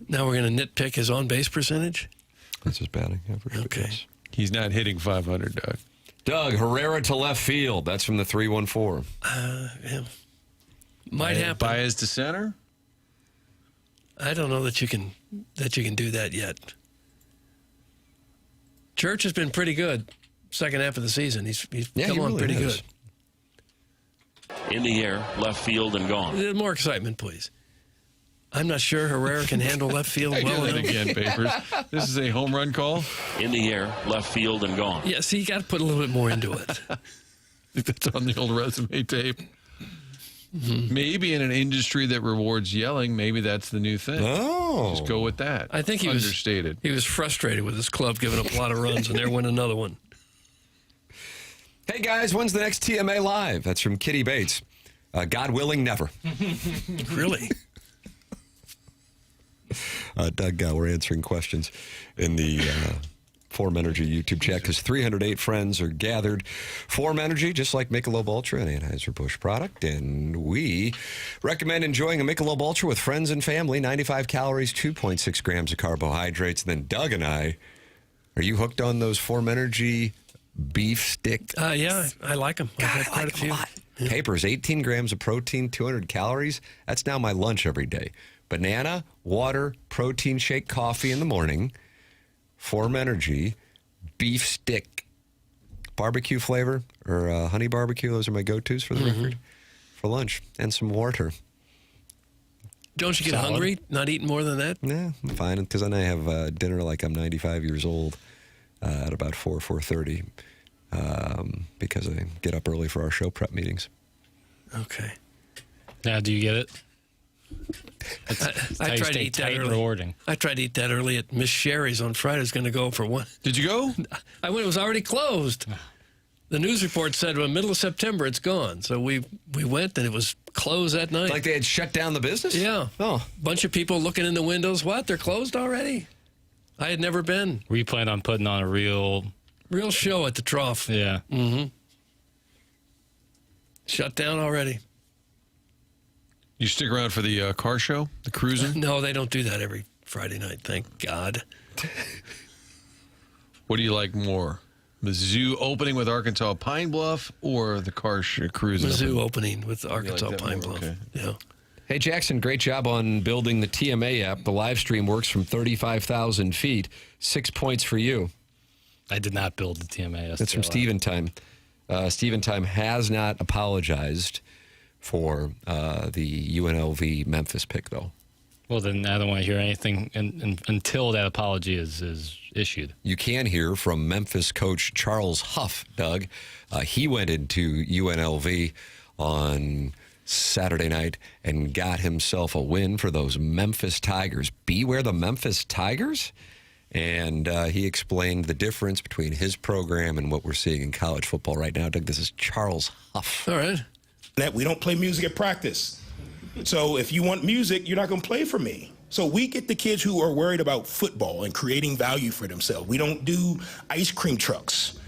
Now we're going to nitpick his on-base percentage? That's his batting average. Okay. Yes. He's not hitting 500, Doug. Doug, Herrera to left field. That's from the 314. Yeah. Might happen. Baez to center? I don't know that you can do that yet. Church has been pretty good second half of the season. He's come on pretty good. In the air, left field and gone. More excitement, please. I'm not sure Herrera can handle left field well enough. Again, Papers. This is a home run call? In the air, left field and gone. Yeah, see, you got to put a little bit more into it. I think that's on the old resume tape. Mm-hmm. Maybe in an industry that rewards yelling, maybe that's the new thing. Oh. Just go with that. I think he understated. He was frustrated with his club giving up a lot of runs, and there went another one. Hey, guys, when's the next TMA Live? That's from Kitty Bates. God willing, never. Really? Doug, we're answering questions in the Form Energy YouTube chat because 308 friends are gathered. Form Energy, just like Michelob Ultra, an Anheuser-Busch product, and we recommend enjoying a Michelob Ultra with friends and family. 95 calories, 2.6 grams of carbohydrates. And then Doug and I, are you hooked on those Form Energy beef stick? Yeah, I like them. God, I like them a lot. Yeah. Papers, 18 grams of protein, 200 calories. That's now my lunch every day. Banana, water, protein shake, coffee in the morning. Form Energy, beef stick, barbecue flavor, or honey barbecue. Those are my go-tos for the record. For lunch. And some water. Don't you get hungry not eating more than that? Yeah, I'm fine. Because then I have dinner like I'm 95 years old at about 4:30 because I get up early for our show prep meetings. Okay. Now, do you get it? I tried to eat that early. Rewarding. I tried to eat that early at Miss Sherry's on Friday. I was going to go for one. Did you go? I went. It was already closed. The news report said, well, middle of September, it's gone. So we went, and it was closed that night. Like they had shut down the business? Yeah. Oh. Bunch of people looking in the windows. What? They're closed already? I had never been. Were you planning on putting on a real show at the Trough? Yeah. Mm-hmm. Shut down already. You stick around for the car show, the cruising? No, they don't do that every Friday night, thank God. What do you like more? Mizzou opening with Arkansas Pine Bluff or the car cruising? Mizzou opening with Arkansas Pine Bluff. Okay. Yeah. Hey, Jackson, great job on building the TMA app. The live stream works from 35,000 feet. 6 points for you. I did not build the TMA STL. That's from Steven Time. Steven Time has not apologized for the UNLV Memphis pick, though. Well, then I don't want to hear anything until that apology is issued. You can hear from Memphis coach Charles Huff, Doug. He went into UNLV on Saturday night and got himself a win for those Memphis Tigers. Beware the Memphis Tigers? And he explained the difference between his program and what we're seeing in college football right now. Doug, this is Charles Huff. All right. That we don't play music at practice. So if you want music, you're not going to play for me. So we get the kids who are worried about football and creating value for themselves. We don't do ice cream trucks.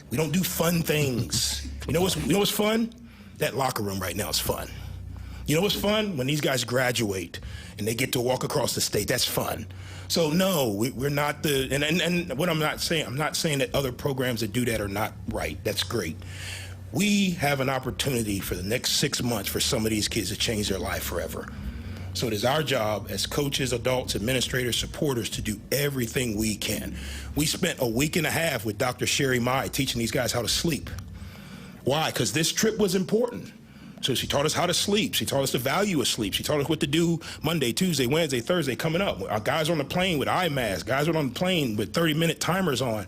We don't do fun things. You know what's fun? That locker room right now is fun. You know what's fun? When these guys graduate and they get to walk across the state. That's fun. So no, we're not the and what I'm not saying that other programs that do that are not right. That's great. We have an opportunity for the next 6 months for some of these kids to change their life forever. So it is our job as coaches, adults, administrators, supporters to do everything we can. We spent a week and a half with Dr. Sherry Mai teaching these guys how to sleep. Why? Because this trip was important. So she taught us how to sleep. She taught us the value of sleep. She taught us what to do Monday, Tuesday, Wednesday, Thursday coming up. Our guys are on the plane with eye masks. Guys are on the plane with 30-minute timers on.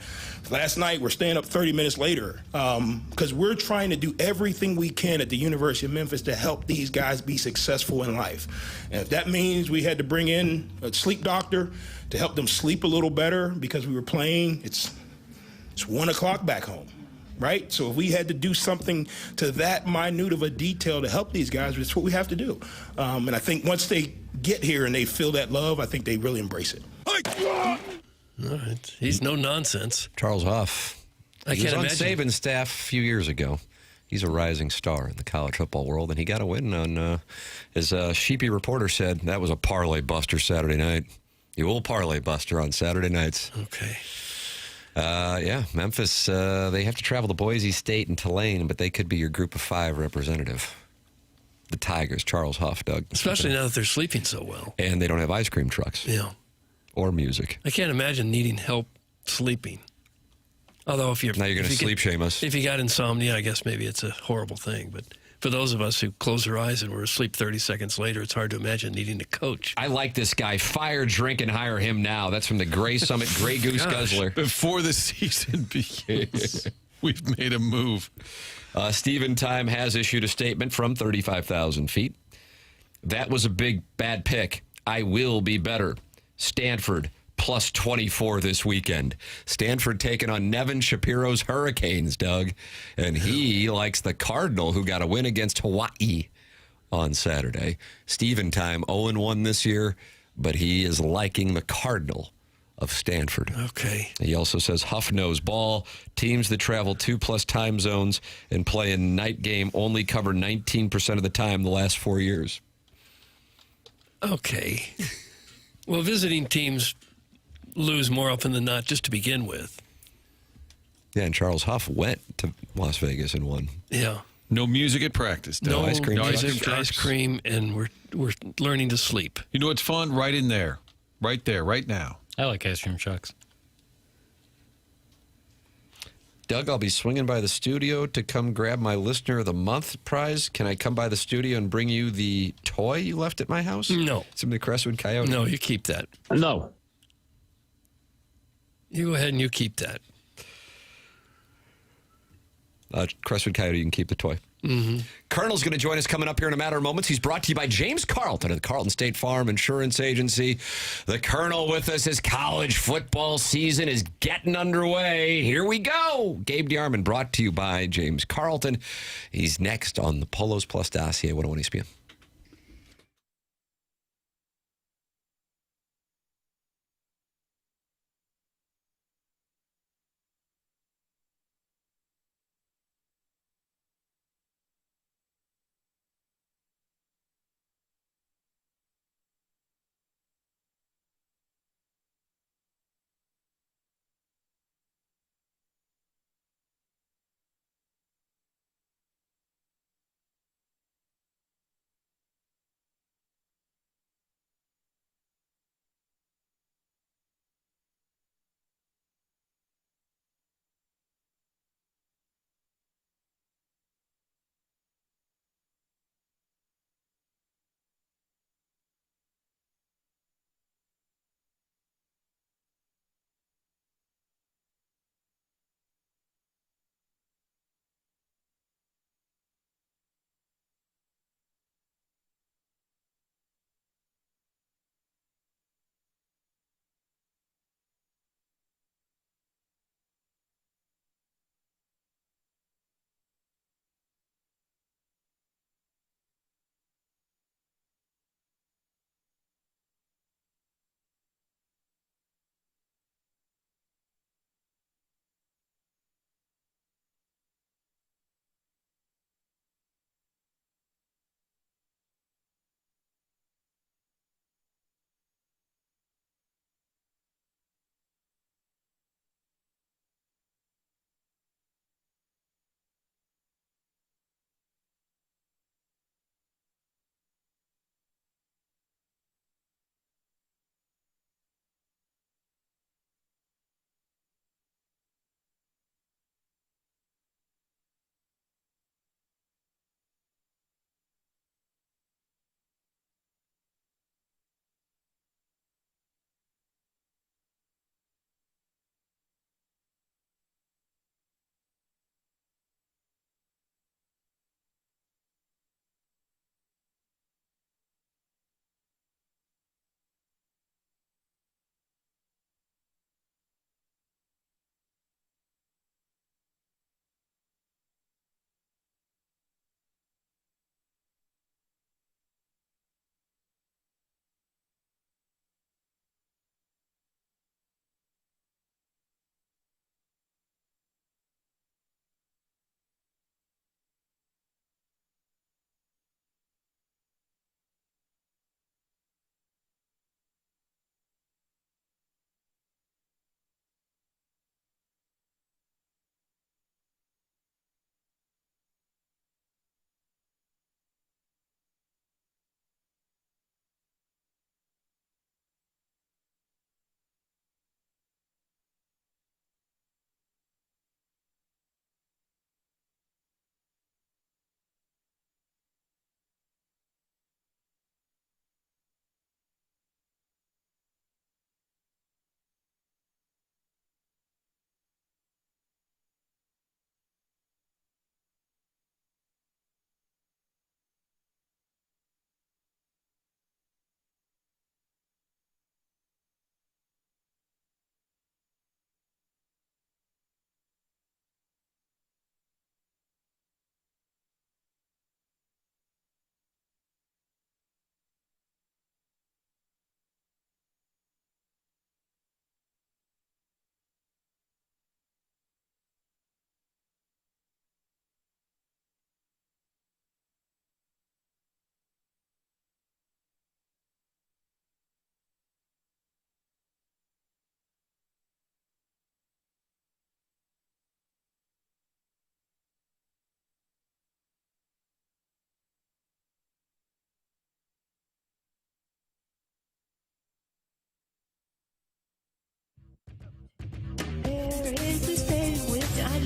Last night, we're staying up 30 minutes later because we're trying to do everything we can at the University of Memphis to help these guys be successful in life. And if that means we had to bring in a sleep doctor to help them sleep a little better because we were playing, it's 1 o'clock back home. Right? So if we had to do something to that minute of a detail to help these guys, it's what we have to do. And I think once they get here and they feel that love, I think they really embrace it. All right. He's no nonsense. Charles Huff. He was on Saban's staff a few years ago. He's a rising star in the college football world, and he got a win on, as a sheepy reporter said, that was a parlay buster Saturday night. The old parlay buster on Saturday nights. Okay. Yeah, Memphis, they have to travel to Boise State and Tulane, but they could be your group of 5 representative. The Tigers, Charles Huff, Doug. Especially now that they're sleeping so well. And they don't have ice cream trucks. Yeah. Or music. I can't imagine needing help sleeping. Although now you're going to sleep shame us. If you got insomnia, I guess maybe it's a horrible thing, but for those of us who close our eyes and we're asleep 30 seconds later, it's hard to imagine needing a coach. I like this guy. Fire, drink, and hire him now. That's from the Gray Summit Gray Goose Guzzler. Before the season begins, we've made a move. Stephen Time has issued a statement from 35,000 feet. That was a big, bad pick. I will be better. Stanford, plus 24 this weekend. Stanford taking on Nevin Shapiro's Hurricanes, Doug. And he likes the Cardinal, who got a win against Hawaii on Saturday. Stephen Time, 0-1 this year, but he is liking the Cardinal of Stanford. Okay. He also says Huff knows ball. Teams that travel 2+ time zones and play a night game only cover 19% of the time the last 4 years. Okay. Well, visiting teams lose more often than not just to begin with. Yeah, and Charles Huff went to Las Vegas and won. Yeah. No music at practice. No ice cream. No ice cream, and we're learning to sleep. You know what's fun? Right in there. Right there, right now. I like ice cream trucks. Doug, I'll be swinging by the studio to come grab my Listener of the Month prize. Can I come by the studio and bring you the toy you left at my house? No. It's from the Crestwood Coyote. No, you keep that. No. You go ahead and you keep that. Crestwood Coyote, you can keep the toy. Mm-hmm. Colonel's going to join us coming up here in a matter of moments. He's brought to you by James Carlton of the Carlton State Farm Insurance Agency. The Colonel with us as college football season is getting underway. Here we go. Gabe DeArmond brought to you by James Carlton. He's next on the Polos Plus Dossier 101 ESPN.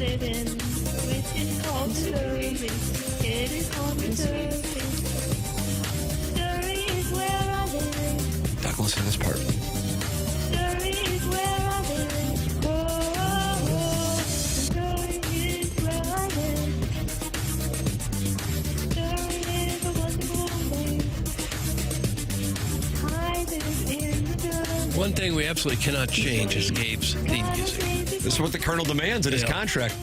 living, which is called service. It is called service. Surrey is where I live. Doug, listen to this part. Surrey is where I live. Oh, Surrey is where I live. Surrey is a wonderful place. I live in the Durham. One thing we absolutely cannot change is Gabe's theme music. This is what the Colonel demands in his contract.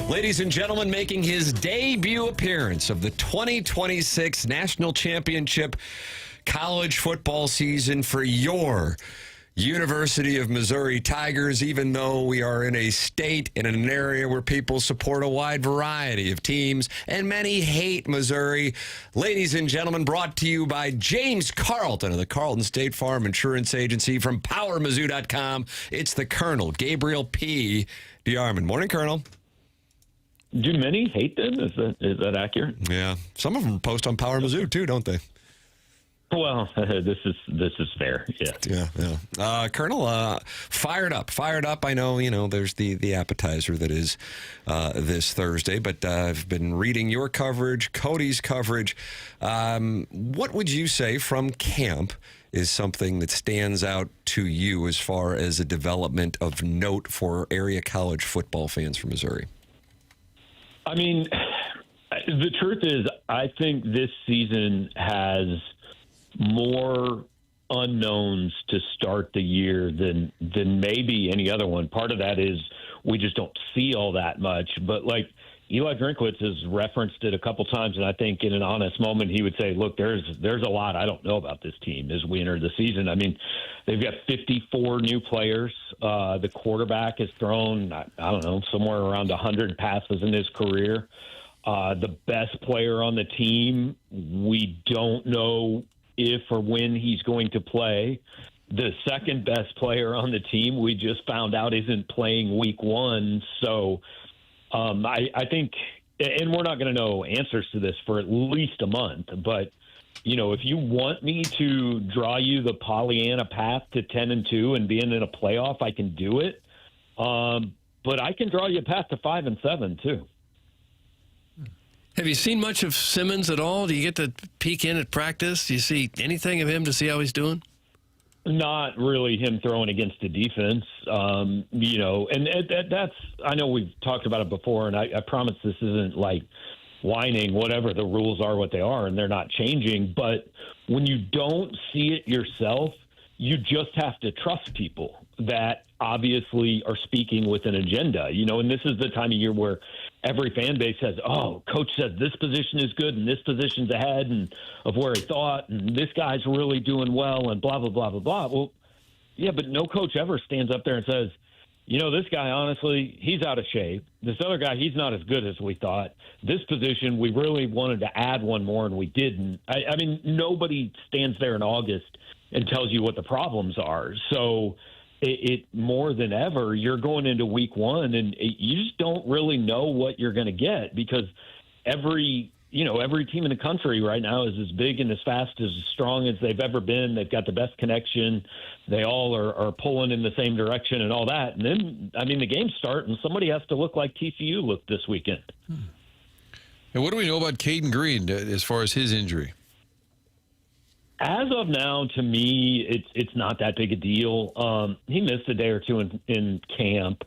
Ladies and gentlemen, making his debut appearance of the 2026 National Championship college football season for your University of Missouri Tigers, even though we are in a state, in an area where people support a wide variety of teams, and many hate Missouri. Ladies and gentlemen, brought to you by James Carlton of the Carlton State Farm Insurance Agency from PowerMizzou.com. It's the Colonel, Gabriel P. DeArmond. Morning, Colonel. Do many hate them? Is that accurate? Yeah. Some of them post on Power Mizzou, too, don't they? Well, this is fair. Yeah. Colonel, fired up. I know, there's the appetizer that is this Thursday, but I've been reading your coverage, Cody's coverage. What would you say from camp is something that stands out to you as far as a development of note for area college football fans from Missouri? I mean, the truth is, I think this season has more unknowns to start the year than maybe any other one. Part of that is we just don't see all that much. But like Eli Drinkwitz has referenced it a couple times, and I think in an honest moment he would say, look, there's a lot I don't know about this team as we enter the season. I mean, they've got 54 new players. The quarterback has thrown, I don't know, somewhere around 100 passes in his career. The best player on the team, we don't know if or when he's going to play. The second best player on the team, we just found out isn't playing week one. So I think, and we're not going to know answers to this for at least a month, but if you want me to draw you the Pollyanna path to 10-2 and being in a playoff, I can do it. But I can draw you a path to 5-7 too. Have you seen much of Simmons at all? Do you get to peek in at practice? Do you see anything of him to see how he's doing? Not really him throwing against the defense, and that's, I know we've talked about it before, and I promise this isn't like whining, whatever, the rules are what they are, and they're not changing. But when you don't see it yourself, you just have to trust people that obviously are speaking with an agenda, and this is the time of year where every fan base says, oh, coach said this position is good and this position's ahead and of where he thought, and this guy's really doing well and blah, blah, blah, blah, blah. Well, yeah, but no coach ever stands up there and says, this guy, honestly, he's out of shape. This other guy, he's not as good as we thought. This position, we really wanted to add one more and we didn't. I mean, nobody stands there in August and tells you what the problems are. So it more than ever, you're going into week one and you just don't really know what you're going to get, because every team in the country right now is as big and as fast, as strong as they've ever been. They've got the best connection. They all are pulling in the same direction and all that. And then, I mean, the games start and somebody has to look like TCU looked this weekend. And what do we know about Caden Green as far as his injury? As of now, to me, it's not that big a deal. He missed a day or two in camp.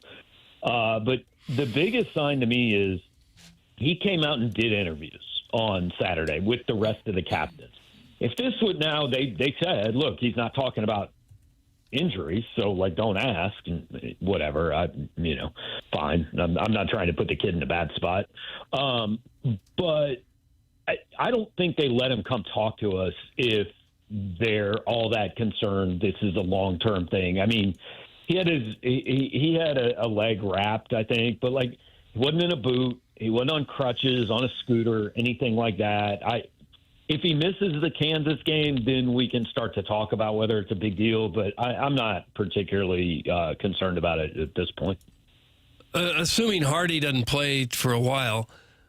But the biggest sign to me is he came out and did interviews on Saturday with the rest of the captains. If this would now, they said, look, he's not talking about injuries, so, like, don't ask, and whatever. Fine. I'm not trying to put the kid in a bad spot. But I don't think they let him come talk to us if they're all that concerned this is a long-term thing. I mean, he had a leg wrapped, I think, but, like, he wasn't in a boot. He wasn't on crutches, on a scooter, anything like that. If he misses the Kansas game, then we can start to talk about whether it's a big deal, but I'm not particularly concerned about it at this point. Assuming Hardy doesn't play for a while,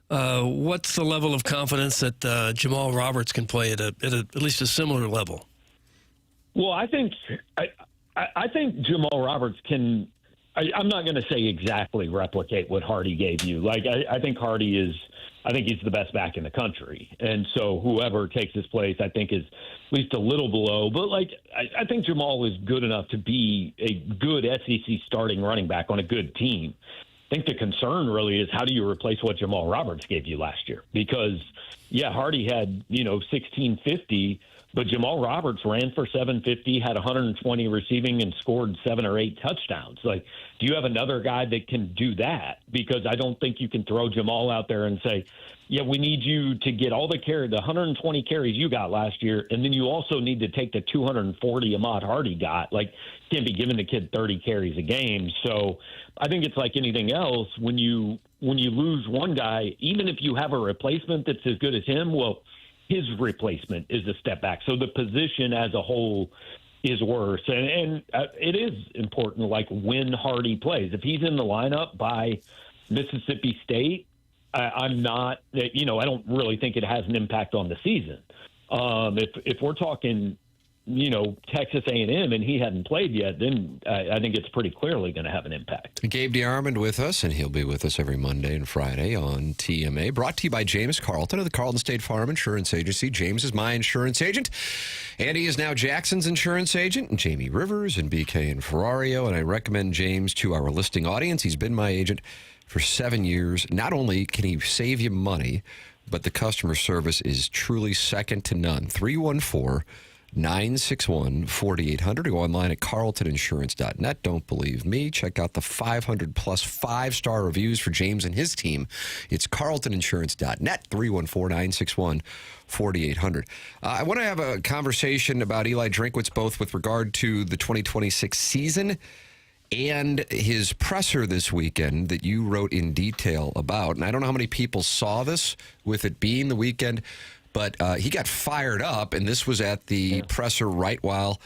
what's the level of confidence that Jamal Roberts can play at least a similar level? Well, I think Jamal Roberts can I'm not going to say exactly replicate what Hardy gave you. Like, I think I think he's the best back in the country. And so whoever takes his place, I think, is at least a little below. But, like, I think Jamal is good enough to be a good SEC starting running back on a good team. I think the concern really is, how do you replace what Jamal Roberts gave you last year? Because, yeah, Hardy had, 1650, but Jamal Roberts ran for 750, had 120 receiving, and scored 7 or 8 touchdowns. Like, do you have another guy that can do that? Because I don't think you can throw Jamal out there and say, yeah, we need you to get all the 120 carries you got last year, and then you also need to take the 240 Ahmad Hardy got. Like, you can't be giving the kid 30 carries a game. So I think it's like anything else. When you lose one guy, even if you have a replacement that's as good as him, well, his replacement is a step back. So the position as a whole is worse. And it is important, like, when Hardy plays. If he's in the lineup by Mississippi State, I'm not, I don't really think it has an impact on the season. If we're talking, Texas A&M and he hadn't played yet, then I think it's pretty clearly going to have an impact. Gabe DeArmond with us, and he'll be with us every Monday and Friday on TMA. Brought to you by James Carlton of the Carlton State Farm Insurance Agency. James is my insurance agent, and he is now Jackson's insurance agent, and Jamie Rivers and BK and Ferrario, and I recommend James to our listing audience. He's been my agent for 7 years. Not only can he save you money, but the customer service is truly second to none. 314-961-4800. Go online at carltoninsurance.net. Don't believe me. Check out the 500-plus 5-star reviews for James and his team. It's carltoninsurance.net, 314-961-4800. I want to have a conversation about Eli Drinkwitz, both with regard to the 2026 season and his presser this weekend that you wrote in detail about. And I don't know how many people saw this with it being the weekend, but he got fired up, and this was at the presser right while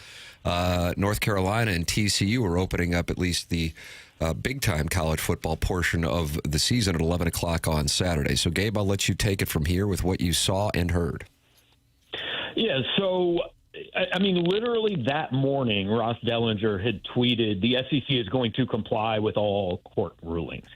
North Carolina and TCU were opening up at least the big-time college football portion of the season at 11 o'clock on Saturday. So, Gabe, I'll let you take it from here with what you saw and heard. Yeah, so I mean, literally that morning, Ross Dellinger had tweeted, the SEC is going to comply with all court rulings.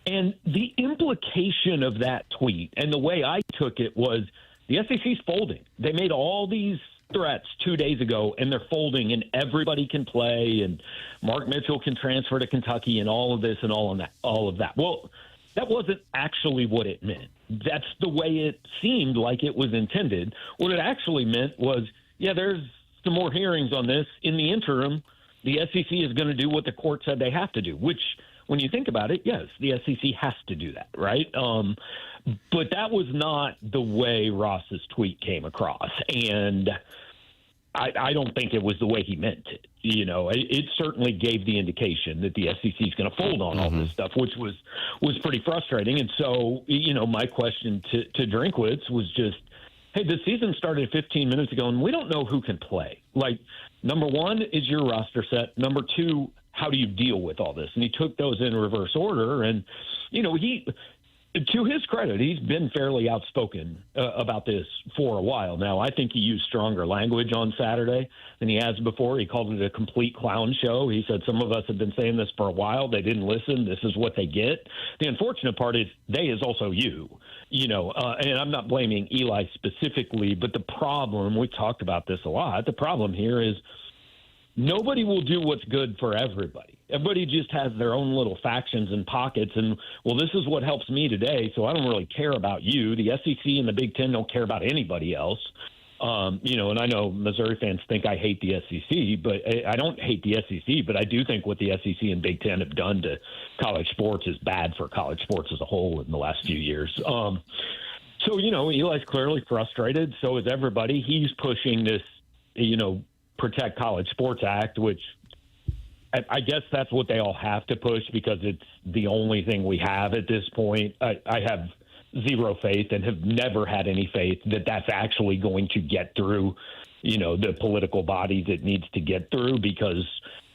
And the implication of that tweet, and the way I took it, was the SEC's folding. They made all these threats 2 days ago, and they're folding, and everybody can play, and Mark Mitchell can transfer to Kentucky, and all of this and all of that. Well, that wasn't actually what it meant. That's the way it seemed like it was intended. What it actually meant was, yeah, there's some more hearings on this. In the interim, the SEC is going to do what the court said they have to do, which, when you think about it, yes, the SEC has to do that, right? But that was not the way Ross's tweet came across. And I don't think it was the way he meant it. It certainly gave the indication that the SEC is going to fold on all this stuff, which was pretty frustrating. And so, my question to Drinkwitz was just, hey, the season started 15 minutes ago, and we don't know who can play. Like, number one, is your roster set? Number two, how do you deal with all this? And he took those in reverse order. And, he, to his credit, he's been fairly outspoken about this for a while now. I think he used stronger language on Saturday than he has before. He called it a complete clown show. He said, some of us have been saying this for a while. They didn't listen. This is what they get. The unfortunate part is they is also you. And I'm not blaming Eli specifically, but the problem, we talked about this a lot, the problem here is nobody will do what's good for everybody. Everybody just has their own little factions and pockets, and, well, this is what helps me today, so I don't really care about you. The SEC and the Big Ten don't care about anybody else. And I know Missouri fans think I hate the SEC, but I don't hate the SEC, but I do think what the SEC and Big Ten have done to college sports is bad for college sports as a whole in the last few years. So, Eli's clearly frustrated. So is everybody. He's pushing this, Protect College Sports Act, which I guess that's what they all have to push because it's the only thing we have at this point. I have zero faith and have never had any faith that that's actually going to get through, the political bodies it needs to get through, because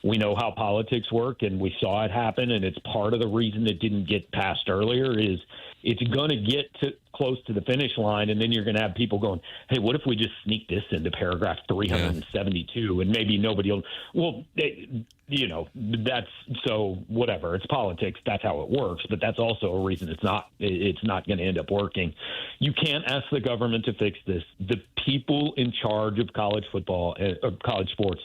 We know how politics work, and we saw it happen, and it's part of the reason it didn't get passed earlier is it's going to get close to the finish line, and then you're going to have people going, hey, what if we just sneak this into paragraph 372 and maybe nobody will – well, that's – so whatever. It's politics. That's how it works, but that's also a reason it's not going to end up working. You can't ask the government to fix this. The people in charge of college football or college sports,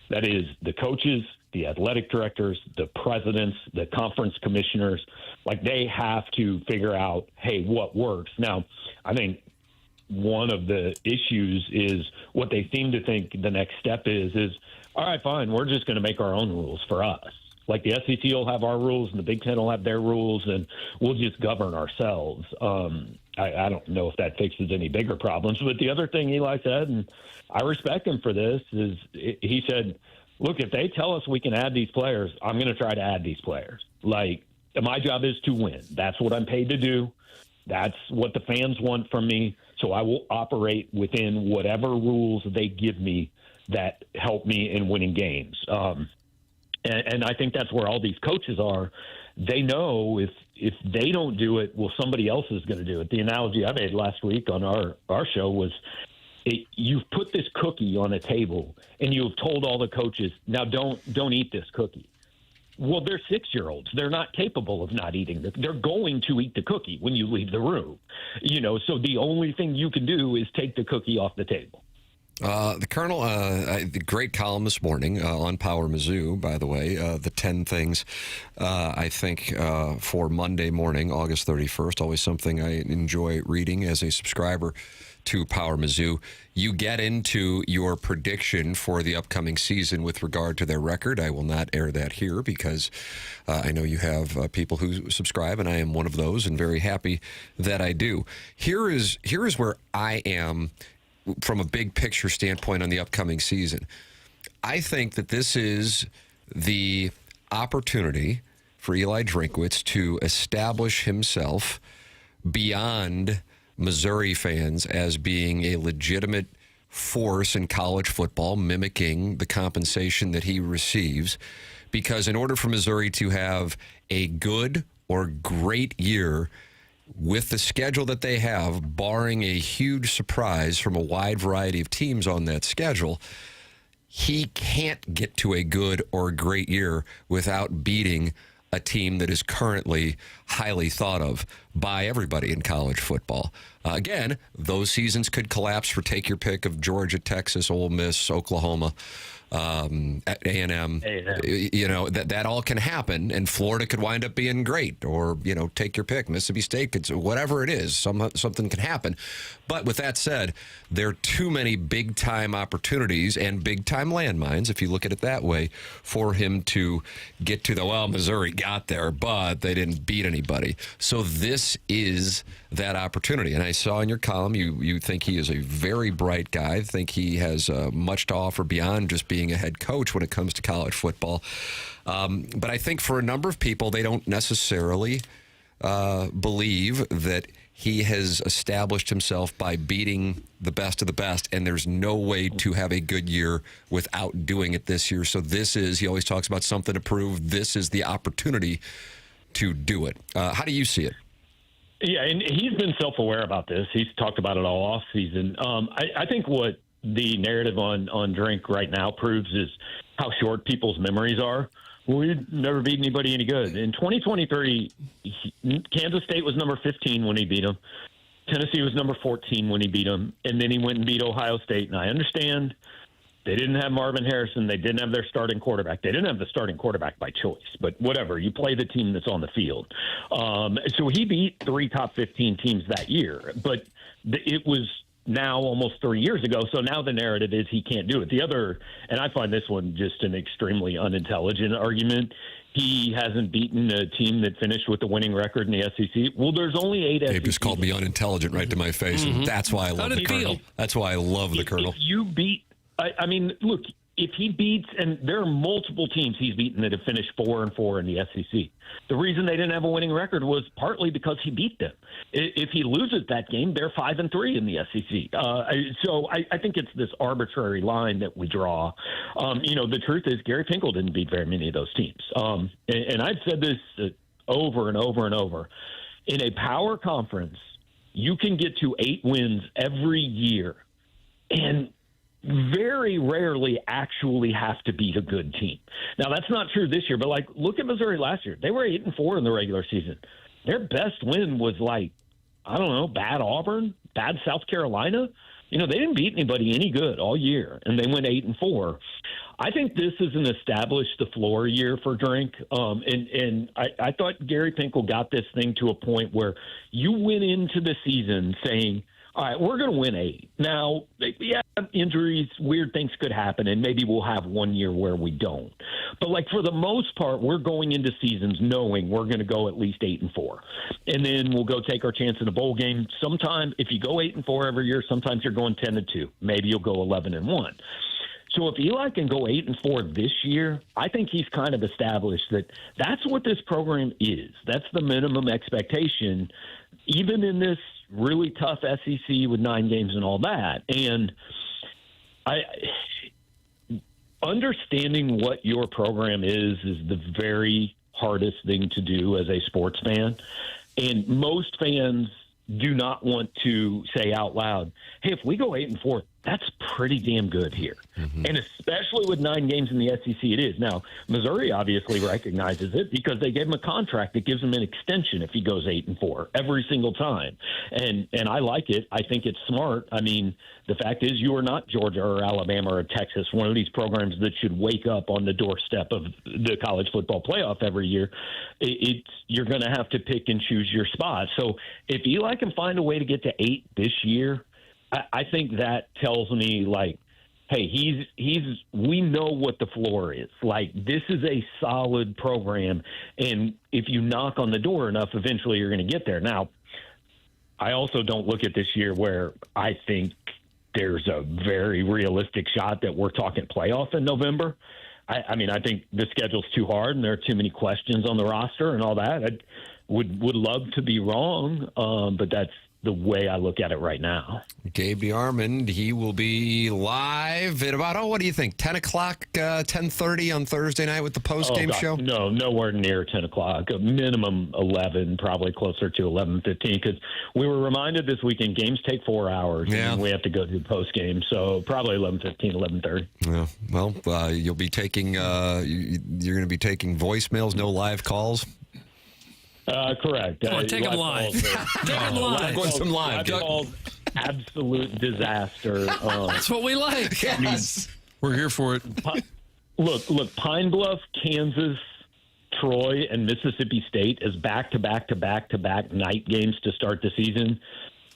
that is the coaches, the athletic directors, the presidents, the conference commissioners, like they have to figure out, hey, what works. Now, I think one of the issues is what they seem to think the next step is, all right, fine, we're just going to make our own rules for us. Like the SEC will have our rules and the Big Ten will have their rules, and we'll just govern ourselves. I don't know if that fixes any bigger problems. But the other thing Eli said, and I respect him for this, is he said, look, if they tell us we can add these players, I'm going to try to add these players. Like, my job is to win. That's what I'm paid to do. That's what the fans want from me. So I will operate within whatever rules they give me that help me in winning games. And I think that's where all these coaches are. They know if they don't do it, well, somebody else is going to do it. The analogy I made last week on our show was you've put this cookie on a table and you've told all the coaches, now don't eat this cookie. Well, they're 6-year-olds. They're not capable of not eating it. They're going to eat the cookie when you leave the room. So the only thing you can do is take the cookie off the table. The Colonel, the great column this morning on Power Mizzou, by the way, the 10 things, I think, for Monday morning, August 31st, always something I enjoy reading as a subscriber to Power Mizzou. You get into your prediction for the upcoming season with regard to their record. I will not air that here because I know you have people who subscribe, and I am one of those, and very happy that I do. Here is where I am from a big picture standpoint on the upcoming season. I think that this is the opportunity for Eli Drinkwitz to establish himself beyond Missouri fans as being a legitimate force in college football, mimicking the compensation that he receives. Because in order for Missouri to have a good or great year with the schedule that they have, barring a huge surprise from a wide variety of teams on that schedule, he can't get to a good or great year without beating a team that is currently highly thought of by everybody in college football. Again, those seasons could collapse for take your pick of Georgia, Texas, Ole Miss, Oklahoma, A&M. That all can happen, and Florida could wind up being great, or take your pick, Mississippi State could, whatever it is, something can happen. But with that said, there are too many big time opportunities and big time landmines, if you look at it that way, for him to get to Missouri got there, but they didn't beat anybody. So this is that opportunity. And I saw in your column you think he is a very bright guy, think he has much to offer beyond just being a head coach when it comes to college football. But I think for a number of people, they don't necessarily believe that he has established himself by beating the best of the best, and there's no way to have a good year without doing it this year. So this is, he always talks about something to prove. This is the opportunity to do it. How do you see it? Yeah, and he's been self-aware about this. He's talked about it all off season. I think what the narrative on Drink right now proves is how short people's memories are. We'd never beat anybody any good. In 2023, Kansas State was number 15 when he beat them. Tennessee was number 14 when he beat them. And then he went and beat Ohio State. And I understand they didn't have Marvin Harrison. They didn't have their starting quarterback. They didn't have the starting quarterback by choice. But whatever, you play the team that's on the field. So he beat 3 top 15 teams that year. But it was now almost 3 years ago. So now the narrative is he can't do it. The other, and I find this one just an extremely unintelligent argument, he hasn't beaten a team that finished with the winning record in the SEC. Well, there's only 8 SEC. Dave just called me unintelligent right to my face, and that's why I love the Colonel. That's why I love the Colonel. If you beat, I mean, look, if he beats, and there are multiple teams he's beaten that have finished 4-4 in the SEC. The reason they didn't have a winning record was partly because he beat them. If he loses that game, they're 5-3 in the SEC. So I think it's this arbitrary line that we draw. The truth is Gary Pinkel didn't beat very many of those teams. And I've said this over and over and over. In a power conference, you can get to 8 wins every year and very rarely actually have to beat a good team. Now, that's not true this year, but look at Missouri last year. They were 8-4 in the regular season. Their best win was bad Auburn, bad South Carolina. They didn't beat anybody any good all year, and they went 8-4. I think this is an establish the floor year for Drink. And I thought Gary Pinkel got this thing to a point where you went into the season saying, all right, we're going to win 8. Now, injuries, weird things could happen, and maybe we'll have one year where we don't. But, for the most part, we're going into seasons knowing we're going to go at least 8-4. And then we'll go take our chance in a bowl game. Sometime, if you go 8-4 every year, sometimes you're going 10-2. Maybe you'll go 11-1. So if Eli can go 8-4 this year, I think he's kind of established that that's what this program is. That's the minimum expectation, even in this really tough SEC with 9 games and all that. And understanding what your program is the very hardest thing to do as a sports fan. And most fans do not want to say out loud, hey, if we go 8-4, that's pretty damn good here. Mm-hmm. And especially with 9 games in the SEC, it is. Now, Missouri obviously recognizes it because they gave him a contract that gives him an extension if he goes 8-4 every single time. And I like it. I think it's smart. I mean, the fact is you are not Georgia or Alabama or Texas, one of these programs that should wake up on the doorstep of the college football playoff every year. You're going to have to pick and choose your spot. So if Eli can find a way to get to 8 this year, I think that tells me, hey, we know what the floor is. This is a solid program, and if you knock on the door enough, eventually you're going to get there. Now, I also don't look at this year where I think there's a very realistic shot that we're talking playoff in November. I think the schedule's too hard, and there are too many questions on the roster and all that. I would love to be wrong, but that's the way I look at it right now. Gabe DeArmond, he will be live at about, what do you think, 10 o'clock, 10:30 on Thursday night with the post-game show? No, nowhere near 10 o'clock. A minimum 11, probably closer to 11:15, because we were reminded this weekend games take 4 hours, and we have to go to the post-game, so probably 11:15, 11:30. Yeah, well, you'll be taking, you're going to be taking voicemails, no live calls? Correct. Come on, take them live. Take them live. Going some live. Absolute disaster. That's what we like. Yes. We're here for it. Look, Pine Bluff, Kansas, Troy, and Mississippi State as back-to-back-to-back-to-back night games to start the season.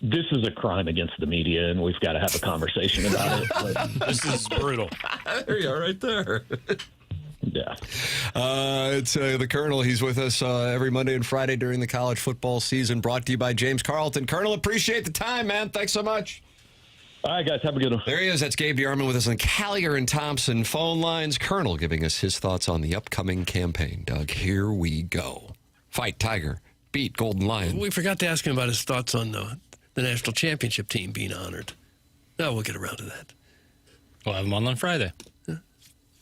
This is a crime against the media, and we've got to have a conversation about it. This is brutal. There you are right there. Yeah. It's the Colonel. He's with us every Monday and Friday during the college football season, brought to you by James Carlton. Colonel, appreciate the time, man. Thanks so much. All right, guys. Have a good one. There he is. That's Gabe DeArmond with us on Callier and Thompson phone lines. Colonel giving us his thoughts on the upcoming campaign. Doug, here we go. Fight Tiger. Beat Golden Lion. We forgot to ask him about his thoughts on the national championship team being honored. No, we'll get around to that. We'll have him on Friday.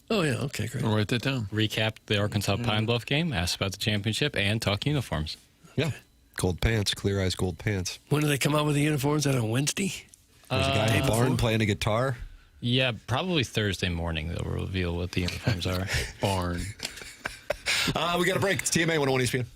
Oh, yeah. Okay, great. I'll write that down. Recap the Arkansas Pine Bluff game, ask about the championship, and talk uniforms. Yeah. Gold pants, Clear Eyes gold pants. When do they come out with the uniforms? Is that on Wednesday? There's a guy in the barn playing a guitar. Yeah, probably Thursday morning they'll reveal what the uniforms are. Barn. We got a break. It's TMA 101 ESPN.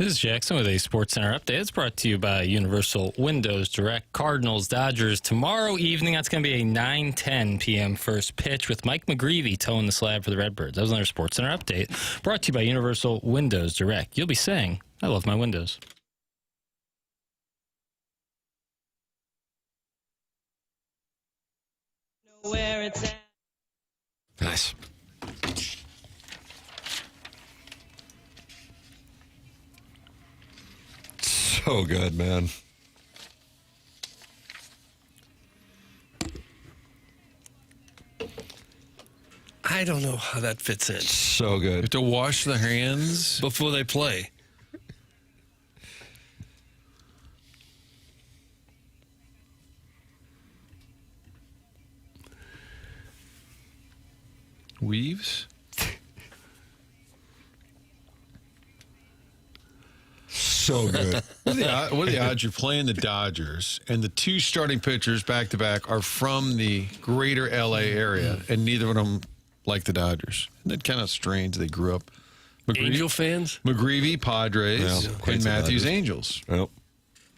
This is Jackson with a Sports Center update. It's brought to you by Universal Windows Direct. Cardinals, Dodgers tomorrow evening. That's going to be a 9:10 p.m. first pitch with Mike McGreevy towing the slab for the Redbirds. That was another Sports Center update brought to you by Universal Windows Direct. You'll be saying, I love my windows. Where it's at. Nice. So good, man. I don't know how that fits in. So good. You have to wash the hands before they play. Weaves? So good. What are the odds you're playing the Dodgers and the two starting pitchers back-to-back are from the greater L.A. area and neither of them like the Dodgers? Isn't that kind of strange they grew up? Angel fans? McGreevy, Padres, Yeah, and Matthews, Angels. Yep.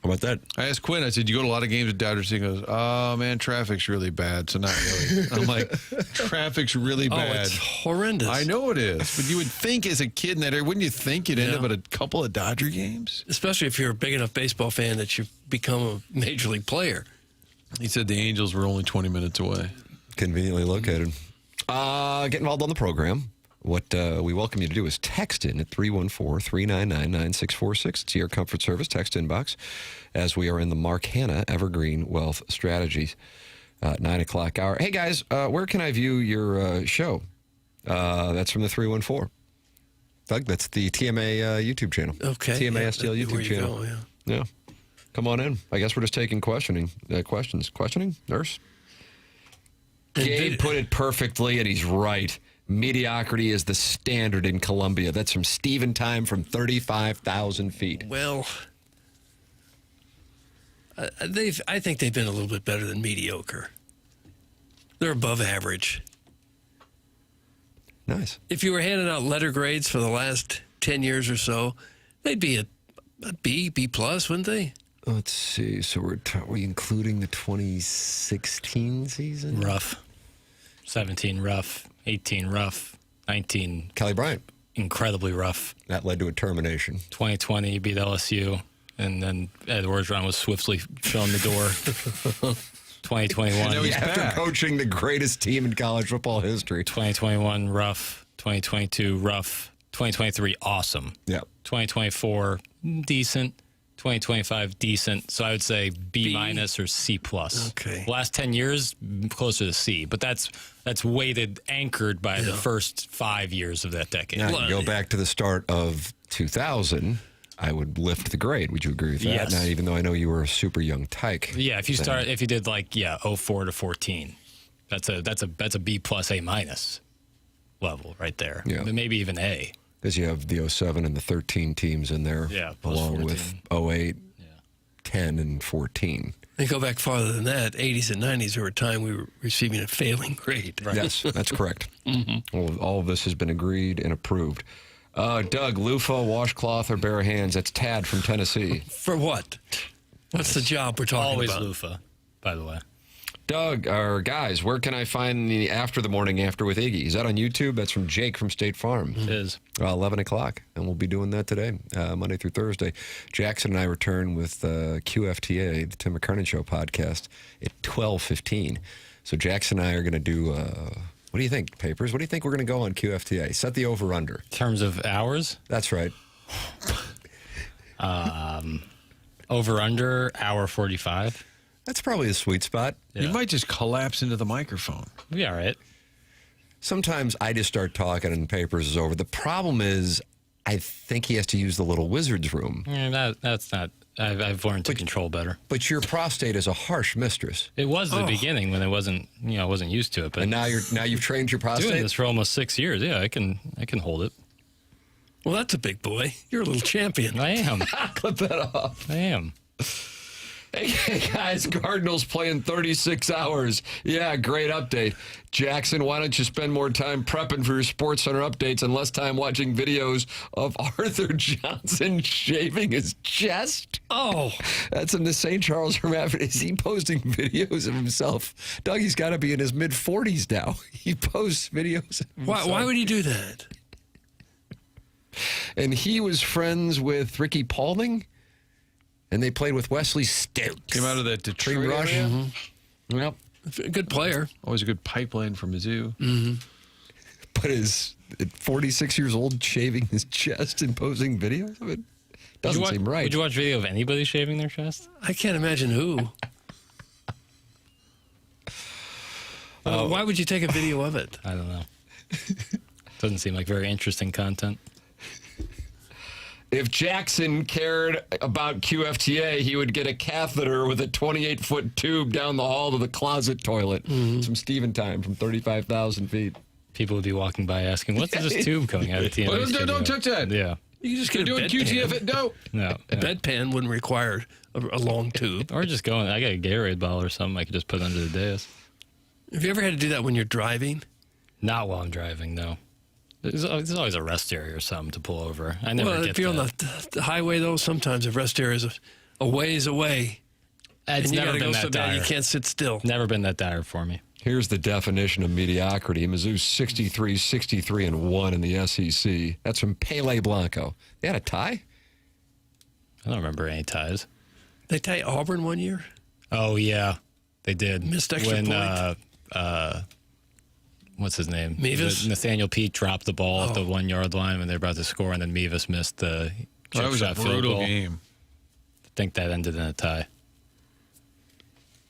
How about that? I asked Quinn, I said, you go to a lot of games with Dodgers? He goes, oh, man, traffic's really bad, so not really. I'm like, traffic's really bad. Oh, it's horrendous. I know it is, but you would think as a kid in that area, wouldn't you think you'd end up at a couple of Dodger games? Especially if you're a big enough baseball fan that you become a major league player. He said the Angels were only 20 minutes away. Conveniently located. Get involved on the program. What we welcome you to do is text in at 314-399-9646. It's your comfort service text inbox as we are in the Mark Hanna Evergreen Wealth Strategies 9 o'clock hour. Hey, guys, where can I view your show? That's from the 314. Doug, that's the TMA YouTube channel. Okay. TMA yeah, STL YouTube where you channel. go, Yeah. Come on in. I guess we're just taking questions. Questioning? Nurse? Gabe put it perfectly, and he's right. Mediocrity is the standard in Columbia. That's from Stephen Time from 35,000 feet. Well, I think they've been a little bit better than mediocre. They're above average. Nice. If you were handing out letter grades for the last 10 years or so, they'd be a B, B plus, wouldn't they? Let's see. So are we including the 2016 season? Rough. 17 rough. 18 rough. 19. Kelly Bryant. Incredibly rough. That led to a termination. 2020 beat LSU, and then Ed Orgeron was swiftly shown the door. 2021. After coaching the greatest team in college football history. 2021 rough. 2022 rough. 2023 awesome. Yeah. 2024 decent. 2025 decent. So I would say B minus or C plus. Okay. Last 10 years closer to C, but that's weighted anchored by the first 5 years of that decade. Now, you go back to the start of 2000, I would lift the grade. Would you agree with that? Yes. Now, even though I know you were a super young tyke. Yeah, if you did 04 to 14, that's a B plus A minus level right there. Yeah. Maybe even A. Because you have the 07 and the 13 teams in there, along 14. with 08, 10, and 14. And go back farther than that, 80s and 90s, there were a time we were receiving a failing grade. Right. Yes, that's correct. All of this has been agreed and approved. Doug, loofah, washcloth, or bare hands? That's Tad from Tennessee. For what? What's the job we're talking Always about? Always loofah, by the way. Doug, or guys, where can I find the After the Morning After with Iggy? Is that on YouTube? That's from Jake from State Farm. It is. 11 o'clock, and we'll be doing that today, Monday through Thursday. Jackson and I return with QFTA, the Tim McKernan Show podcast, at 12:15. So Jackson and I are going to do, what do you think, Papers? What do you think we're going to go on QFTA? Set the over-under. In terms of hours? That's right. Over-under, hour 45. That's probably a sweet spot. You might just collapse into the microphone. Yeah, all right. Sometimes I just start talking and Papers is over. The problem is I think he has to use the little wizard's room. Yeah, that's not... I've learned to control better. But your prostate is a harsh mistress. It was at the beginning when I wasn't used to it. But and now you've trained your prostate? Doing this for almost 6 years. Yeah, I can hold it. Well, that's a big boy. You're a little champion. I am. Clip that off. I am. Hey, guys, Cardinals playing 36 hours. Yeah, great update. Jackson, why don't you spend more time prepping for your SportsCenter updates and less time watching videos of Arthur Johnson shaving his chest? Oh. That's in the St. Charles Hermaphrodite. Is he posting videos of himself? Doug, he's got to be in his mid-40s now. He posts videos of himself. Why would he do that? And he was friends with Ricky Paulding? And they played with Wesley Stokes. Came out of that Detroit Rush. area. Mm-hmm. Yep. Good player. Always a good pipeline from Mizzou. Mm-hmm. But is at 46 years old shaving his chest and posting videos of it? Doesn't seem right. Would you watch video of anybody shaving their chest? I can't imagine who. Why would you take a video of it? I don't know. Doesn't seem like very interesting content. If Jackson cared about QFTA, he would get a catheter with a 28-foot tube down the hall to the closet toilet. Some Steven time from 35,000 feet. People would be walking by asking, what's this tube coming out of TNA? Don't touch that. Yeah. You can just get You're a doing bedpan. QTF. No. No. A bedpan wouldn't require a long tube. Or just going, I got a Gatorade bottle or something I could just put under the dais. Have you ever had to do that when you're driving? Not while I'm driving, no. There's always a rest area or something to pull over. I never get if you're on the highway, though, sometimes the rest area is a ways away. It's and you never gotta been go that so bad dire. you can't sit still. Never been that dire for me. Here's the definition of mediocrity. Mizzou's 63-63-1 in the SEC. That's from Pele Blanco. They had a tie? I don't remember any ties. They tie Auburn one year? Oh, yeah. They did. Missed extra point? What's his name? Mevis? Nathaniel Pete dropped the ball at the 1 yard line when they were about to score, and then Mevis missed the That was a brutal game. I think that ended in a tie.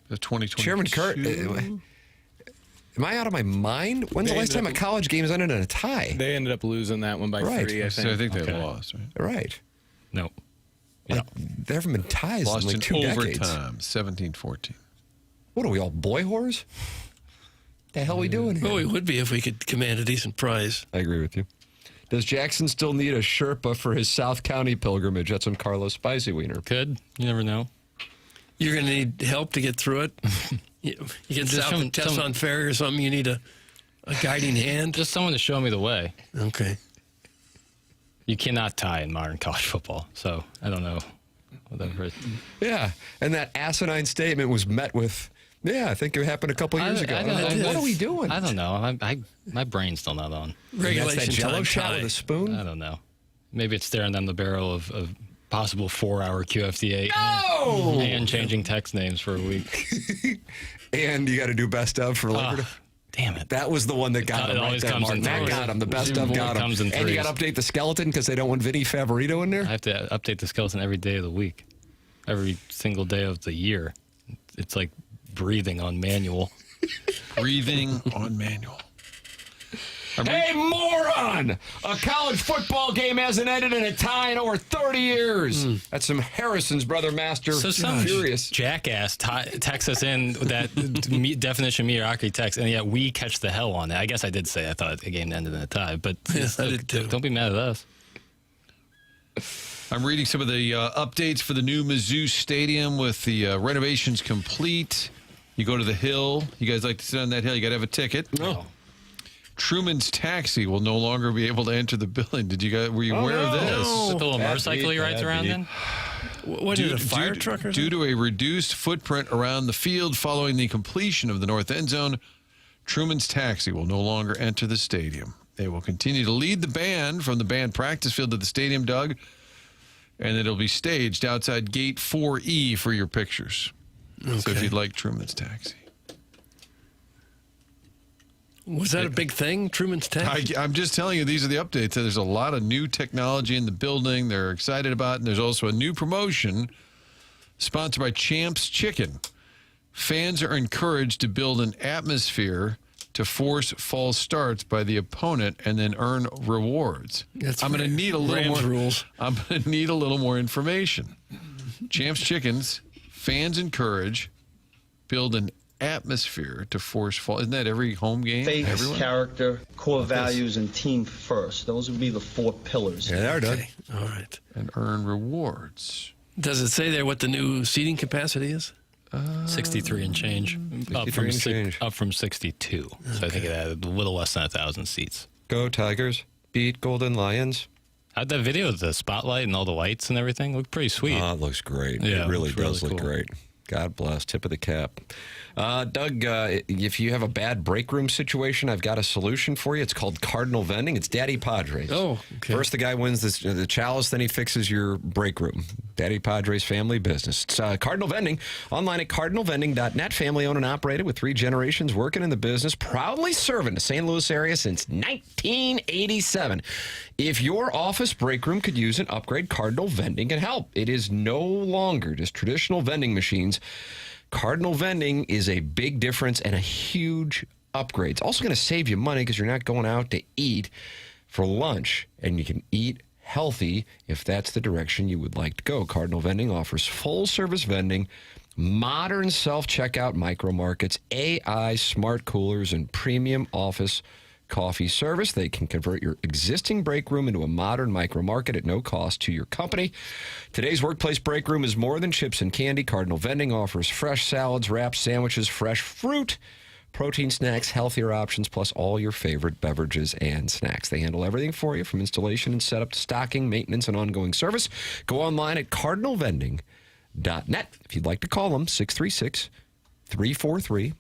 The 2020. Chairman Kurt, am I out of my mind? When's the last time a college game has ended in a tie? They ended up losing that one by 3, I think. So I think they lost, right? Right. No. Like, there haven't been ties Lost in like 2 decades. overtime, 17-14. What are we all, boy whores? The hell are we doing here? Well, we would be if we could command a decent prize. I agree with you. Does Jackson still need a Sherpa for his South County pilgrimage? That's from Carlos Spicywiener. Could. You never know. You're going to need help to get through it. You get Just south of Tesson Ferry or something, you need a guiding hand. Just someone to show me the way. Okay. You cannot tie in modern college football, so I don't know. Whatever. Yeah, and that asinine statement was met with, yeah, I think it happened a couple years ago. What are we doing? I don't know. My brain's still not on. Regulation that's that Jello time shot tie. with a spoon? I don't know. Maybe it's staring down the barrel of possible 4-hour QFTA and changing text names for a week. And you got to do best of for Labor Day. Damn it. That was the one that got him right there, Martin. That got him. The best of got him. And you got to update the skeleton because they don't want Vinny Favorito in there? I have to update the skeleton every day of the week. Every single day of the year. It's like breathing on manual. Breathing on manual. Hey, moron! A college football game hasn't ended in a tie in over 30 years. That's some Harrison's brother master. So some furious jackass texts us in that definition of mediocrity text, and yet we catch the hell on it. I guess I did say I thought the game ended in a tie, but Yes, I did too. Don't be mad at us. I'm reading some of the updates for the new Mizzou Stadium with the renovations complete. You go to the hill. You guys like to sit on that hill. You got to have a ticket. No. Truman's Taxi will no longer be able to enter the building. Were you aware of this? Is it the little motorcycle he rides around in? What is it, a fire truck or something? Due to a reduced footprint around the field following the completion of the north end zone, Truman's Taxi will no longer enter the stadium. They will continue to lead the band from the band practice field to the stadium, Doug, and it'll be staged outside Gate 4E for your pictures. Okay. So if you'd like Truman's Taxi. Was that a big thing, Truman's Taxi? I'm just telling you, these are the updates. There's a lot of new technology in the building they're excited about, and there's also a new promotion sponsored by Champs Chicken. Fans are encouraged to build an atmosphere to force false starts by the opponent and then earn rewards. I'm going to need a little more rules. I'm going to need a little more information. Champs Chickens, fans encourage, build an atmosphere to force fall. Isn't that every home game? Faith, Everyone? character, core values, and team first. Those would be the 4 pillars. Yeah, there, Doug. All right. And earn rewards. Does it say there what the new seating capacity is? 63 and change. Up from 62. So I think it added a little less than 1,000 seats. Go Tigers. Beat Golden Lions. How'd that video, the spotlight and all the lights and everything, look pretty sweet. Oh, it looks great. Yeah, it really does really look cool. great. God bless. Tip of the cap. Doug, if you have a bad break room situation, I've got a solution for you. It's called Cardinal Vending. It's Daddy Padres. Oh, okay. First, the guy wins the chalice, then he fixes your break room. Daddy Padres family business. It's Cardinal Vending. Online at cardinalvending.net. Family owned and operated with 3 generations working in the business. Proudly serving the St. Louis area since 1987. If your office break room could use an upgrade, Cardinal Vending can help. It is no longer just traditional vending machines. Cardinal Vending is a big difference and a huge upgrade. It's also going to save you money because you're not going out to eat for lunch, and you can eat healthy if that's the direction you would like to go. Cardinal Vending offers full-service vending, modern self-checkout micro markets, AI smart coolers, and premium office coffee service. They can convert your existing break room into a modern micro market at no cost to your company. Today's workplace break room is more than chips and candy. Cardinal Vending offers fresh salads, wraps, sandwiches, fresh fruit, protein snacks, healthier options, plus all your favorite beverages and snacks. They handle everything for you, from installation and setup to stocking, maintenance, and ongoing service. Go online at cardinalvending.net. If you'd like to call them, 636-343-8866.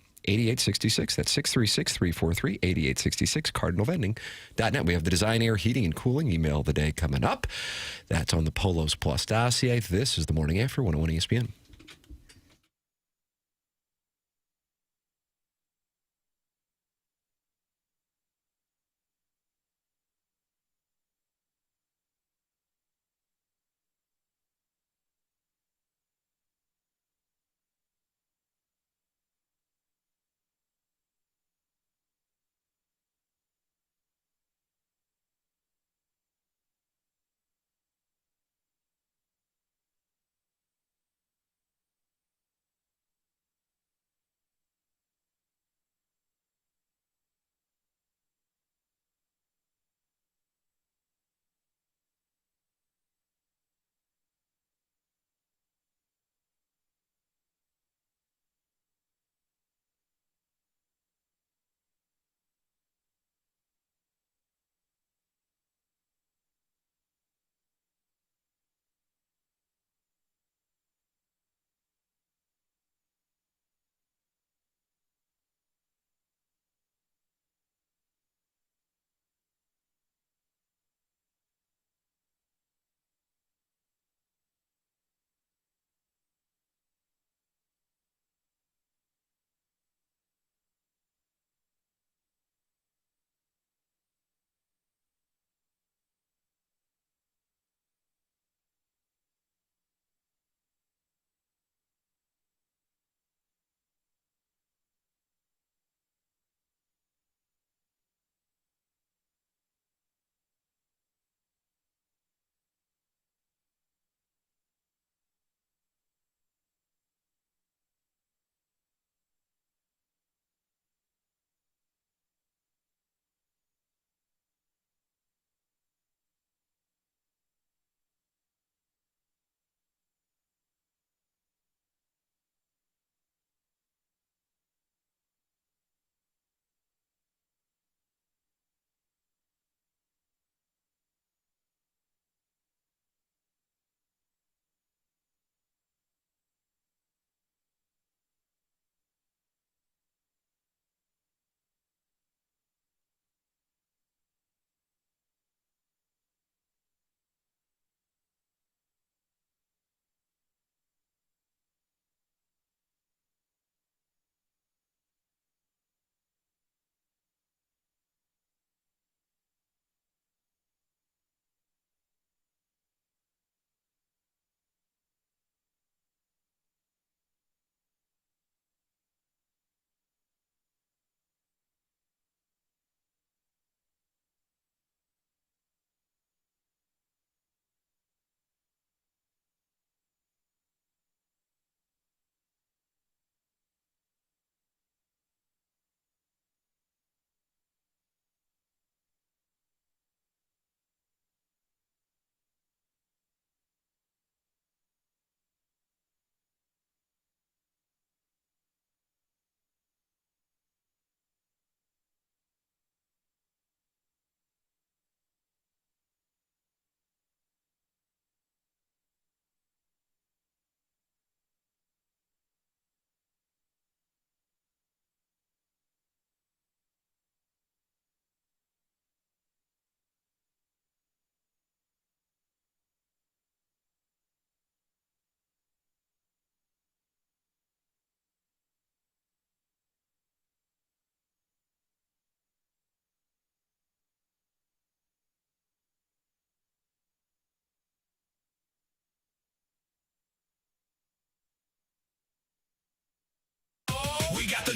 That's 636-343-8866, cardinalvending.net. We have the Design, Air, Heating, and Cooling email of the day coming up. That's on the Polos Plus dossier. This is the Morning After 101 ESPN.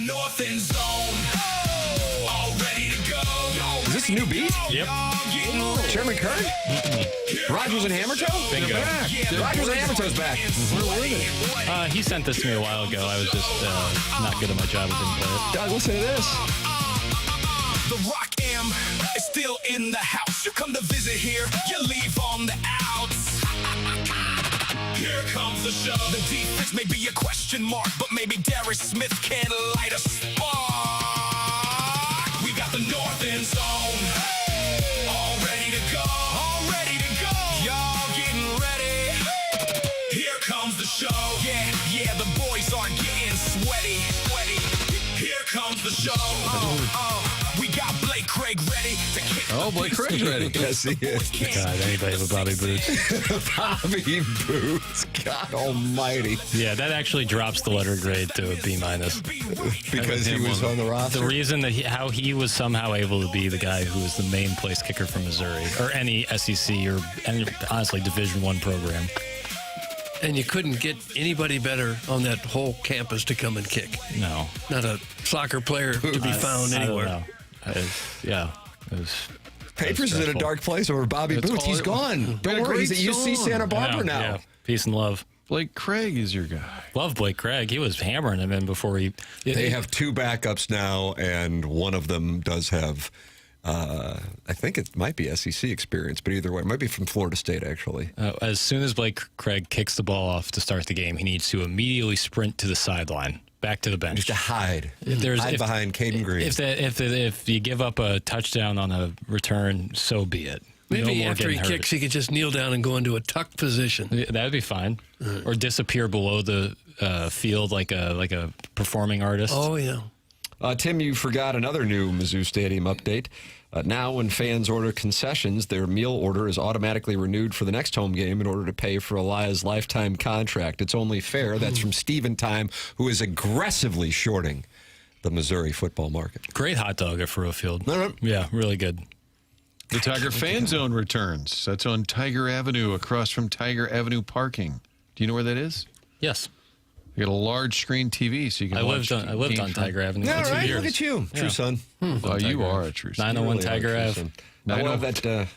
North End Zone. All ready to go. Is this a new beat? Yep. Chairman Kern? Rogers and Hammertoe? Bingo. Rogers and Hammertoe's back. He sent this to me a while ago. I was just not good at my job and didn't play it. Doug, listen to this. The Rock Am is still in the house. You come to visit here, you leave on the outs. Here comes the show. The defense may be a question mark, but maybe Darius Smith can light a spark. We got the North End Zone. All ready to go. All ready to go. Y'all getting ready. Here comes the show. Yeah, the boys are getting sweaty. Here comes the show. We got Blake Craig ready to kick. Oh, Blake Craig's ready. Yes, he is. God, anybody with Bobby Boots. Bobby Boots. God almighty. Yeah, that actually drops the letter grade to a B-. Because he was on the roster? The reason that how he was somehow able to be the guy who was the main place kicker for Missouri, or any SEC, or any, honestly, Division I program. And you couldn't get anybody better on that whole campus to come and kick. No. Not a soccer player to be found anywhere. It was Papers is in a dark place over Bobby Boots. He's gone. Don't worry, he's at UC Santa Barbara now. Yeah. Peace and love. Blake Craig is your guy. Love Blake Craig. He was hammering him in before he... They have two backups now, and one of them does have... I think it might be SEC experience, but either way, it might be from Florida State, actually. As soon as Blake Craig kicks the ball off to start the game, he needs to immediately sprint to the sideline, back to the bench. Just to hide. Hide behind Caden Green. If you give up a touchdown on a return, so be it. Maybe after he kicks, he could just kneel down and go into a tuck position. That would be fine. Or disappear below the field like a performing artist. Oh, yeah. Tim, you forgot another new Mizzou Stadium update. Now, when fans order concessions, their meal order is automatically renewed for the next home game in order to pay for Elias' lifetime contract. It's only fair. That's from Steven Time, who is aggressively shorting the Missouri football market. Great hot dog at Farout Field. Yeah, really good. The Tiger Fan Zone returns. That's on Tiger Avenue, across from Tiger Avenue parking. Do you know where that is? Yes. You got a large screen TV, so you can watch. I lived on Tiger Avenue for 2 right, years. Look at you. True son. Oh, you are a true son. 901 Tiger Ave. I love that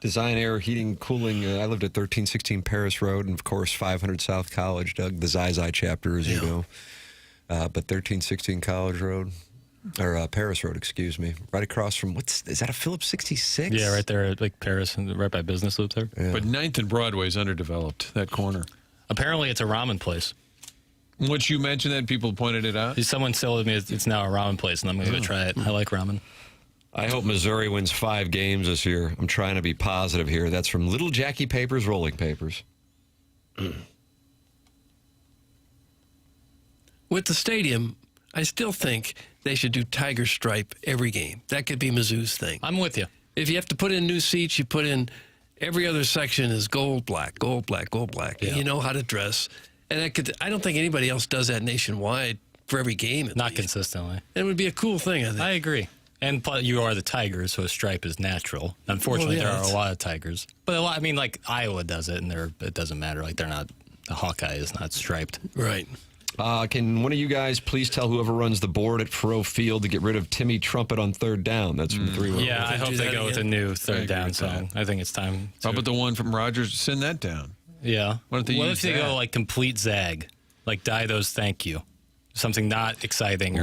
Design, Air, Heating, Cooling. I lived at 1316 Paris Road, and of course 500 South College, Doug, the Zai chapter, as you know. But 1316 College Road, or Paris Road, excuse me, right across from, is that a Phillips 66? Yeah, right there at like Paris, and right by Business Loop there. Yeah. But 9th and Broadway is underdeveloped, that corner. Apparently it's a ramen place. Once you mentioned that, people pointed it out. Someone told me it's now a ramen place, and I'm going to go try it. I like ramen. I hope Missouri wins 5 games this year. I'm trying to be positive here. That's from Little Jackie Papers, Rolling Papers. With the stadium, I still think they should do tiger stripe every game. That could be Mizzou's thing. I'm with you. If you have to put in new seats, you put in every other section is gold, black, gold, black, gold, black. Yeah. And you know how to dress. And I don't think anybody else does that nationwide for every game. Not consistently. It would be a cool thing, I think. I agree. And you are the Tigers, so a stripe is natural. Unfortunately, there are a lot of Tigers. But like Iowa does it, and it doesn't matter. Like, they're not, the Hawkeye is not striped. Right. Can one of you guys please tell whoever runs the board at Farout Field to get rid of Timmy Trumpet on 3rd down? That's from 3-1. Yeah, I hope they go with a new 3rd down song. I think it's time. How about the one from Rogers? Send that down. Yeah. What if they go like complete zag? Like Dido's Thank You. Something not exciting.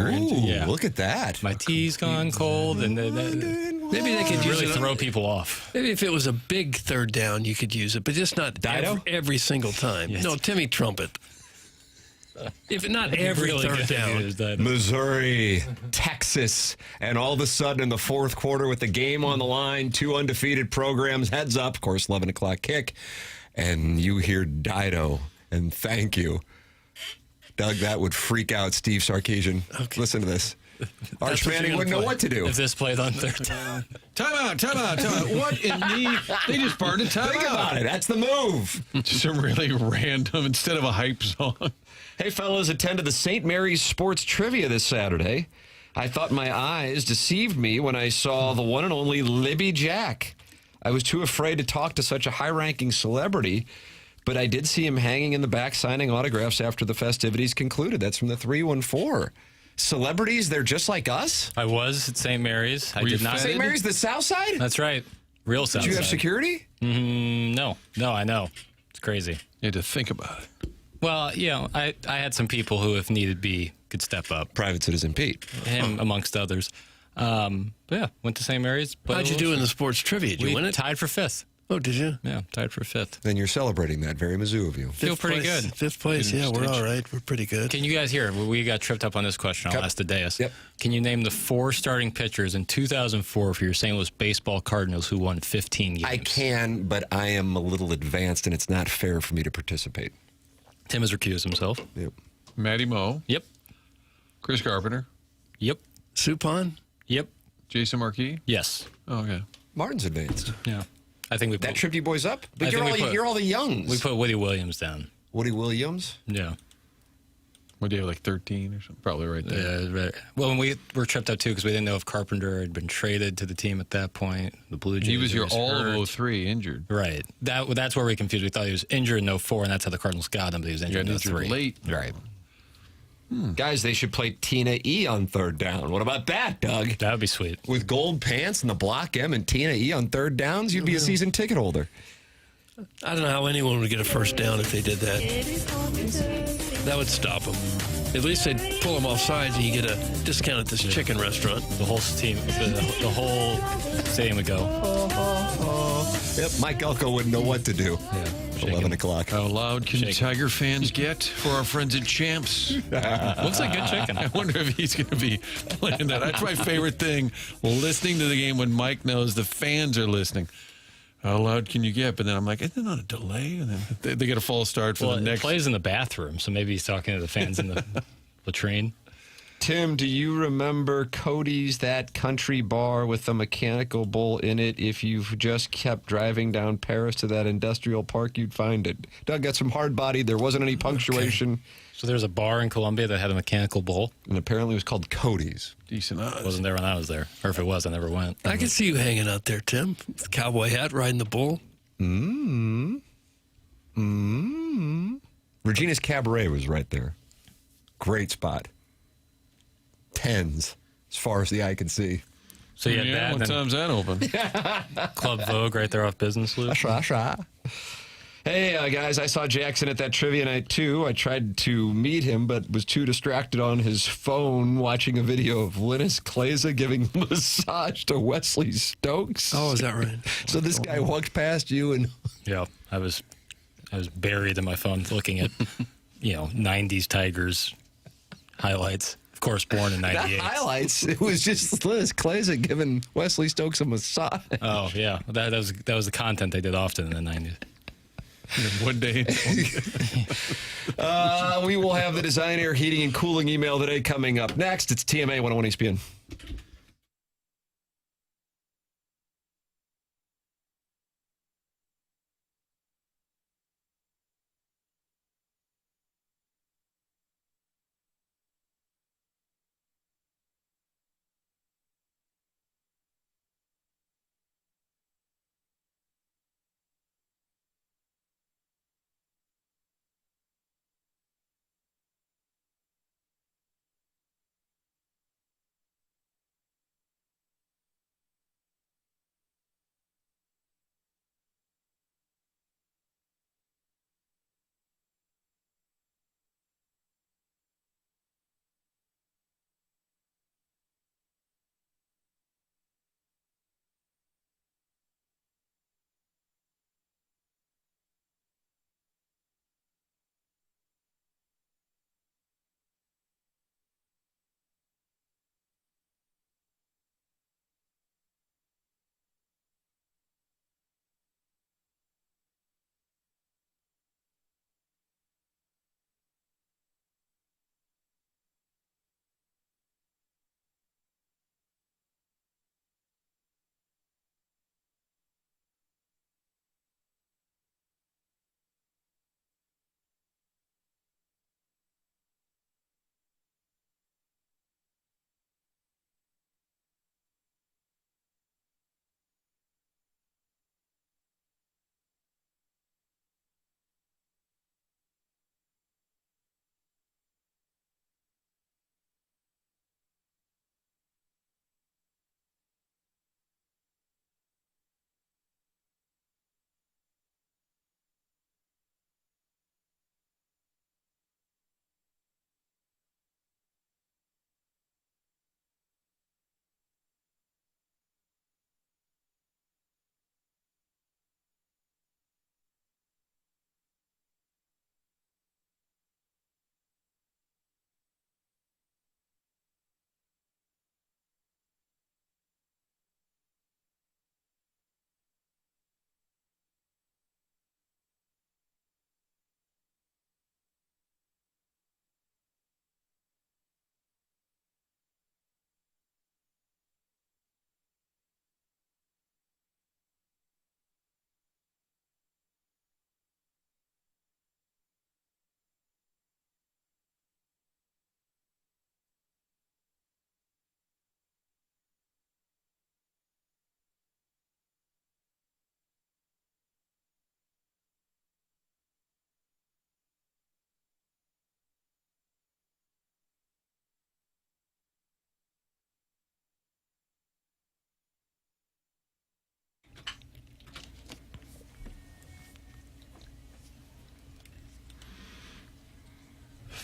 Look at that. My tea's gone cold. And maybe they could really throw people off. Maybe if it was a big 3rd down, you could use it, but just not every single time. Yes. No, Timmy Trumpet. If not every really 3rd down. Missouri, Texas, and all of a sudden in the 4th quarter with the game on the line, 2 undefeated programs, heads up, of course, 11 o'clock kick, and you hear Dido and Thank You. Doug, that would freak out Steve Sarkisian. Okay. Listen to this. Arch Manning wouldn't know what to do. If this played on 3rd down. Time out. What in the... They just burned a timeout. Think about it. That's the move. Just a really random, instead of a hype song. Hey, fellas, attended the St. Mary's Sports Trivia this Saturday. I thought my eyes deceived me when I saw the one and only Libby Jack. I was too afraid to talk to such a high-ranking celebrity, but I did see him hanging in the back signing autographs after the festivities concluded. That's from the 314. celebrities, they're just like us? I was at St. Mary's. I Were you did not. St. Mary's, the South Side? That's right. Real South Did you have Side. security? No, I know. It's crazy. You had to think about it. Well, I had some people who, if needed be, could step up. Private Citizen Pete. Him, amongst others. But yeah, went to St. Mary's. How'd you do in the sports trivia? Did you win it? Tied for 5th. Oh, did you? Yeah, tied for 5th. Then you're celebrating that. Very Mizzou of you. Feel pretty place, good. 5th place. Yeah, we're all right. We're pretty good. Can you guys hear? We got tripped up on this question. I'll ask the dais. Yep. Can you name the 4 starting pitchers in 2004 for your St. Louis baseball Cardinals who won 15 games? I can, but I am a little advanced, and it's not fair for me to participate. Tim has recused himself. Yep. Matty Moe. Yep. Chris Carpenter. Yep. Supon. Yep. Jason Marquis. Yes. Oh, okay. Martin's advanced. Yeah. I think we That tripped you boys up? But I you're think all the youngs. We put Woody Williams down. Woody Williams? Yeah. What do you have, like 13 or something? Probably right there. Yeah, right. Well, we were tripped up too because we didn't know if Carpenter had been traded to the team at that point. The Blue Jays. He was here all hurt. of 03 injured. Right. That's where we confused. We thought he was injured in 04, and that's how the Cardinals got him, but he was injured in 03. Late. Right. Guys, they should play Tina E on third down. What about that, Doug? That would be sweet. With gold pants and the block M and Tina E on third downs, you'd be a season ticket holder. I don't know how anyone would get a first down if they did that. That would stop them. At least they'd pull them off sides and you get a discount at this chicken restaurant. The whole team, the whole stadium would go. Yep, Mike Elko wouldn't know what to do. Yeah. 11 o'clock. How loud can Tiger fans get for our friends at Champs? Looks like good chicken. I wonder if he's going to be playing that. That's my favorite thing, listening to the game when Mike knows the fans are listening. How loud can you get? But then I'm like, isn't it on a delay? And then they get a false start for the next. He plays in the bathroom, so maybe he's talking to the fans in the latrine. Tim, do you remember Cody's, that country bar with the mechanical bull in it? If you've just kept driving down Paris to that industrial park, you'd find it. Doug got some hard body. There wasn't any punctuation. Okay. So there's a bar in Columbia that had a mechanical bull? And apparently it was called Cody's. Decent odds. Wasn't there when I was there. Or if it was, I never went. I can see you hanging out there, Tim. With the cowboy hat, riding the bull. Regina's Cabaret was right there. Great spot. Tens, as far as the eye can see. So you had that. What time's that open? Club Vogue right there off Business Loop. Hey, guys, I saw Jackson at that trivia night, too. I tried to meet him, but was too distracted on his phone watching a video of Linus Kleza giving a massage to Wesley Stokes. Oh, is that right? So this guy walked past you and... Yeah, I was buried in my phone looking at, 90s Tigers highlights. Of course, born in 98. Not highlights. It was just Linus Kleza giving Wesley Stokes a massage. Oh, yeah. That was the content they did often in the 90s. One day. We will have the Design Air Heating and Cooling email today coming up next. It's TMA 101 ESPN.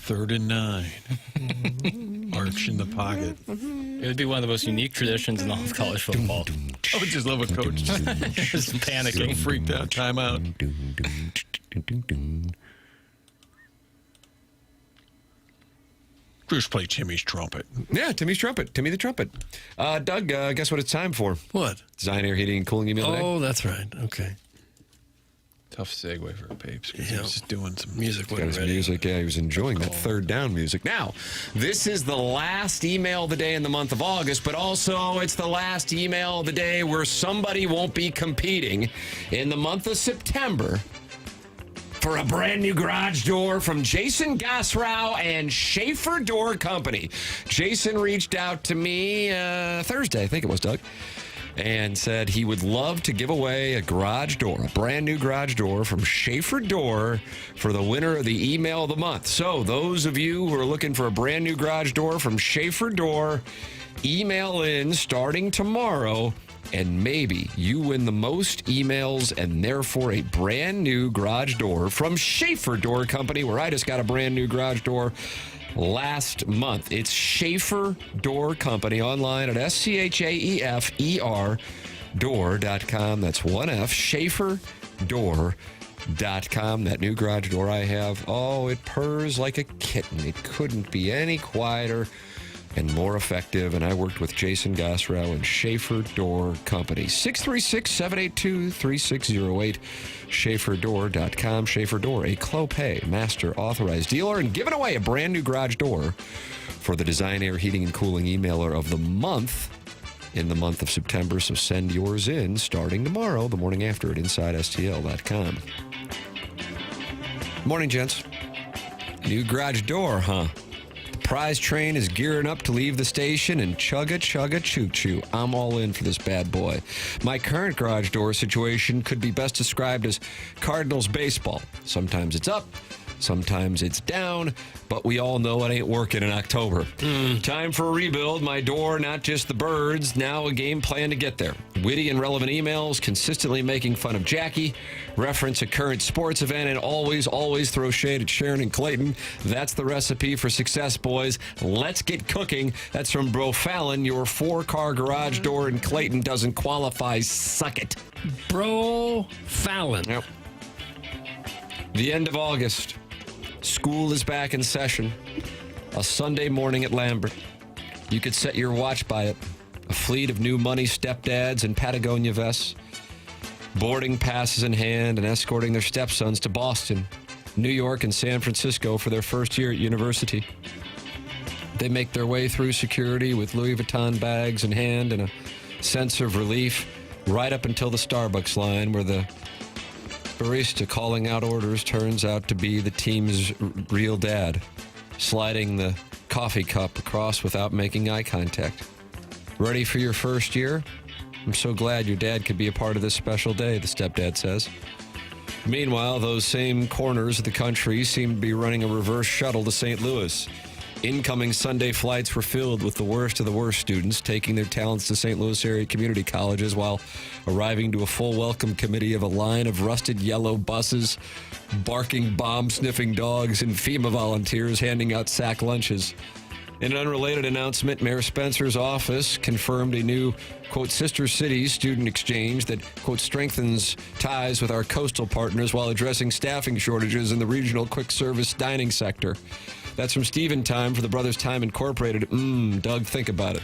3rd and 9. Arch in the pocket. It would be one of the most unique traditions in all of college football. I would just love a coach just panicking, so freaked out, timeout. Just play Timmy's trumpet. Yeah, Timmy's trumpet. Timmy the trumpet. Doug, guess what it's time for? What? Design, Air, Heating, and Cooling email today. Oh, that's right. Okay. Tough segue for Papes because he was just doing some music. Got his music. Yeah, he was enjoying that third down music. Now, this is the last email of the day in the month of August, but also it's the last email of the day where somebody won't be competing in the month of September for a brand new garage door from Jason Gosrow and Schaefer Door Company. Jason reached out to me Thursday, I think it was, Doug, and said he would love to give away a garage door, a brand new garage door from Schaefer Door for the winner of the email of the month. So those of you who are looking for a brand new garage door from Schaefer Door, email in starting tomorrow, and maybe you win the most emails and therefore a brand new garage door from Schaefer Door Company, where I just got a brand new garage door last month. It's Schaefer Door Company online at SCHAEFER door.com. That's 1F, SchaeferDoor.com. That new garage door I have, oh, it purrs like a kitten. It couldn't be any quieter and more effective. And I worked with Jason Gosrow and Schaefer Door Company. 636-782-3608. SchaeferDoor.com. Schaefer Door, a Clopay Master Authorized Dealer, and giving away a brand new garage door for the Design, Air, Heating, and Cooling emailer of the month in the month of September. So send yours in starting tomorrow, the morning after at InsideSTL.com. Morning, gents. New garage door, huh? The prize train is gearing up to leave the station and chugga choo choo. I'm all in for this bad boy. My current garage door situation could be best described as Cardinals baseball. Sometimes it's up, sometimes it's down, but we all know it ain't working in October. Time for a rebuild. My door, not just the birds, now a game plan to get there. Witty and relevant emails, consistently making fun of Jackie, reference a current sports event, and always throw shade at Sharon and Clayton. That's the recipe for success, boys. Let's get cooking. That's from Bro Fallon. Your 4-car garage door in Clayton doesn't qualify. Suck it. Bro Fallon. Yep. The end of August. School is back in session. A Sunday morning at Lambert. You could set your watch by it. A fleet of new money stepdads in Patagonia vests, boarding passes in hand and escorting their stepsons to Boston, New York, and San Francisco for their first year at university. They make their way through security with Louis Vuitton bags in hand and a sense of relief right up until the Starbucks line, where the barista calling out orders turns out to be the team's real dad, sliding the coffee cup across without making eye contact. Ready for your first year? I'm so glad your dad could be a part of this special day, the stepdad says. Meanwhile, those same corners of the country seem to be running a reverse shuttle to St. Louis. Incoming Sunday flights were filled with the worst of the worst students taking their talents to St. Louis area community colleges, while arriving to a full welcome committee of a line of rusted yellow buses, barking bomb-sniffing dogs, and FEMA volunteers handing out sack lunches. In an unrelated announcement, Mayor Spencer's office confirmed a new, quote, Sister Cities student exchange that, quote, strengthens ties with our coastal partners while addressing staffing shortages in the regional quick service dining sector. That's from Stephen Time for the Brothers Time Incorporated. Doug, think about it.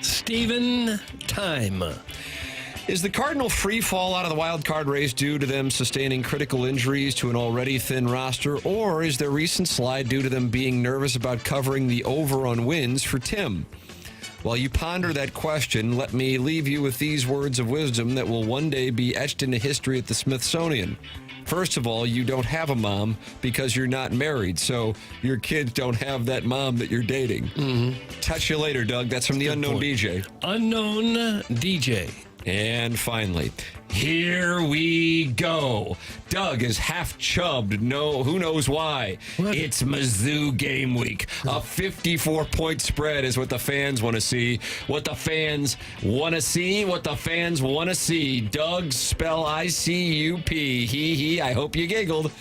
Stephen Time. Is the Cardinal free fall out of the wild card race due to them sustaining critical injuries to an already thin roster, or is their recent slide due to them being nervous about covering the over on wins for Tim? While you ponder that question, let me leave you with these words of wisdom that will one day be etched into history at the Smithsonian. First of all, you don't have a mom because you're not married, so your kids don't have that mom that you're dating. Touch you later, Doug. That's from the Unknown DJ. Unknown DJ. And finally, here we go. Doug is half chubbed. No, who knows why? What? It's Mizzou game week. A 54-point spread is what the fans want to see. What the fans want to see. What the fans want to see. Doug, spell ICUP. He. I hope you giggled.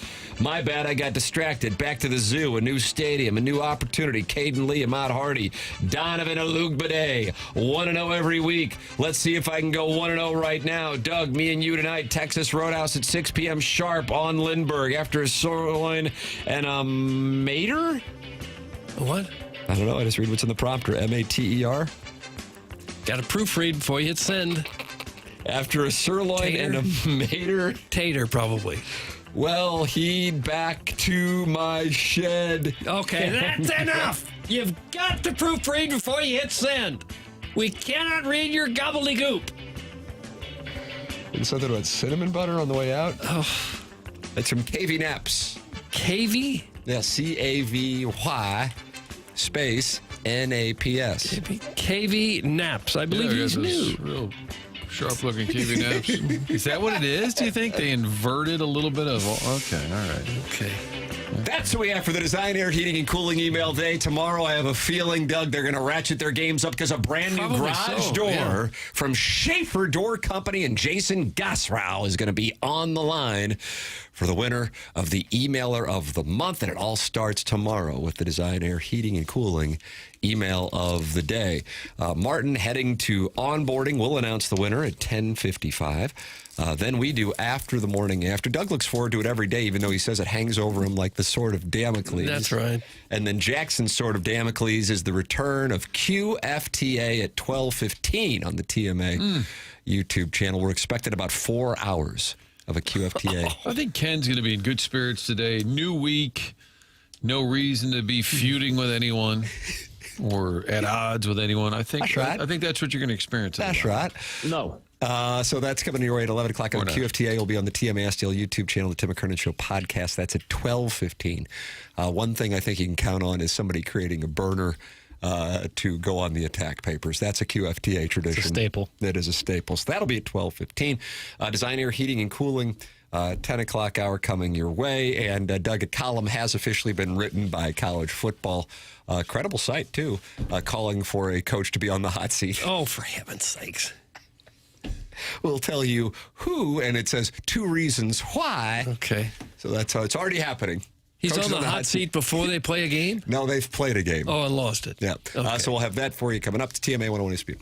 My bad, I got distracted. Back to the zoo, a new stadium, a new opportunity. Caden Lee, Ahmad Hardy, Donovan Alugbade, 1-0 every week. Let's see if I can go 1-0 right now. Doug, me and you tonight, Texas Roadhouse at 6 p.m. sharp on Lindbergh after a sirloin and a mater? What? I don't know. I just read what's in the prompter. M-A-T-E-R? Got to proofread before you hit send. After a sirloin and a mater? Tater, probably. Well, heed back to my shed. Okay, that's enough. You've got to proofread before you hit send. We cannot read your gobbledygook. And something about cinnamon butter on the way out? Oh. It's from KV Naps. KV? Yeah, C-A-V-Y space N-A-P-S. KV Naps. I believe he's new. Real sharp-looking KV Naps. Is that what it is? Do you think they inverted a little bit of? Okay, all right. Okay. That's what we have for the Design Air Heating and Cooling email day. Tomorrow, I have a feeling, Doug, they're going to ratchet their games up because a brand new garage door from Schaefer Door Company and Jason Gassrow is going to be on the line for the winner of the Emailer of the Month. And it all starts tomorrow with the Design Air Heating and Cooling email of the day. Martin heading to onboarding. We'll announce the winner at 10:55. Then we do after the morning after. Doug looks forward to it every day, even though he says it hangs over him like the sword of Damocles. That's right. And then Jackson's sword of Damocles is the return of QFTA at 12:15 on the TMA YouTube channel. We're expecting about 4 hours of a QFTA. I think Ken's going to be in good spirits today. New week. No reason to be feuding with anyone or at odds with anyone. I think that's what you're going to experience. That's right. No. So that's coming your way at 11 o'clock on QFTA. Will be on the TMA STL YouTube channel, the Tim McKernan Show podcast. That's at 12:15. One thing I think you can count on is somebody creating a burner to go on the attack papers. That's a QFTA tradition. It's a staple. That is a staple. So that'll be at 12:15. Design Air Heating and Cooling, 10 o'clock hour coming your way. And Doug, a column has officially been written by College Football. Credible site, too, calling for a coach to be on the hot seat. Oh, for heaven's sakes. We'll tell you who, and it says 2 reasons why. Okay. So that's how it's already happening. He's on the hot seat before they play a game? No, they've played a game. Oh, and lost it. Yeah. Okay. So we'll have that for you coming up to TMA 101 Speed.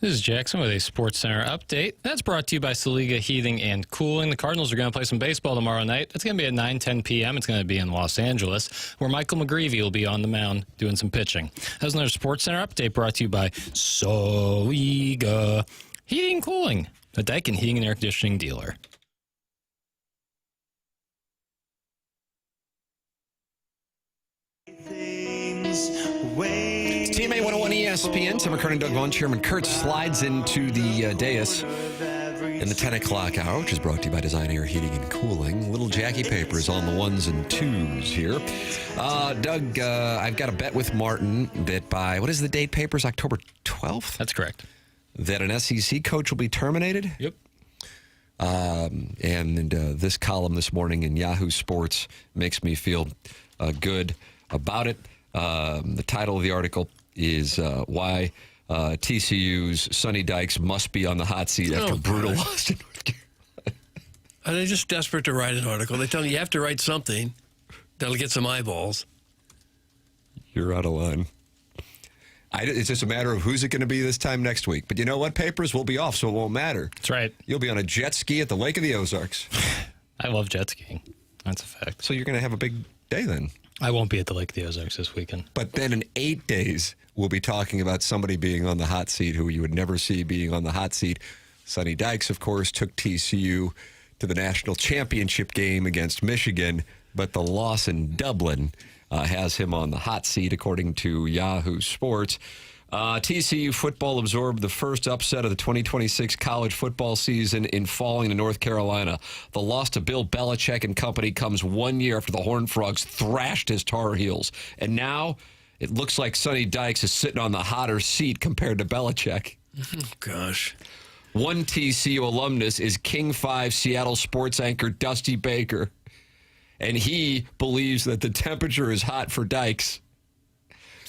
This is Jackson with a Sports Center update. That's brought to you by Saliga Heating and Cooling. The Cardinals are going to play some baseball tomorrow night. It's going to be at 9:10 p.m. It's going to be in Los Angeles, where Michael McGreevy will be on the mound doing some pitching. That's another Sports Center update brought to you by Saliga Heating and Cooling, a Daikin heating and air conditioning dealer. TMA 101 ESPN. Tim McKernan, Doug Vaughn, Chairman Kurt slides into the dais in the 10 o'clock hour, which is brought to you by Design Air Heating and Cooling. Little Jackie Papers on the ones and twos here. Doug, I've got a bet with Martin that by, what is the date, Papers? October 12th? That's correct. That an SEC coach will be terminated? Yep. And this column this morning in Yahoo Sports makes me feel good about it. The title of the article is why TCU's Sonny Dykes must be on the hot seat after brutal loss to North Carolina. Are they just desperate to write an article? They tell you have to write something that'll get some eyeballs. You're out of line. It's just a matter of who's it going to be this time next week. But you know what? Papers will be off, so it won't matter. That's right. You'll be on a jet ski at the Lake of the Ozarks. I love jet skiing. That's a fact. So you're going to have a big day then. I won't be at the Lake of the Ozarks this weekend. But then in 8 days, we'll be talking about somebody being on the hot seat who you would never see being on the hot seat. Sonny Dykes, of course, took TCU to the national championship game against Michigan, but the loss in Dublin has him on the hot seat, according to Yahoo Sports. TCU football absorbed the first upset of the 2026 college football season in falling to North Carolina. The loss to Bill Belichick and company comes 1 year after the Horned Frogs thrashed his Tar Heels. And now it looks like Sonny Dykes is sitting on the hotter seat compared to Belichick. Oh, gosh. One TCU alumnus is King 5 Seattle sports anchor Dusty Baker. And he believes that the temperature is hot for Dykes.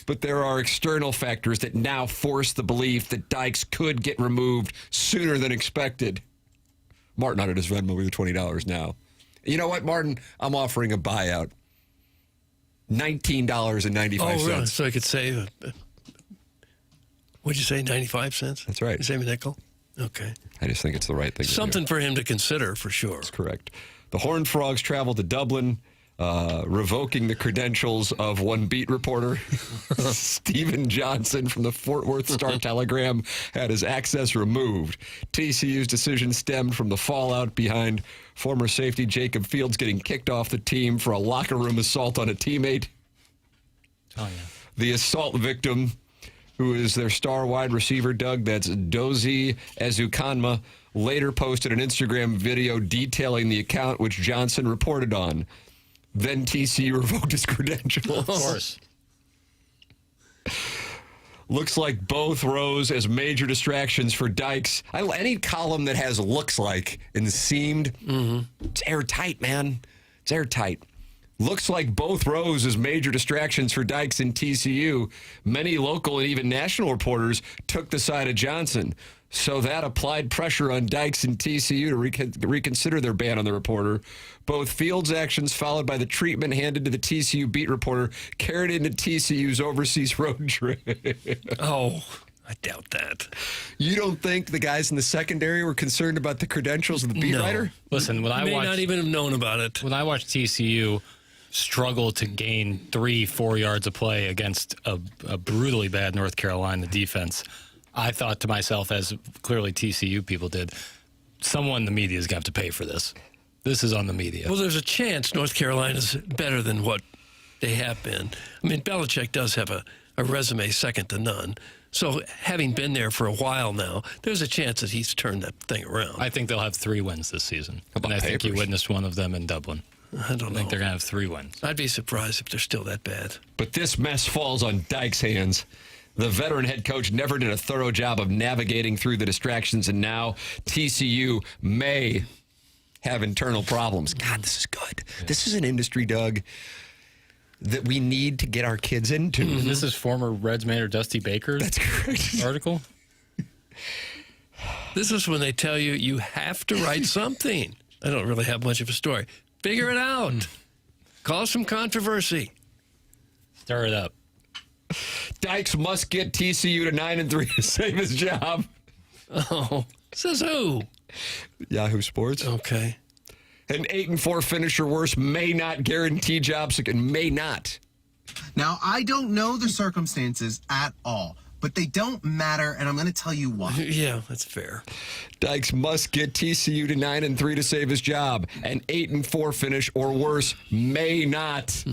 But there are external factors that now force the belief that Dykes could get removed sooner than expected. Martin out at his Venmo with $20 now. You know what, Martin? I'm offering a buyout. $19.95. Oh, really? So I could save, what'd you say, 95 cents? That's right. Save a nickel? Okay. I just think it's the right thing to do. Something for him to consider, for sure. That's correct. The Horned Frogs traveled to Dublin, revoking the credentials of one beat reporter. Stephen Johnson from the Fort Worth Star-Telegram had his access removed. TCU's decision stemmed from the fallout behind former safety Jacob Fields getting kicked off the team for a locker room assault on a teammate. Oh, yeah. The assault victim, who is their star wide receiver, Doug, that's Dozie Ezukanma, later posted an Instagram video detailing the account which Johnson reported on. Then TCU revoked his credentials. Of course. Looks like both rose as major distractions for Dykes. Any column that has looks like and seemed, it's airtight, man. It's airtight. Looks like both rose as major distractions for Dykes and TCU. Many local and even national reporters took the side of Johnson. So that applied pressure on Dykes and TCU to reconsider their ban on the reporter. Both Fields' actions, followed by the treatment handed to the TCU beat reporter, carried into TCU's overseas road trip. Oh, I doubt that. You don't think the guys in the secondary were concerned about the credentials of the beat writer? Listen, when I may not even have known about it. When I watched TCU struggle to gain 3-4 yards of play against a brutally bad North Carolina defense, I thought to myself, as clearly TCU people did, someone in the media is going to have to pay for this. This is on the media. Well, there's a chance North Carolina's better than what they have been. I mean, Belichick does have a resume second to none. So having been there for a while now, there's a chance that he's turned that thing around. I think they'll have 3 wins this season. And I think you witnessed one of them in Dublin. I don't know. I think they're going to have 3 wins. I'd be surprised if they're still that bad. But this mess falls on Dykes' hands. The veteran head coach never did a thorough job of navigating through the distractions, and now TCU may have internal problems. God, this is good. This is an industry, Doug, that we need to get our kids into. This is former Reds manager Dusty Baker's article. This is when they tell you you have to write something. I don't really have much of a story. Figure it out. Cause some controversy. Stir it up. Dykes must get TCU to 9-3 to save his job. Oh, says who? Yahoo Sports. Okay. An 8-4 finish or worse may not guarantee jobs again. May not. Now, I don't know the circumstances at all, but they don't matter, and I'm going to tell you why. Yeah, that's fair. Dykes must get TCU to 9-3 to save his job. An 8-4 finish or worse may not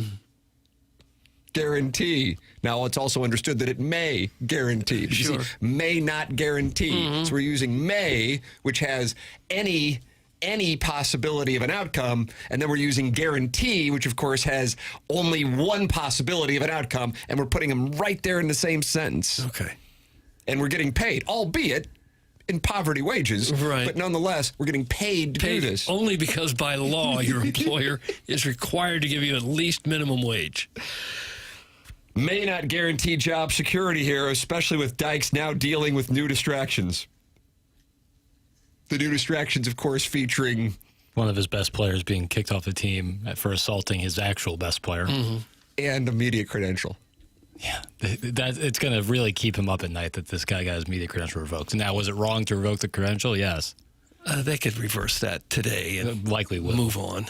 guarantee. Now, it's also understood that it may guarantee. Sure. See, may not guarantee. So we're using may, which has any possibility of an outcome, and then we're using guarantee, which of course has only one possibility of an outcome, and we're putting them right there in the same sentence. Okay. And we're getting paid, albeit in poverty wages, right? But nonetheless, we're getting paid to do this. Only because by law your employer is required to give you at least minimum wage. May not guarantee job security here, especially with Dykes now dealing with new distractions. The new distractions, of course, featuring one of his best players being kicked off the team for assaulting his actual best player. And a media credential. Yeah, it's going to really keep him up at night that this guy got his media credential revoked. Now, was it wrong to revoke the credential? Yes. They could reverse that today and likely will move on.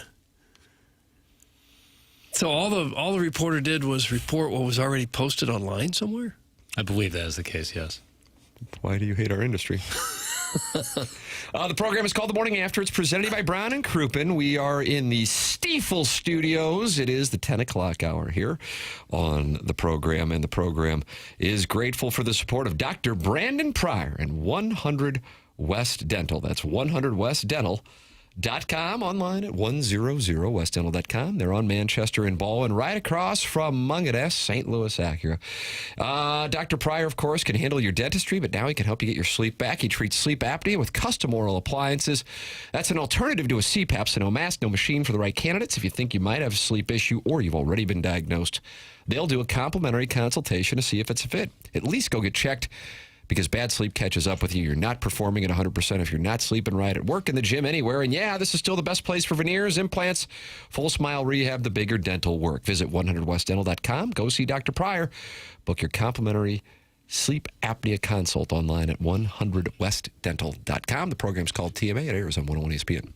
So all the reporter did was report what was already posted online somewhere? I believe that is the case, yes. Why do you hate our industry? The program is called The Morning After. It's presented by Brown and Crouppen. We are in the Stiefel studios. It is the 10 o'clock hour here on the program, and the program is grateful for the support of Dr. Brandon Pryor and 100 West Dental. That's 100westdental.com, online at 100westdental.com. They're on Manchester and Baldwin, right across from Mungadess, St. Louis Acura. Dr. Pryor, of course, can handle your dentistry, but now he can help you get your sleep back. He treats sleep apnea with custom oral appliances. That's an alternative to a CPAP, so no mask, no machine for the right candidates. If you think you might have a sleep issue or you've already been diagnosed, they'll do a complimentary consultation to see if it's a fit. At least go get checked, because bad sleep catches up with you. You're not performing at 100% if you're not sleeping right at work, in the gym, anywhere. And yeah, this is still the best place for veneers, implants, full smile rehab, the bigger dental work. Visit 100westdental.com. Go see Dr. Pryor. Book your complimentary sleep apnea consult online at 100westdental.com. The program's called TMA. It airs on 101 ESPN.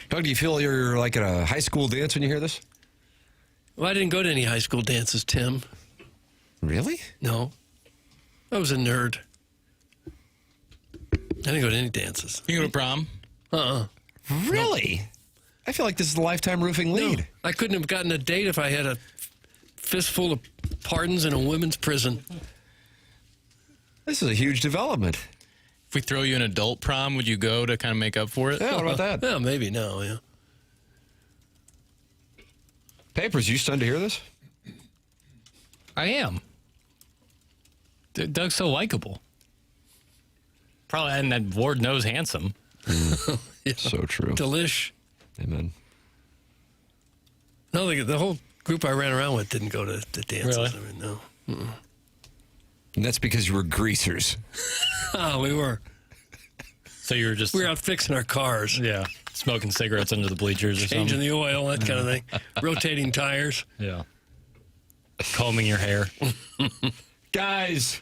Doug, do you feel you're like at a high school dance when you hear this? Well, I didn't go to any high school dances, Tim. Really? No. I was a nerd. I didn't go to any dances. You go to prom? Really? No. I feel like this is the Lifetime Roofing lead. No, I couldn't have gotten a date if I had a fistful of pardons in a women's prison. This is a huge development. If we throw you an adult prom, would you go to kind of make up for it? Yeah, what about that? Yeah, maybe no, yeah. Papers, you stunned to hear this? I am. Doug's so likable. Probably, and that Lord knows handsome. Yeah. So true. Delish. Amen. No, the whole group I ran around with didn't go to dances. Really? I mean, no. Mm-mm. And that's because you were greasers. Oh, we were. So you were just... We were out fixing our cars. Yeah. Smoking cigarettes under the bleachers or Changing something. the oil, that kind of thing. Rotating tires. Yeah. Combing your hair. Guys,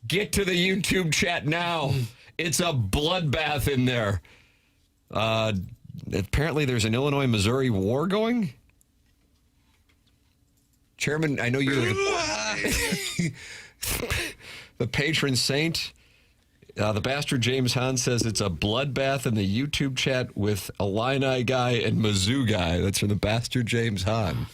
get to the YouTube chat now. It's a bloodbath in there. Apparently there's an Illinois-Missouri war going. Chairman, I know you're the patron saint. The bastard James Hahn says it's a bloodbath in the YouTube chat with Illini guy and Mizzou guy. That's from the bastard James Hahn.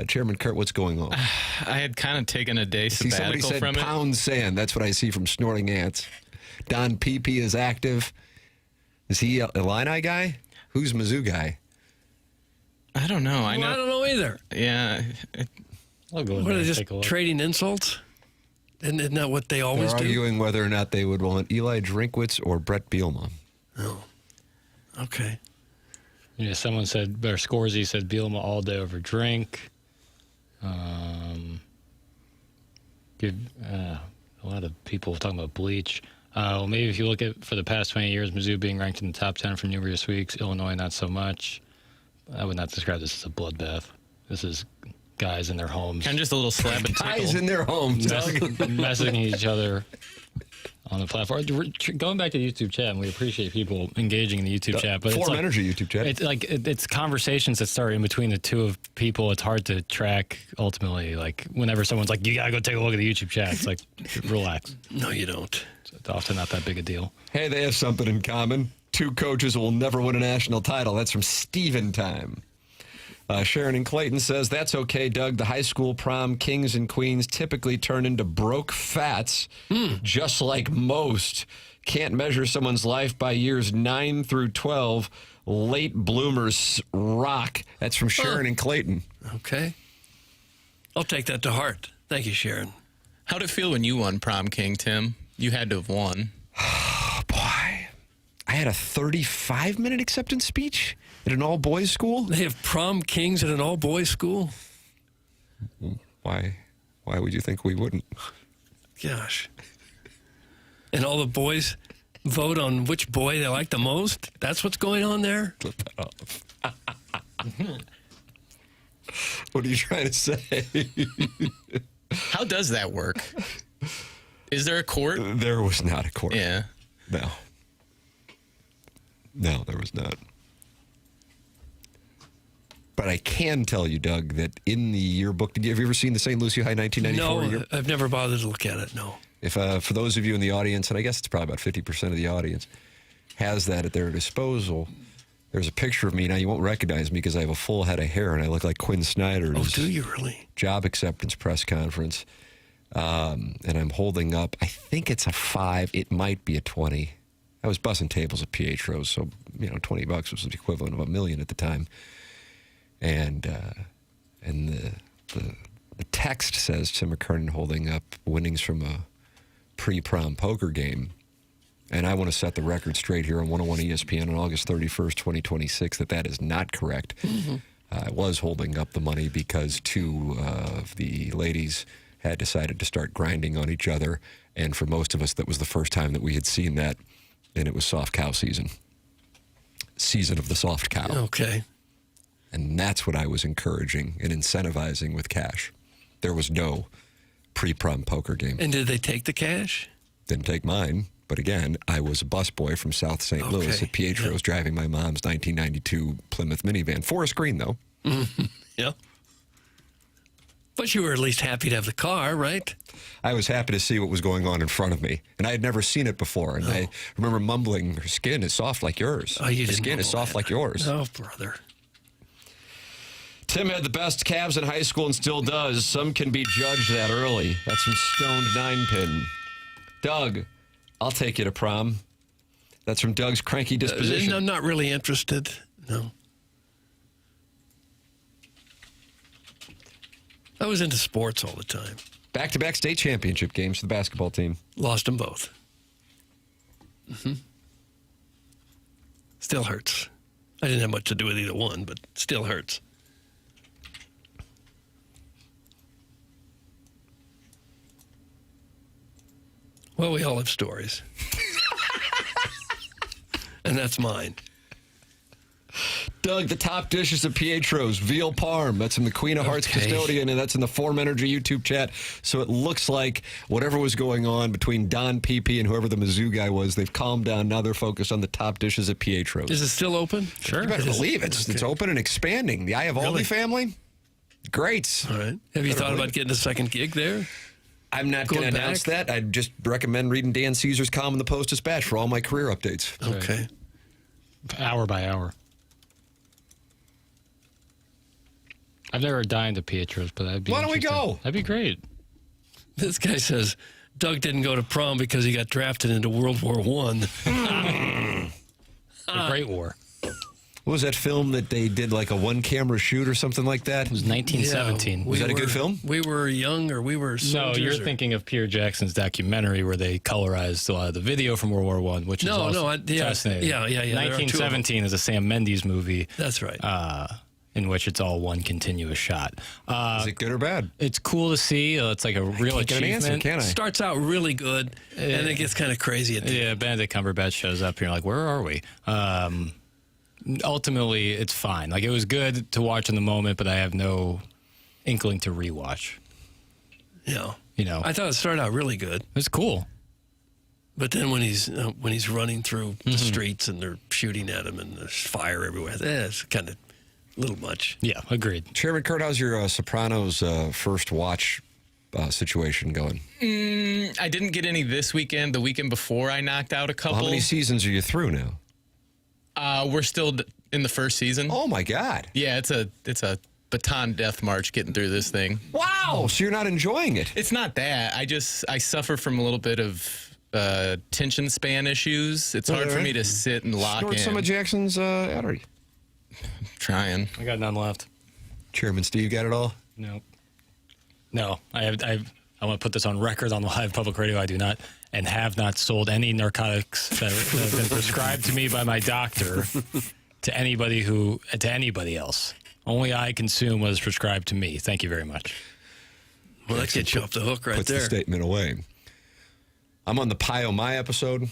Chairman Kurt, what's going on? I had kind of taken a day sabbatical somebody from said it. pound sand. That's what I see from Snorting Ants. Don PP is active. Is he a Illini guy? Who's Mizzou guy? I don't know. I don't know either. Yeah. I'll go in What there are they and just take a look. trading insults? Isn't that what they always They're do? arguing whether or not they would want Eli Drinkwitz or Brett Bielema. Oh, okay. Yeah, someone said, or Scorsese said Bielema all day over drink. A lot of people talking about bleach. Well, maybe if you look at for the past 20 years, Mizzou being ranked in the top 10 for numerous weeks, Illinois not so much. I would not describe this as a bloodbath. This is guys in their homes. And just a little slap and tickle. Guys in their homes. Messaging each other on the platform. Going back to the YouTube chat, and we appreciate people engaging in the YouTube chat. But Forum Energy YouTube chat. It's like it's conversations that start in between the two of people. It's hard to track ultimately. Like whenever someone's like, "You gotta go take a look at the YouTube chat," it's like, relax. No, you don't. It's often not that big a deal. Hey, they have something in common. Two coaches will never win a national title. That's from Steven Time. Sharon in Clayton says, that's okay, Doug. The high school prom kings and queens typically turn into broke fats, just like most. Can't measure someone's life by years 9 through 12. Late bloomers rock. That's from Sharon in Clayton. Okay. I'll take that to heart. Thank you, Sharon. How'd it feel when you won prom king, Tim? You had to have won. Oh, boy. I had a 35-minute acceptance speech at an all-boys school. They have prom kings at an all-boys school? Why would you think we wouldn't? Gosh. And all the boys vote on which boy they like the most? That's what's going on there? Flip that off. What are you trying to say? How does that work? Is there a court? There was not a court. Yeah. No, there was not. But I can tell you, Doug, that in the yearbook, have you ever seen the St. Lucie High 1994 yearbook? No, I've never bothered to look at it, no. If for those of you in the audience, and I guess it's probably about 50% of the audience, has that at their disposal, there's a picture of me. Now, you won't recognize me because I have a full head of hair and I look like Quinn Snyder's Oh, do you really? job acceptance press conference. And I'm holding up, I think it's a 5. It might be a 20. I was bussing tables at Pietro's, so, $20 was the equivalent of $1 million at the time. And the text says to McKernan holding up winnings from a pre-prom poker game. And I want to set the record straight here on 101 ESPN on August 31st, 2026, that is not correct. Mm-hmm. I was holding up the money because two of the ladies had decided to start grinding on each other. And for most of us, that was the first time that we had seen that. And it was soft cow season. Season of the soft cow. Okay. And that's what I was encouraging and incentivizing with cash. There was no pre-prom poker game. And did they take the cash? Didn't take mine. But again, I was a busboy from South St. Louis at Pietro's driving my mom's 1992 Plymouth minivan. Forest Green, though. Yeah. But you were at least happy to have the car, right? I was happy to see what was going on in front of me. And I had never seen it before. And I remember mumbling, her skin is soft like yours. Oh, you Her didn't skin know is soft that. like yours. Oh, brother. Tim had the best calves in high school and still does. Some can be judged that early. That's from Stoned 9-Pin. Doug, I'll take you to prom. That's from Doug's cranky disposition. I'm not really interested. No. I was into sports all the time. Back-to-back state championship games for the basketball team. Lost them both. Still hurts. I didn't have much to do with either one, but still hurts. Well, we all have stories. And that's mine. Doug, the top dishes at Pietro's, veal parm. That's in the Queen of Hearts custodian, and that's in the Form Energy YouTube chat. So it looks like whatever was going on between Don Pepe and whoever the Mizzou guy was, they've calmed down. Now they're focused on the top dishes at Pietro's. Is it still open? Sure. You better believe it. It's open and expanding. The Eye of Aldi family, great. All right. Have you thought about getting a second gig there? I'm not going to announce that. I just recommend reading Dan Caesar's column in the Post-Dispatch for all my career updates. Okay. Hour by hour. I've never dined at Pietro's, but that'd be Why don't we interesting. go? That'd be great. This guy says Doug didn't go to prom because he got drafted into World War I. A great war. What was that film that they did like a one-camera shoot or something like that? It was 1917. Was that a good film? We were young, or we were soldiers. No, you're thinking of Pierre Jackson's documentary where they colorized a lot of the video from World War I, which is also fascinating. Yeah. 1917 is a Sam Mendes movie. That's right. In which it's all one continuous shot. Is it good or bad? It's cool to see. It's like a real can't get an achievement. answer, can I? Starts out really good, and it gets kind of crazy at the end. Yeah, Benedict Cumberbatch shows up, and you're like, where are we? Ultimately, it's fine. Like, it was good to watch in the moment, but I have no inkling to rewatch. Yeah. You know, I thought it started out really good. It's cool. But then when he's running through the streets and they're shooting at him and there's fire everywhere, it's kind of a little much. Yeah, agreed. Chairman Kurt, how's your Sopranos first watch situation going? I didn't get any this weekend. The weekend before, I knocked out a couple. How many seasons are you through now? We're still in the first season. Oh my God! Yeah, it's a baton death march getting through this thing. Wow! So you're not enjoying it? It's not that. I suffer from a little bit of attention span issues. It's hard for me to sit and lock Snort in. some of Jackson's artery. Trying. I got none left. Chairman Steve got it all? No. I want to put this on record on live public radio. I do not and have not sold any narcotics that have been prescribed to me by my doctor to anybody else. Only I consume what is prescribed to me. Thank you very much. Well, that gets you off the hook right Puts there. the statement away. I'm on the Pie Oh My episode.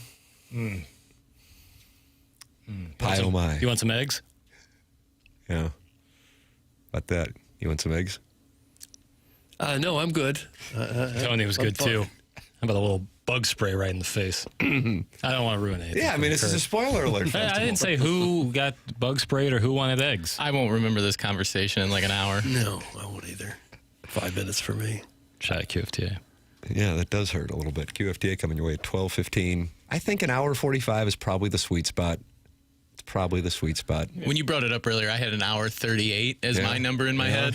Pie Oh My. You want some eggs? Yeah. About that. You want some eggs? No, I'm good. Tony was good too. How about a little bug spray right in the face? I don't want to ruin anything. Yeah, I mean, this is a spoiler alert. I didn't say who got bug sprayed or who wanted eggs. I won't remember this conversation in like an hour. No, I won't either. 5 minutes for me. Shot at QFTA. Yeah, that does hurt a little bit. QFTA coming your way at 12:15. I think an hour 45 is probably the sweet spot. It's probably the sweet spot. When you brought it up earlier, I had an hour 38 as my number in my head.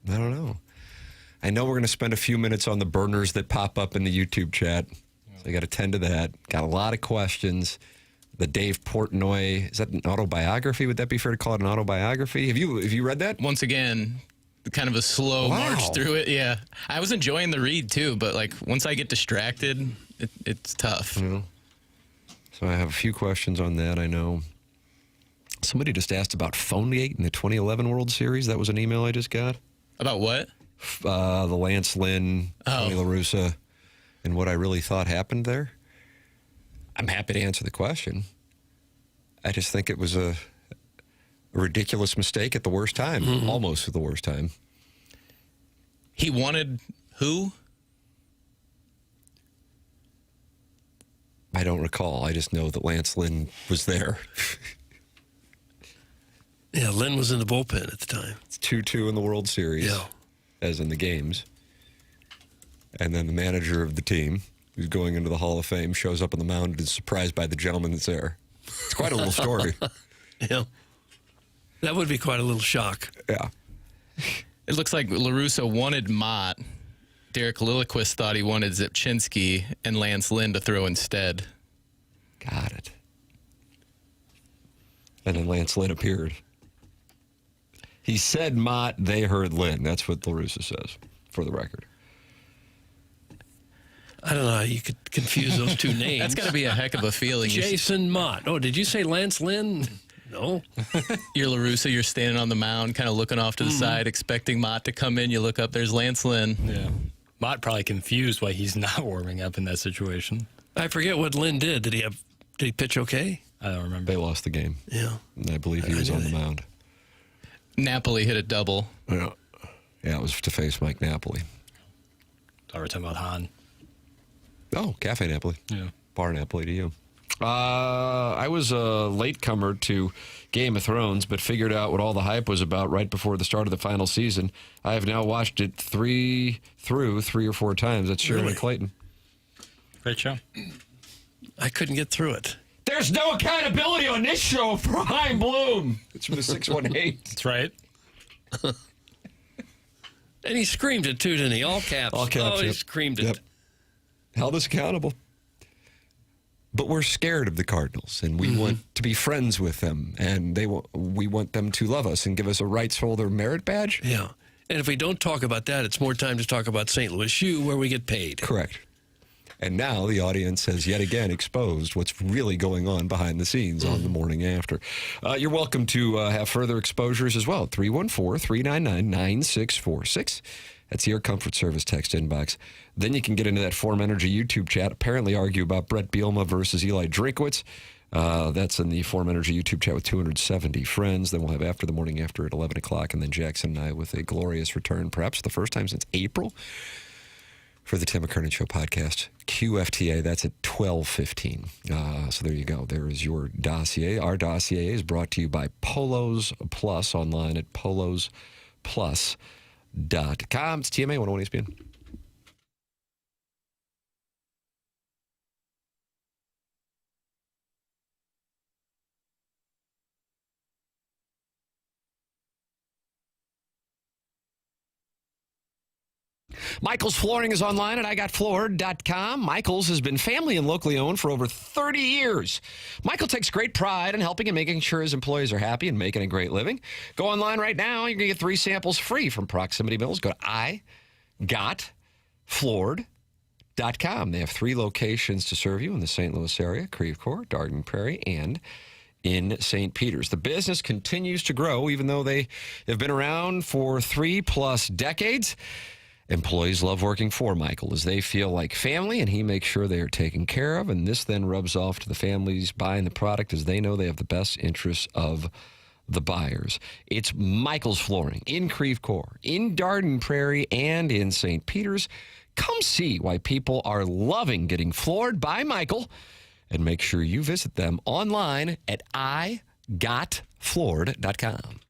I don't know. I know we're going to spend a few minutes on the burners that pop up in the YouTube chat. So I got to tend to that. Got a lot of questions. The Dave Portnoy, is that an autobiography? Would that be fair to call it an autobiography? Have you read that? Once again, kind of a slow march through it. Yeah. I was enjoying the read too, but like once I get distracted, it's tough. You know? So I have a few questions on that. I know somebody just asked about Phonegate in the 2011 World Series. That was an email I just got. About what? The Lance Lynn, Tony La Russa, and what I really thought happened there. I'm happy to answer the question. I just think it was a ridiculous mistake at the worst time, almost at the worst time. He wanted who? I don't recall. I just know that Lance Lynn was there. Yeah, Lynn was in the bullpen at the time. It's 2-2 in the World Series, as in the games. And then the manager of the team, who's going into the Hall of Fame, shows up on the mound and is surprised by the gentleman that's there. It's quite a little story. Yeah. That would be quite a little shock. Yeah. It looks like LaRusso wanted Mott. Derek Lilliquist thought he wanted Zipchinski and Lance Lynn to throw instead. Got it. And then Lance Lynn appeared. He said Mott, they heard Lynn. That's what LaRusso says, for the record. I don't know how you could confuse those two names. That's got to be a heck of a feeling. Jason Mott. Oh, did you say Lance Lynn? No. You're LaRusso, you're standing on the mound, kind of looking off to the side, expecting Mott to come in. You look up, there's Lance Lynn. Yeah. Mott probably confused why he's not warming up in that situation. I forget what Lynn did. Did he pitch okay? I don't remember. They lost the game. Yeah. And I believe he was on the mound. Napoli hit a double. Yeah. Yeah, it was to face Mike Napoli. Oh, we're talking about Han. Oh, Cafe Napoli. Yeah. Bar Napoli to you. I was a latecomer to Game of Thrones, but figured out what all the hype was about right before the start of the final season. I have now watched it three or four times. That's Shirley Clayton. Great show. I couldn't get through it. There's no accountability on this show for Hein Bloom. It's from the 618. That's right. And he screamed it too, didn't he? All caps. All caps. Oh, he screamed it. Held us accountable. But we're scared of the Cardinals, and we want to be friends with them, and we want them to love us and give us a rights holder merit badge. Yeah. And if we don't talk about that, it's more time to talk about St. Louis U, where we get paid. Correct. And now the audience has yet again exposed what's really going on behind the scenes on the morning after. You're welcome to have further exposures as well. 314-399-9646. That's your Comfort Service text inbox. Then you can get into that Form Energy YouTube chat, apparently argue about Brett Bielema versus Eli Drinkwitz. That's in the Form Energy YouTube chat with 270 friends. Then we'll have After the Morning After at 11 o'clock, and then Jackson and I with a glorious return, perhaps the first time since April, for the Tim McKernan Show podcast. QFTA, that's at 12:15. So there you go. There is your dossier. Our dossier is brought to you by Polos Plus, online at polosplus.com. It's TMA 101 ESPN. Michael's Flooring is online at igotfloored.com. Michael's has been family and locally owned for over 30 years. Michael takes great pride in helping and making sure his employees are happy and making a great living. Go online right now. You're going to get 3 samples free from Proximity Mills. Go to igotfloored.com. They have 3 locations to serve you in the St. Louis area, Creve Coeur, Garden Prairie, and in St. Peter's. The business continues to grow, even though they have been around for 3+ decades. Employees love working for Michael as they feel like family, and he makes sure they are taken care of. And this then rubs off to the families buying the product as they know they have the best interests of the buyers. It's Michael's Flooring in Creve Coeur, in Garden Prairie, and in St. Peter's. Come see why people are loving getting floored by Michael, and make sure you visit them online at igotfloored.com.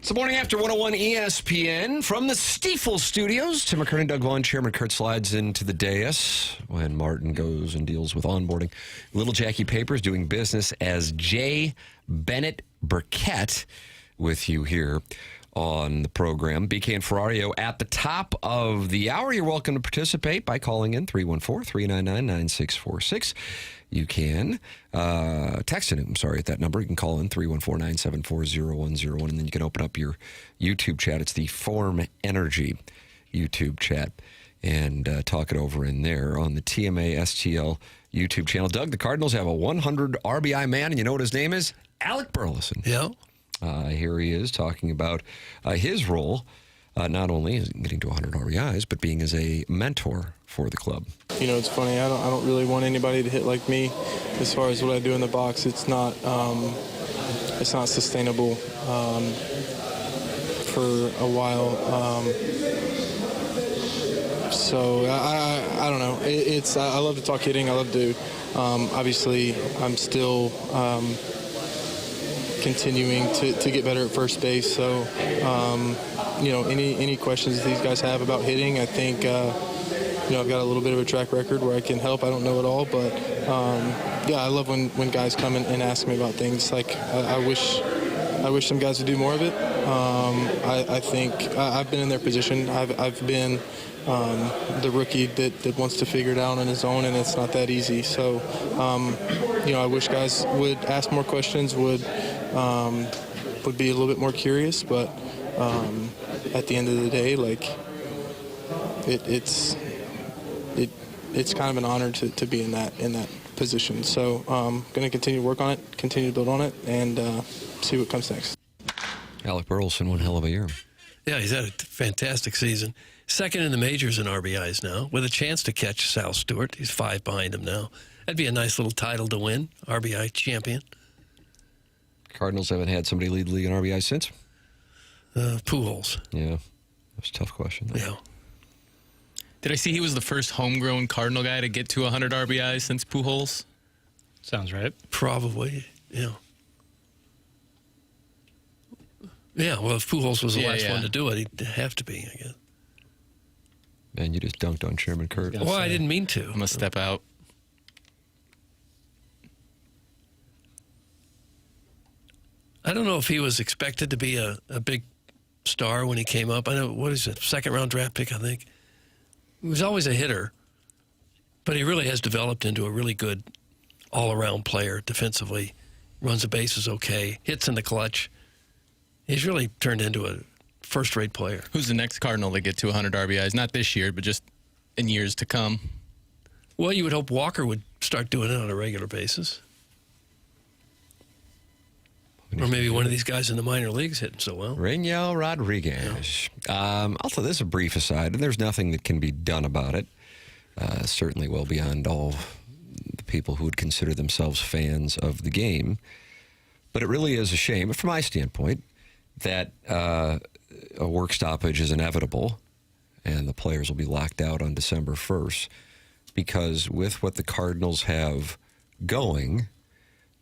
It's the Morning After 101 ESPN from the Stiefel Studios. Tim McKernan, Doug Vaughn, Chairman Kurt slides into the dais when Martin goes and deals with onboarding. Little Jackie Papers doing business as J. Bennett Burkett with you here on the program. BK and Ferrario at the top of the hour. You're welcome to participate by calling in 314-399-9646. You can text it. I'm sorry, at that number. You can call in 314-974-0101, and then you can open up your YouTube chat. It's the Form Energy YouTube chat, and talk it over in there on the TMA STL YouTube channel. Doug, the Cardinals have a 100 RBI man, and you know what his name is? Alec Burleson. Yeah. Here he is talking about his role, not only getting to 100 RBIs, but being as a mentor for the club. You know, it's funny. I don't really want anybody to hit like me. As far as what I do in the box, it's not sustainable for a while. So I don't know. I love to talk hitting. I love to. Obviously, I'm still continuing to get better at first base. So, you know, any questions these guys have about hitting, I think. You know, I've got a little bit of a track record where I can help. I don't know it all, but yeah, I love when guys come and ask me about things. Like I wish some guys would do more of it. I think I've been in their position. I've been the rookie that wants to figure it out on his own, and it's not that easy. So, you know, I wish guys would ask more questions, would be a little bit more curious. But at the end of the day, like it's kind of an honor to be in that position. So I'm going to continue to work on it, continue to build on it, and see what comes next. Alec Burleson, one hell of a year. Yeah, he's had a fantastic season. Second in the majors in RBIs now, with a chance to catch Sal Stewart. He's 5 behind him now. That'd be a nice little title to win, RBI champion. Cardinals haven't had somebody lead the league in RBI since? Pujols. Yeah, that's a tough question. Yeah. Did I see he was the first homegrown Cardinal guy to get to 100 RBIs since Pujols? Sounds right. Probably, yeah. Yeah, well, if Pujols was the last one to do it, he'd have to be, I guess. Man, you just dunked on Chairman Kurt. Well, I didn't mean to. I'm going to step out. I don't know if he was expected to be a big star when he came up. I know, what is it, second-round draft pick, I think. He was always a hitter, but he really has developed into a really good all-around player defensively. Runs the bases okay, hits in the clutch. He's really turned into a first-rate player. Who's the next Cardinal to get to 100 RBIs? Not this year, but just in years to come. Well, you would hope Walker would start doing it on a regular basis. Or maybe one of these guys in the minor leagues hitting so well. Rainiel Rodriguez. Yeah. I'll throw this a brief aside, and there's nothing that can be done about it. Certainly well beyond all the people who would consider themselves fans of the game. But it really is a shame, from my standpoint, that a work stoppage is inevitable and the players will be locked out on December 1st. Because with what the Cardinals have going,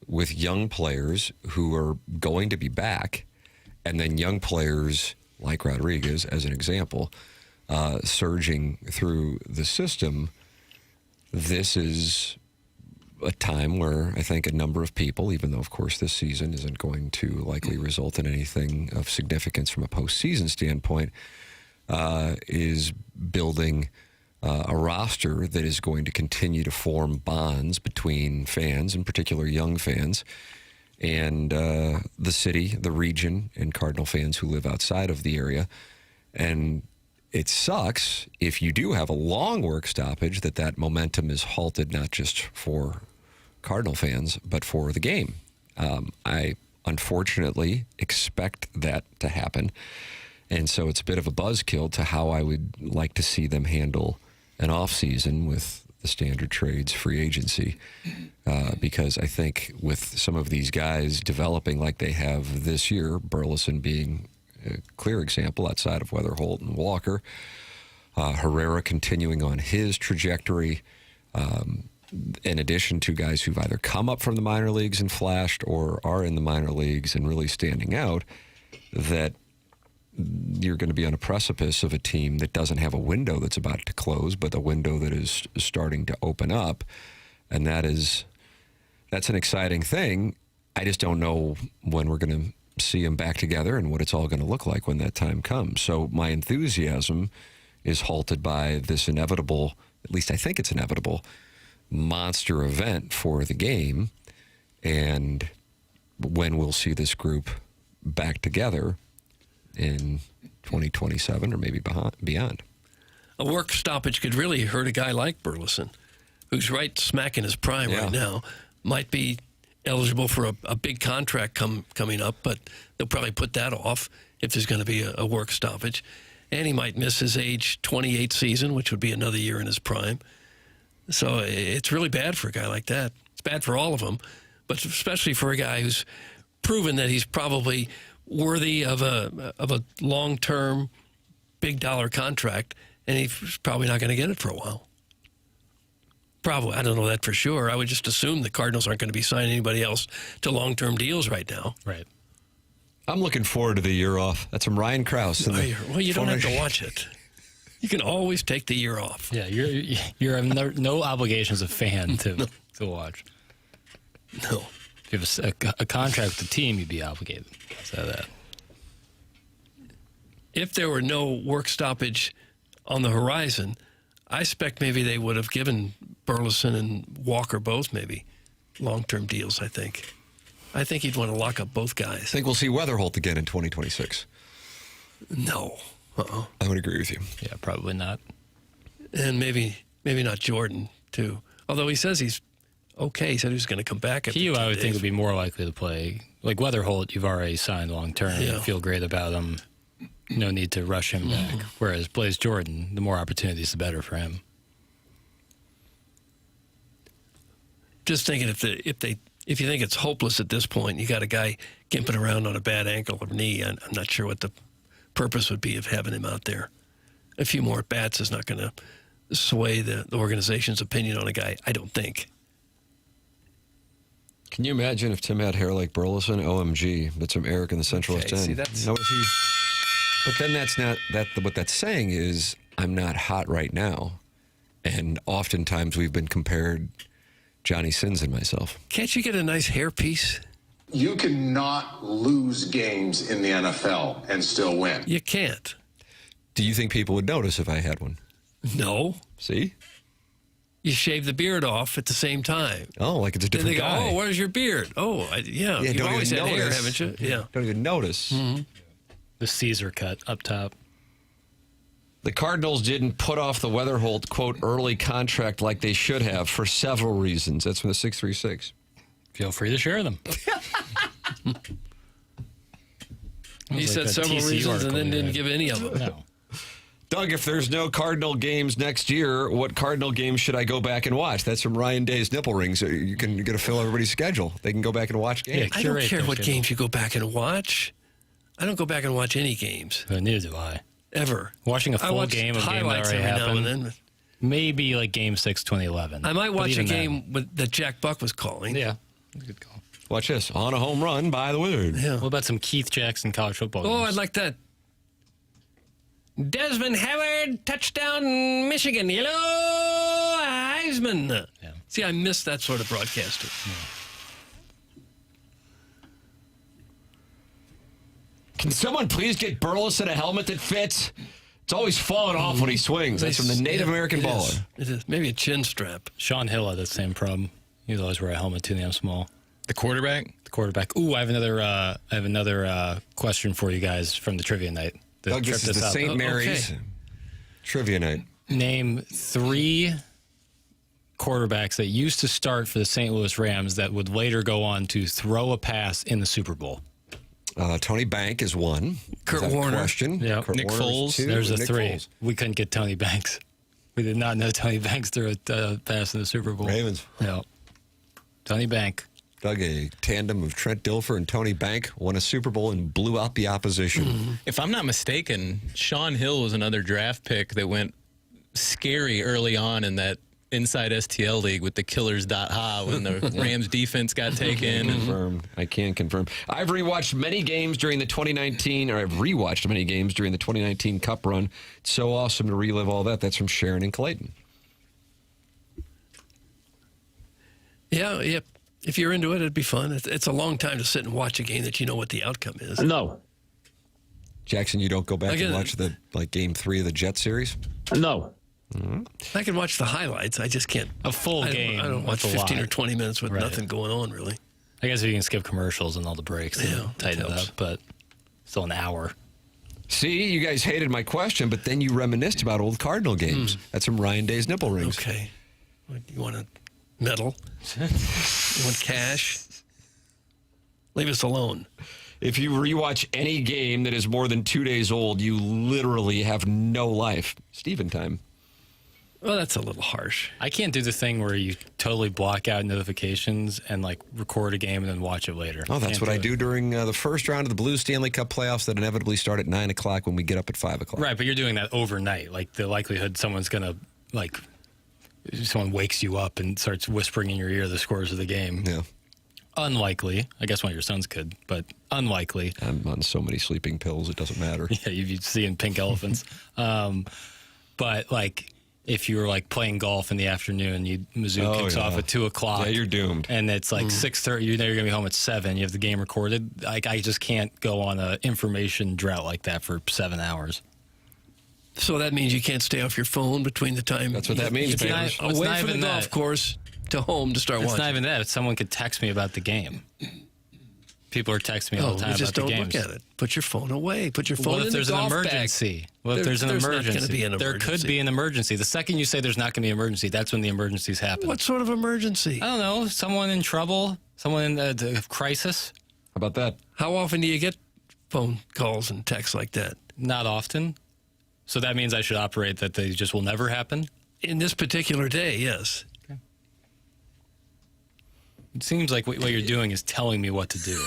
with young players who are going to be back, and then young players like Rodriguez, as an example, surging through the system, this is a time where I think a number of people, even though, of course, this season isn't going to likely result in anything of significance from a postseason standpoint, is building a roster that is going to continue to form bonds between fans, in particular young fans, and the city, the region, and Cardinal fans who live outside of the area. And it sucks if you do have a long work stoppage that momentum is halted, not just for Cardinal fans, but for the game. I unfortunately expect that to happen. And so it's a bit of a buzzkill to how I would like to see them handle an offseason with the standard trades, free agency, because I think with some of these guys developing like they have this year, Burleson being a clear example outside of Weatherholt and Walker, Herrera continuing on his trajectory, in addition to guys who've either come up from the minor leagues and flashed or are in the minor leagues and really standing out, that you're going to be on a precipice of a team that doesn't have a window that's about to close, but a window that is starting to open up. And that's an exciting thing. I just don't know when we're going to see them back together and what it's all going to look like when that time comes. So my enthusiasm is halted by this inevitable, at least I think it's inevitable, monster event for the game. And when we'll see this group back together in 2027 or maybe beyond. A work stoppage could really hurt a guy like Burleson, who's right smack in his prime right now. Might be eligible for a big contract coming up, but they'll probably put that off if there's going to be a work stoppage. And he might miss his age 28 season, which would be another year in his prime. So it's really bad for a guy like that. It's bad for all of them, but especially for a guy who's proven that he's probably worthy of a long-term, big-dollar contract, and he's probably not going to get it for a while. Probably. I don't know that for sure. I would just assume the Cardinals aren't going to be signing anybody else to long-term deals right now. Right. I'm looking forward to the year off. That's from Ryan Krause. Well, you don't have to watch it. You can always take the year off. Yeah, you're no obligation as a fan to watch. No. If you have a contract with the team, you'd be obligated. So that. If there were no work stoppage on the horizon, I expect maybe they would have given Burleson and Walker both maybe long-term deals, I think. I think he'd want to lock up both guys. Think we'll see Weatherholt again in 2026? No. I would agree with you. Yeah, probably not. And maybe not Jordan, too. Although he says he's okay. He said he was going to come back. I would think would be more likely to play. Like Weatherholt, you've already signed long-term. Yeah. You feel great about him. No need to rush him back. Whereas Blaze Jordan, the more opportunities, the better for him. Just thinking if you think it's hopeless at this point, you got a guy gimping around on a bad ankle or knee. I'm not sure what the purpose would be of having him out there. A few more at-bats is not going to sway the organization's opinion on a guy, I don't think. Can you imagine if Tim had hair like Burleson? OMG, that's from Eric in the Central Okay, 10. see, that's... But then that's not that. What that's saying is I'm not hot right now, and oftentimes we've been compared, Johnny Sins and myself. Can't you get a nice hairpiece? You cannot lose games in the NFL and still win. You can't. Do you think people would notice if I had one? No. See? You shave the beard off at the same time. Oh, like it's a different guy. guy. Oh, where's your beard? Oh, yeah. You've always had hair, haven't you? Yeah. Don't even notice. Mm-hmm. The Caesar cut up top. The Cardinals didn't put off the Weatherholt, quote, early contract like they should have for several reasons. That's from the 636. Feel free to share them. He said several reasons and then didn't give any of them. No. Doug, if there's no Cardinal games next year, what Cardinal games should I go back and watch? That's from Ryan Day's Nipple Rings. You got to fill everybody's schedule. They can go back and watch games. I don't care what games you go back and watch. I don't go back and watch any games. Neither do I. Ever. Watching a full game of a game that already happened. Maybe like Game 6, 2011. I might watch a game that Jack Buck was calling. Yeah. Good call. Watch this. On a home run by the Wizard. Yeah. What about some Keith Jackson college football games? Oh, I'd like that. Desmond Howard, touchdown, Michigan. Hello, Heisman. Yeah. See, I miss that sort of broadcaster. Yeah. Can someone please get Burleson a helmet that fits? It's always falling off when he swings. That's from the Native American baller. It is. Maybe a chin strap. Sean Hill had that same problem. He'd always wear a helmet too damn small. The quarterback? The quarterback. Ooh, I have another question for you guys from the trivia night. Doug, this is the St. Mary's trivia night. Name 3 quarterbacks that used to start for the St. Louis Rams that would later go on to throw a pass in the Super Bowl. Tony Bank is one. Kurt is Warner. Question. Yep. Kurt Nick Warner's Foles. 2, There's a Nick 3. Foles. We couldn't get Tony Banks. We did not know Tony Banks threw a pass in the Super Bowl. Ravens. Yeah. Tony Bank. Doug, a tandem of Trent Dilfer and Tony Bank won a Super Bowl and blew out the opposition. Mm-hmm. If I'm not mistaken, Sean Hill was another draft pick that went scary early on in that inside STL league with the killers.ha when the Rams defense got taken. Confirmed. I can confirm. I've rewatched many games during the 2019 Cup run. It's so awesome to relive all that. That's from Sharon and Clayton. Yeah. If you're into it, it'd be fun. It's a long time to sit and watch a game that you know what the outcome is. No. Jackson, you don't go back and watch the Game 3 of the Jet series? No. I can watch the highlights. I just can't. A full game. I don't watch 15 or 20 minutes with nothing going on, really. I guess if you can skip commercials and all the breaks, tighten it up, but still an hour. See, you guys hated my question, but then you reminisced about old Cardinal games. That's from Ryan Day's nipple rings. Okay. You want a medal? You want cash? Leave us alone. If you rewatch any game that is more than 2 days old, you literally have no life. Steven time. Well, that's a little harsh. I can't do the thing where you totally block out notifications and record a game and then watch it later. Oh, that's what I do during the first round of the Blue Stanley Cup playoffs that inevitably start at 9 o'clock when we get up at 5 o'clock. Right, but you're doing that overnight. Like the likelihood someone's going to, someone wakes you up and starts whispering in your ear the scores of the game. Yeah. Unlikely. I guess one of your sons could, but unlikely. I'm on so many sleeping pills, it doesn't matter. Yeah, you see in pink elephants. But if you were playing golf in the afternoon, Mizzou kicks off at 2 o'clock. Yeah, you're doomed. And it's 6:30. You know you're gonna be home at 7. You have the game recorded. I just can't go on an information drought like that for 7 hours. So that means you can't stay off your phone between the time. That's what that means. Away from the golf course to home to start watching. It's not even that. Someone could text me about the game. People are texting me all the time just about the don't games. look at it. Put your phone away. Put your phone in the golf bag. What if there's an emergency? What if there's an emergency? Not gonna be an There emergency. could be an emergency. The second you say there's not going to be an emergency, that's when the emergencies happen. What sort of emergency? I don't know. Someone in trouble? Someone in a crisis? How about that? How often do you get phone calls and texts like that? Not often. So that means I should operate that they just will never happen? In this particular day, yes. It seems like what you're doing is telling me what to do.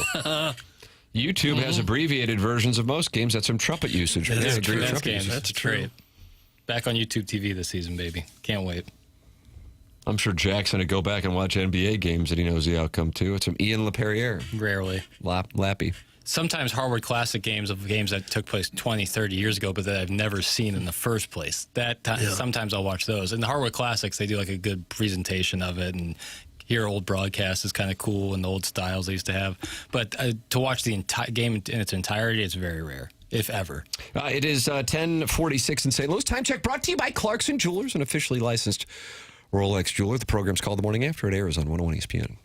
YouTube has abbreviated versions of most games. That's some trumpet usage. That's true. That's true. Great. Back on YouTube TV this season, baby. Can't wait. I'm sure Jackson would go back and watch NBA games that he knows the outcome to. It's from Ian LaPerriere. Rarely. Lappy. Sometimes Harvard Classic games that took place 20, 30 years ago, but that I've never seen in the first place. Sometimes I'll watch those. In the Harvard Classics, they do a good presentation of it and hear old broadcasts is kind of cool and the old styles they used to have. But to watch the entire game in its entirety, it's very rare, if ever. It is 10:46 in St. Louis. Time check brought to you by Clarkson Jewelers, an officially licensed Rolex jeweler. The program's called The Morning After. It airs on 101 ESPN.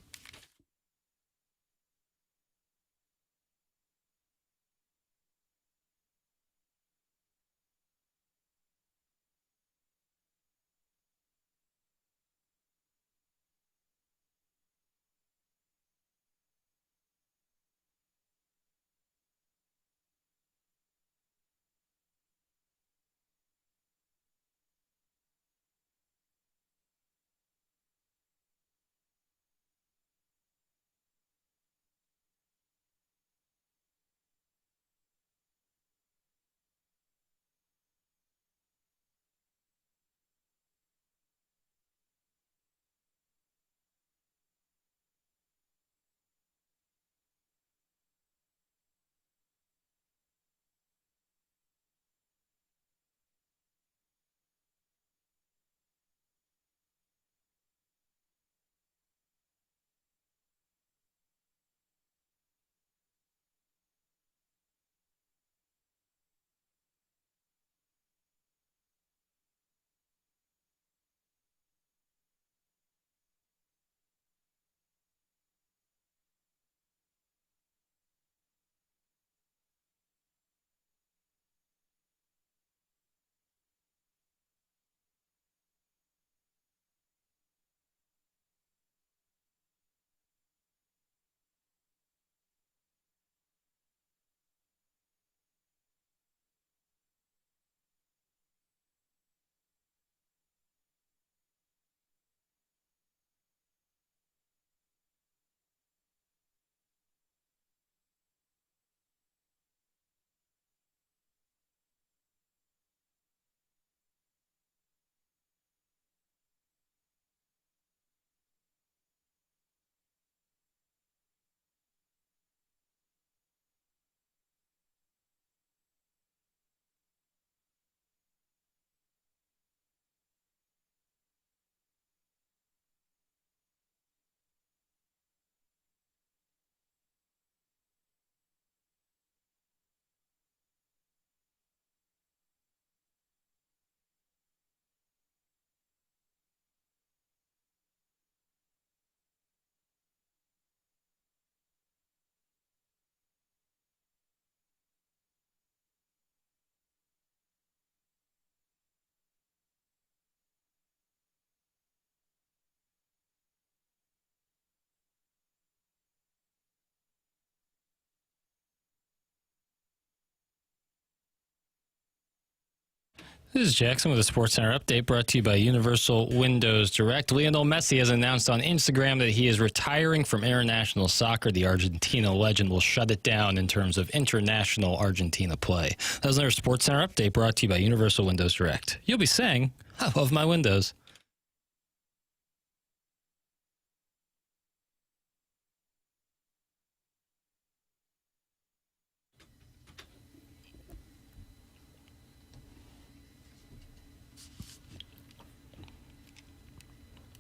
This is Jackson with a SportsCenter update brought to you by Universal Windows Direct. Lionel Messi has announced on Instagram that he is retiring from international soccer. The Argentina legend will shut it down in terms of international Argentina play. That was another SportsCenter update brought to you by Universal Windows Direct. You'll be saying, I love my windows.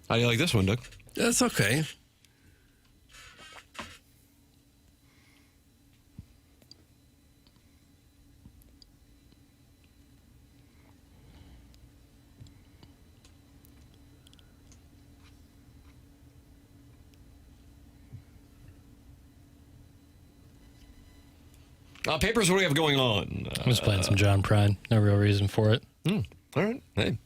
How do you like this one, Doug? That's okay. Papers, what do we have going on? I'm just playing some John Prine. No real reason for it. All right. Hey,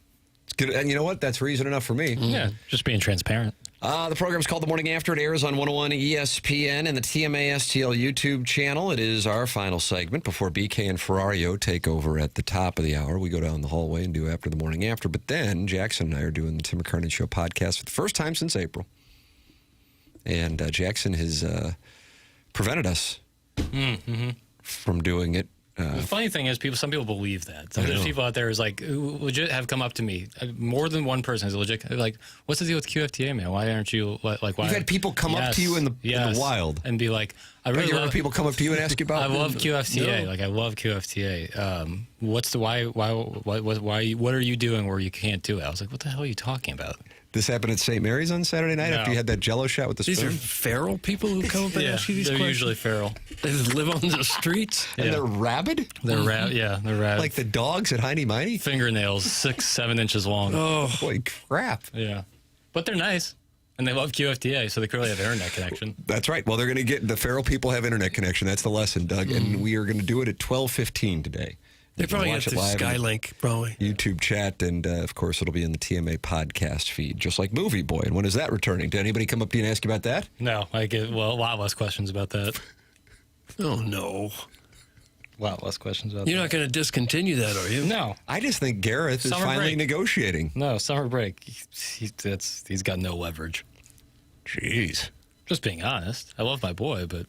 it's good. And you know what? That's reason enough for me. Yeah, just being transparent. The program's called The Morning After. It airs on 101 ESPN and the TMA STL YouTube channel. It is our final segment before BK and Ferrario take over at the top of the hour. We go down the hallway and do After the Morning After. But then Jackson and I are doing the Tim McKernan Show podcast for the first time since April. And Jackson has prevented us from doing it. The funny thing is, some people believe that. There's people out there who's like, who legit have come up to me. More than one person is legit like, "What's the deal with QFTA, man? Why aren't you like? Why?" You've had people come up to you in the wild and be like, "I really love people come up to you and ask you about." I love QFTA. No. Like I love QFTA. What's the why? What are you doing where you can't do it? I was like, "What the hell are you talking about?" This happened at St. Mary's on Saturday night after you had that Jello shot with the spoon. These are feral people who come up and ask you these questions. They're usually feral. They just live on the streets. And they're rabid? They're rabid. Like the dogs at Heiny Mighty? Fingernails 6-7 inches long. Oh, boy, crap. Yeah. But they're nice. And they love QFTA, so they clearly have internet connection. That's right. Well, they're going to get the feral people have internet connection. That's the lesson, Doug. And we are going to do it at 12:15 today. They probably get the Skylink, probably. YouTube chat, and of course, it'll be in the TMA podcast feed, just like Movie Boy. And when is that returning? Did anybody come up to you and ask you about that? No, I get a lot less questions about that. Oh, no. A lot less questions about You're not going to discontinue that, are you? No. I just think Gareth is finally negotiating. No, summer break. He's got no leverage. Jeez. Just being honest. I love my boy, but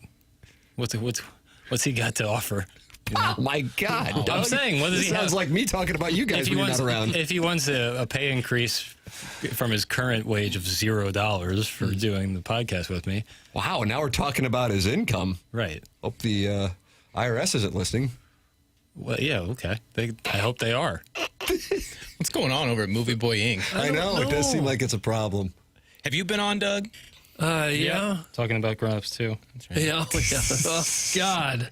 what's he got to offer? You know? Oh, my God. I'm saying, what does he sounds have? like me talking about you guys when you're not around. If he wants a pay increase from his current wage of $0 for doing the podcast with me. Wow, now we're talking about his income. Right. Hope the IRS isn't listening. Well, yeah, okay. I hope they are. What's going on over at Movie Boy Inc.? I know. It does seem like it's a problem. Have you been on, Doug? Yeah. Talking about grown-ups, too. That's right. Yeah. Oh, God.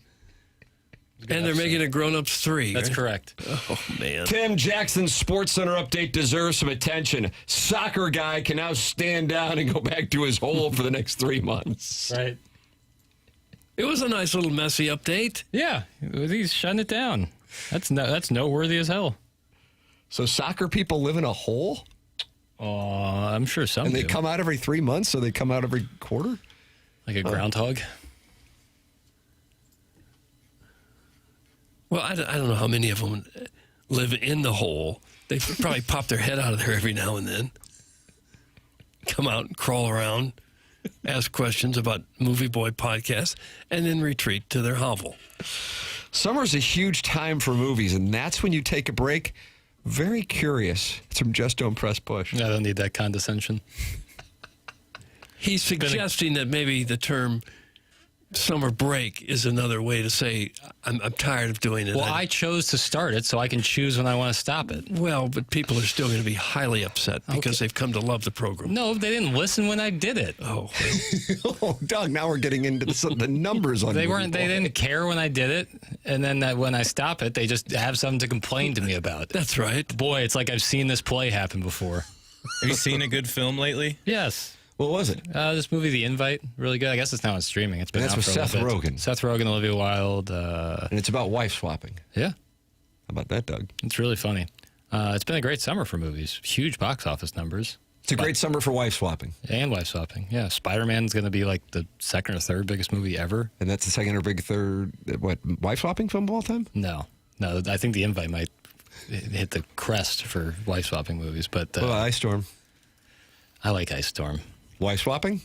And they're making it Grown-Ups 3. That's correct. Oh, man. Tim Jackson's SportsCenter update deserves some attention. Soccer guy can now stand down and go back to his hole for the next 3 months. Right. It was a nice little messy update. Yeah. He's shutting it down. That's noteworthy as hell. So soccer people live in a hole? I'm sure some And they do. come out every 3 months, so they come out every quarter? Like a groundhog? Well, I don't know how many of them live in the hole. They probably pop their head out of there every now and then. Come out and crawl around, ask questions about Movie Boy podcast, and then retreat to their hovel. Summer's a huge time for movies, and that's when you take a break. Very curious. It's from Just Don't Press Push. I don't need that condescension. He's suggesting that maybe the term summer break is another way to say I'm tired of doing it. Well, I chose to start it, so I can choose when I want to stop it. Well, but people are still going to be highly upset because they've come to love the program. No, they didn't listen when I did it. Oh, oh, Doug! Now we're getting into the numbers on. They didn't care when I did it, and then when I stop it, they just have something to complain to me about. That's right. Boy, it's like I've seen this play happen before. Have you seen a good film lately? Yes. What was it? This movie, The Invite, really good. I guess it's now on streaming. It's been that's out with for Seth Rogen. Seth Rogen, Olivia Wilde. And it's about wife swapping. Yeah. How about that, Doug? It's really funny. It's been a great summer for movies. Huge box office numbers. It's a great summer for wife swapping. And wife swapping, yeah. Spider-Man's going to be like the second or third biggest movie ever. And that's the second or third, wife swapping film of all time? No. I think The Invite might hit the crest for wife swapping movies. But Ice Storm. I like Ice Storm. Wife swapping?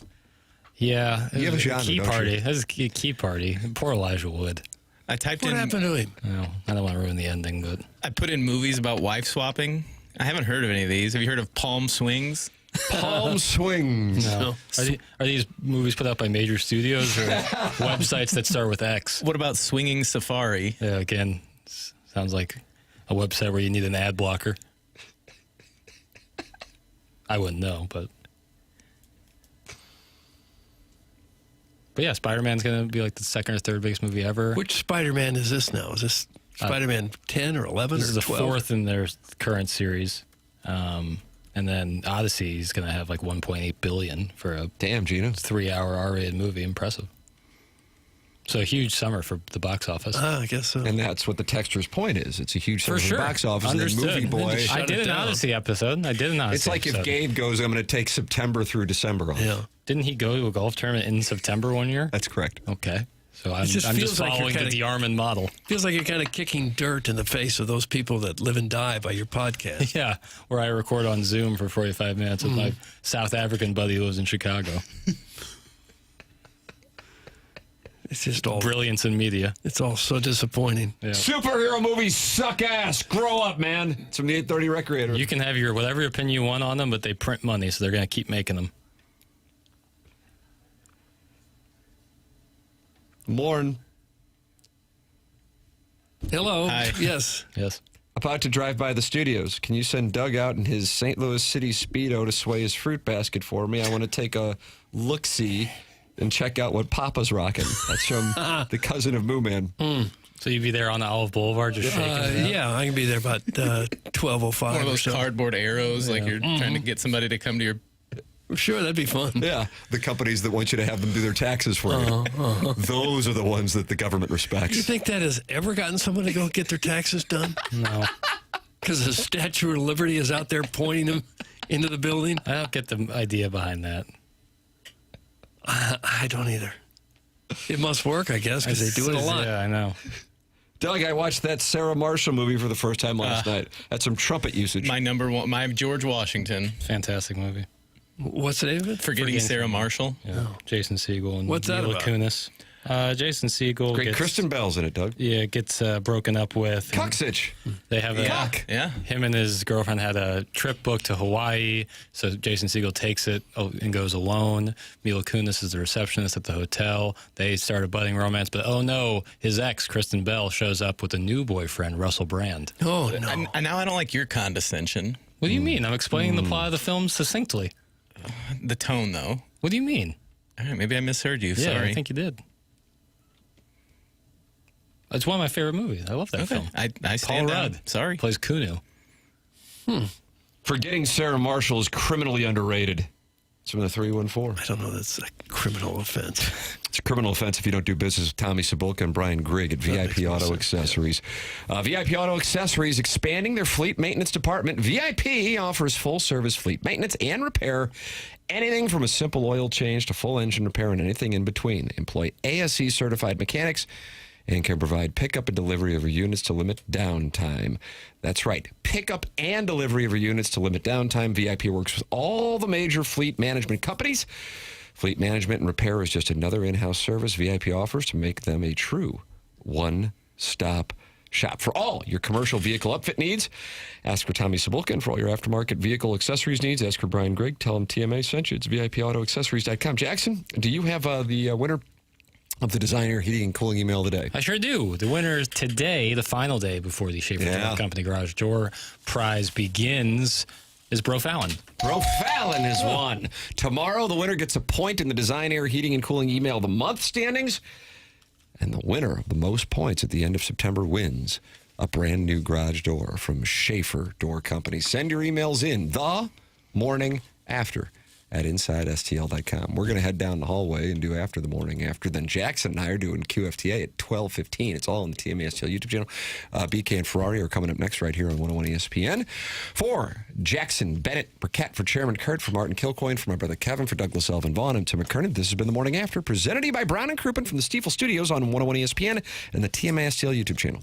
Yeah. You have a genre, Key don't Party. you? That's a key party. Poor Elijah Wood. I typed What in. happened to him? I don't want to ruin the ending, but I put in movies about wife swapping. I haven't heard of any of these. Have you heard of Palm Swings? Palm Swings. no. Are these movies put out by major studios or websites that start with X? What about Swinging Safari? Yeah, again, sounds like a website where you need an ad blocker. I wouldn't know, but yeah, Spider-Man's going to be like the second or third biggest movie ever. Which Spider-Man is this now? Is this Spider-Man 10 or 11 This or is the 12? fourth in their current series. And then Odyssey is going to have like $1.8 billion for a 3-hour R-rated movie. Impressive. So a huge summer for the box office. I guess so. And that's what the texture's point is. It's a huge summer For for sure. the box office. Understood. And then Movie Boy. I did an Odyssey episode. It's like if Gabe goes, I'm going to take September through December off. Yeah. Didn't he go to a golf tournament in September one year? That's correct. Okay. So I'm just just feels like you're following the DeArmond model. Feels like you're kind of kicking dirt in the face of those people that live and die by your podcast. Yeah, where I record on Zoom for 45 minutes with my South African buddy who lives in Chicago. It's just all brilliance in media. It's all so disappointing. Yeah. Superhero movies suck ass. Grow up, man. It's from the 830 Recreator. You can have your whatever opinion you want on them, but they print money, so they're going to keep making them. Lauren. Hello. Hi. Yes. Yes. About to drive by the studios. Can you send Doug out in his St. Louis City Speedo to sway his fruit basket for me? I want to take a look-see and check out what Papa's rocking. That's from the cousin of Moo Man. So you'd be there on the Olive Boulevard just shaking it up? Yeah, I can be there about 12:05. One of or those so. cardboard arrows, like you're trying to get somebody to come to your. Sure, that'd be fun. Yeah, the companies that want you to have them do their taxes for you. Those are the ones that the government respects. You think that has ever gotten someone to go get their taxes done? No. Because the Statue of Liberty is out there pointing them into the building? I don't get the idea behind that. I don't either. It must work, I guess, because they do it a lot. Yeah, I know. Doug, I watched that Sarah Marshall movie for the first time last night. Had some trumpet usage. My number one, my George Washington. Fantastic movie. What's the name of it? Forgetting Sarah Marshall. Yeah. Jason Segel and What's that Mila about? Kunis. Jason Segel Great gets, Kristen Bell's in it, Doug. Yeah, gets broken up with. Coxitch. They have a Yeah. Him and his girlfriend had a trip booked to Hawaii, so Jason Segel takes it and goes alone. Mila Kunis is the receptionist at the hotel. They start a budding romance, but oh no, his ex, Kristen Bell, shows up with a new boyfriend, Russell Brand. Oh, no. And now I don't like your condescension. What do you mean? I'm explaining the plot of the film succinctly. The tone, though. What do you mean? All right, maybe I misheard you. Yeah, Sorry. I think you did. It's one of my favorite movies. I love that film. I Paul stand down. Rudd Sorry. plays Kuno. Forgetting Sarah Marshall is criminally underrated. It's from the 314. I don't know. That's a criminal offense. It's a criminal offense if you don't do business with Tommy Cebulka and Brian Grigg at VIP Auto Accessories. VIP Auto Accessories expanding their fleet maintenance department. VIP offers full-service fleet maintenance and repair. Anything from a simple oil change to full engine repair and anything in between. Employ ASE-certified mechanics and can provide pickup and delivery of your units to limit downtime. That's right. Pickup and delivery of your units to limit downtime. VIP works with all the major fleet management companies. Fleet management and repair is just another in-house service VIP offers to make them a true one-stop shop for all your commercial vehicle upfit needs. Ask for Tommy Cebulka, and for all your aftermarket vehicle accessories needs, ask for Brian Grigg. Tell him TMA sent you. It's VIPAutoAccessories.com. Jackson, do you have the winner of the Designer Heating and Cooling email today? I sure do. The winner today, the final day before the Schaefer Door Company Garage Door Prize begins, is Bro Fallon. Bro Fallon has won. Tomorrow, the winner gets a point in the Design Air Heating and Cooling Email of the Month standings. And the winner of the most points at the end of September wins a brand new garage door from Schaefer Door Company. Send your emails in the morning after at InsideSTL.com. We're going to head down the hallway and do After the Morning After. Then Jackson and I are doing QFTA at 12:15. It's all on the TMA STL YouTube channel. BK and Ferrari are coming up next right here on 101 ESPN. For Jackson, Bennett, Burkett, for Chairman Kurt, for Martin Kilcoyne, for my brother Kevin, for Douglas Elvin Vaughn, and Tim McKernan, this has been The Morning After, presented to you by Brown & Crouppen from the Stiefel Studios on 101 ESPN and the TMA STL YouTube channel.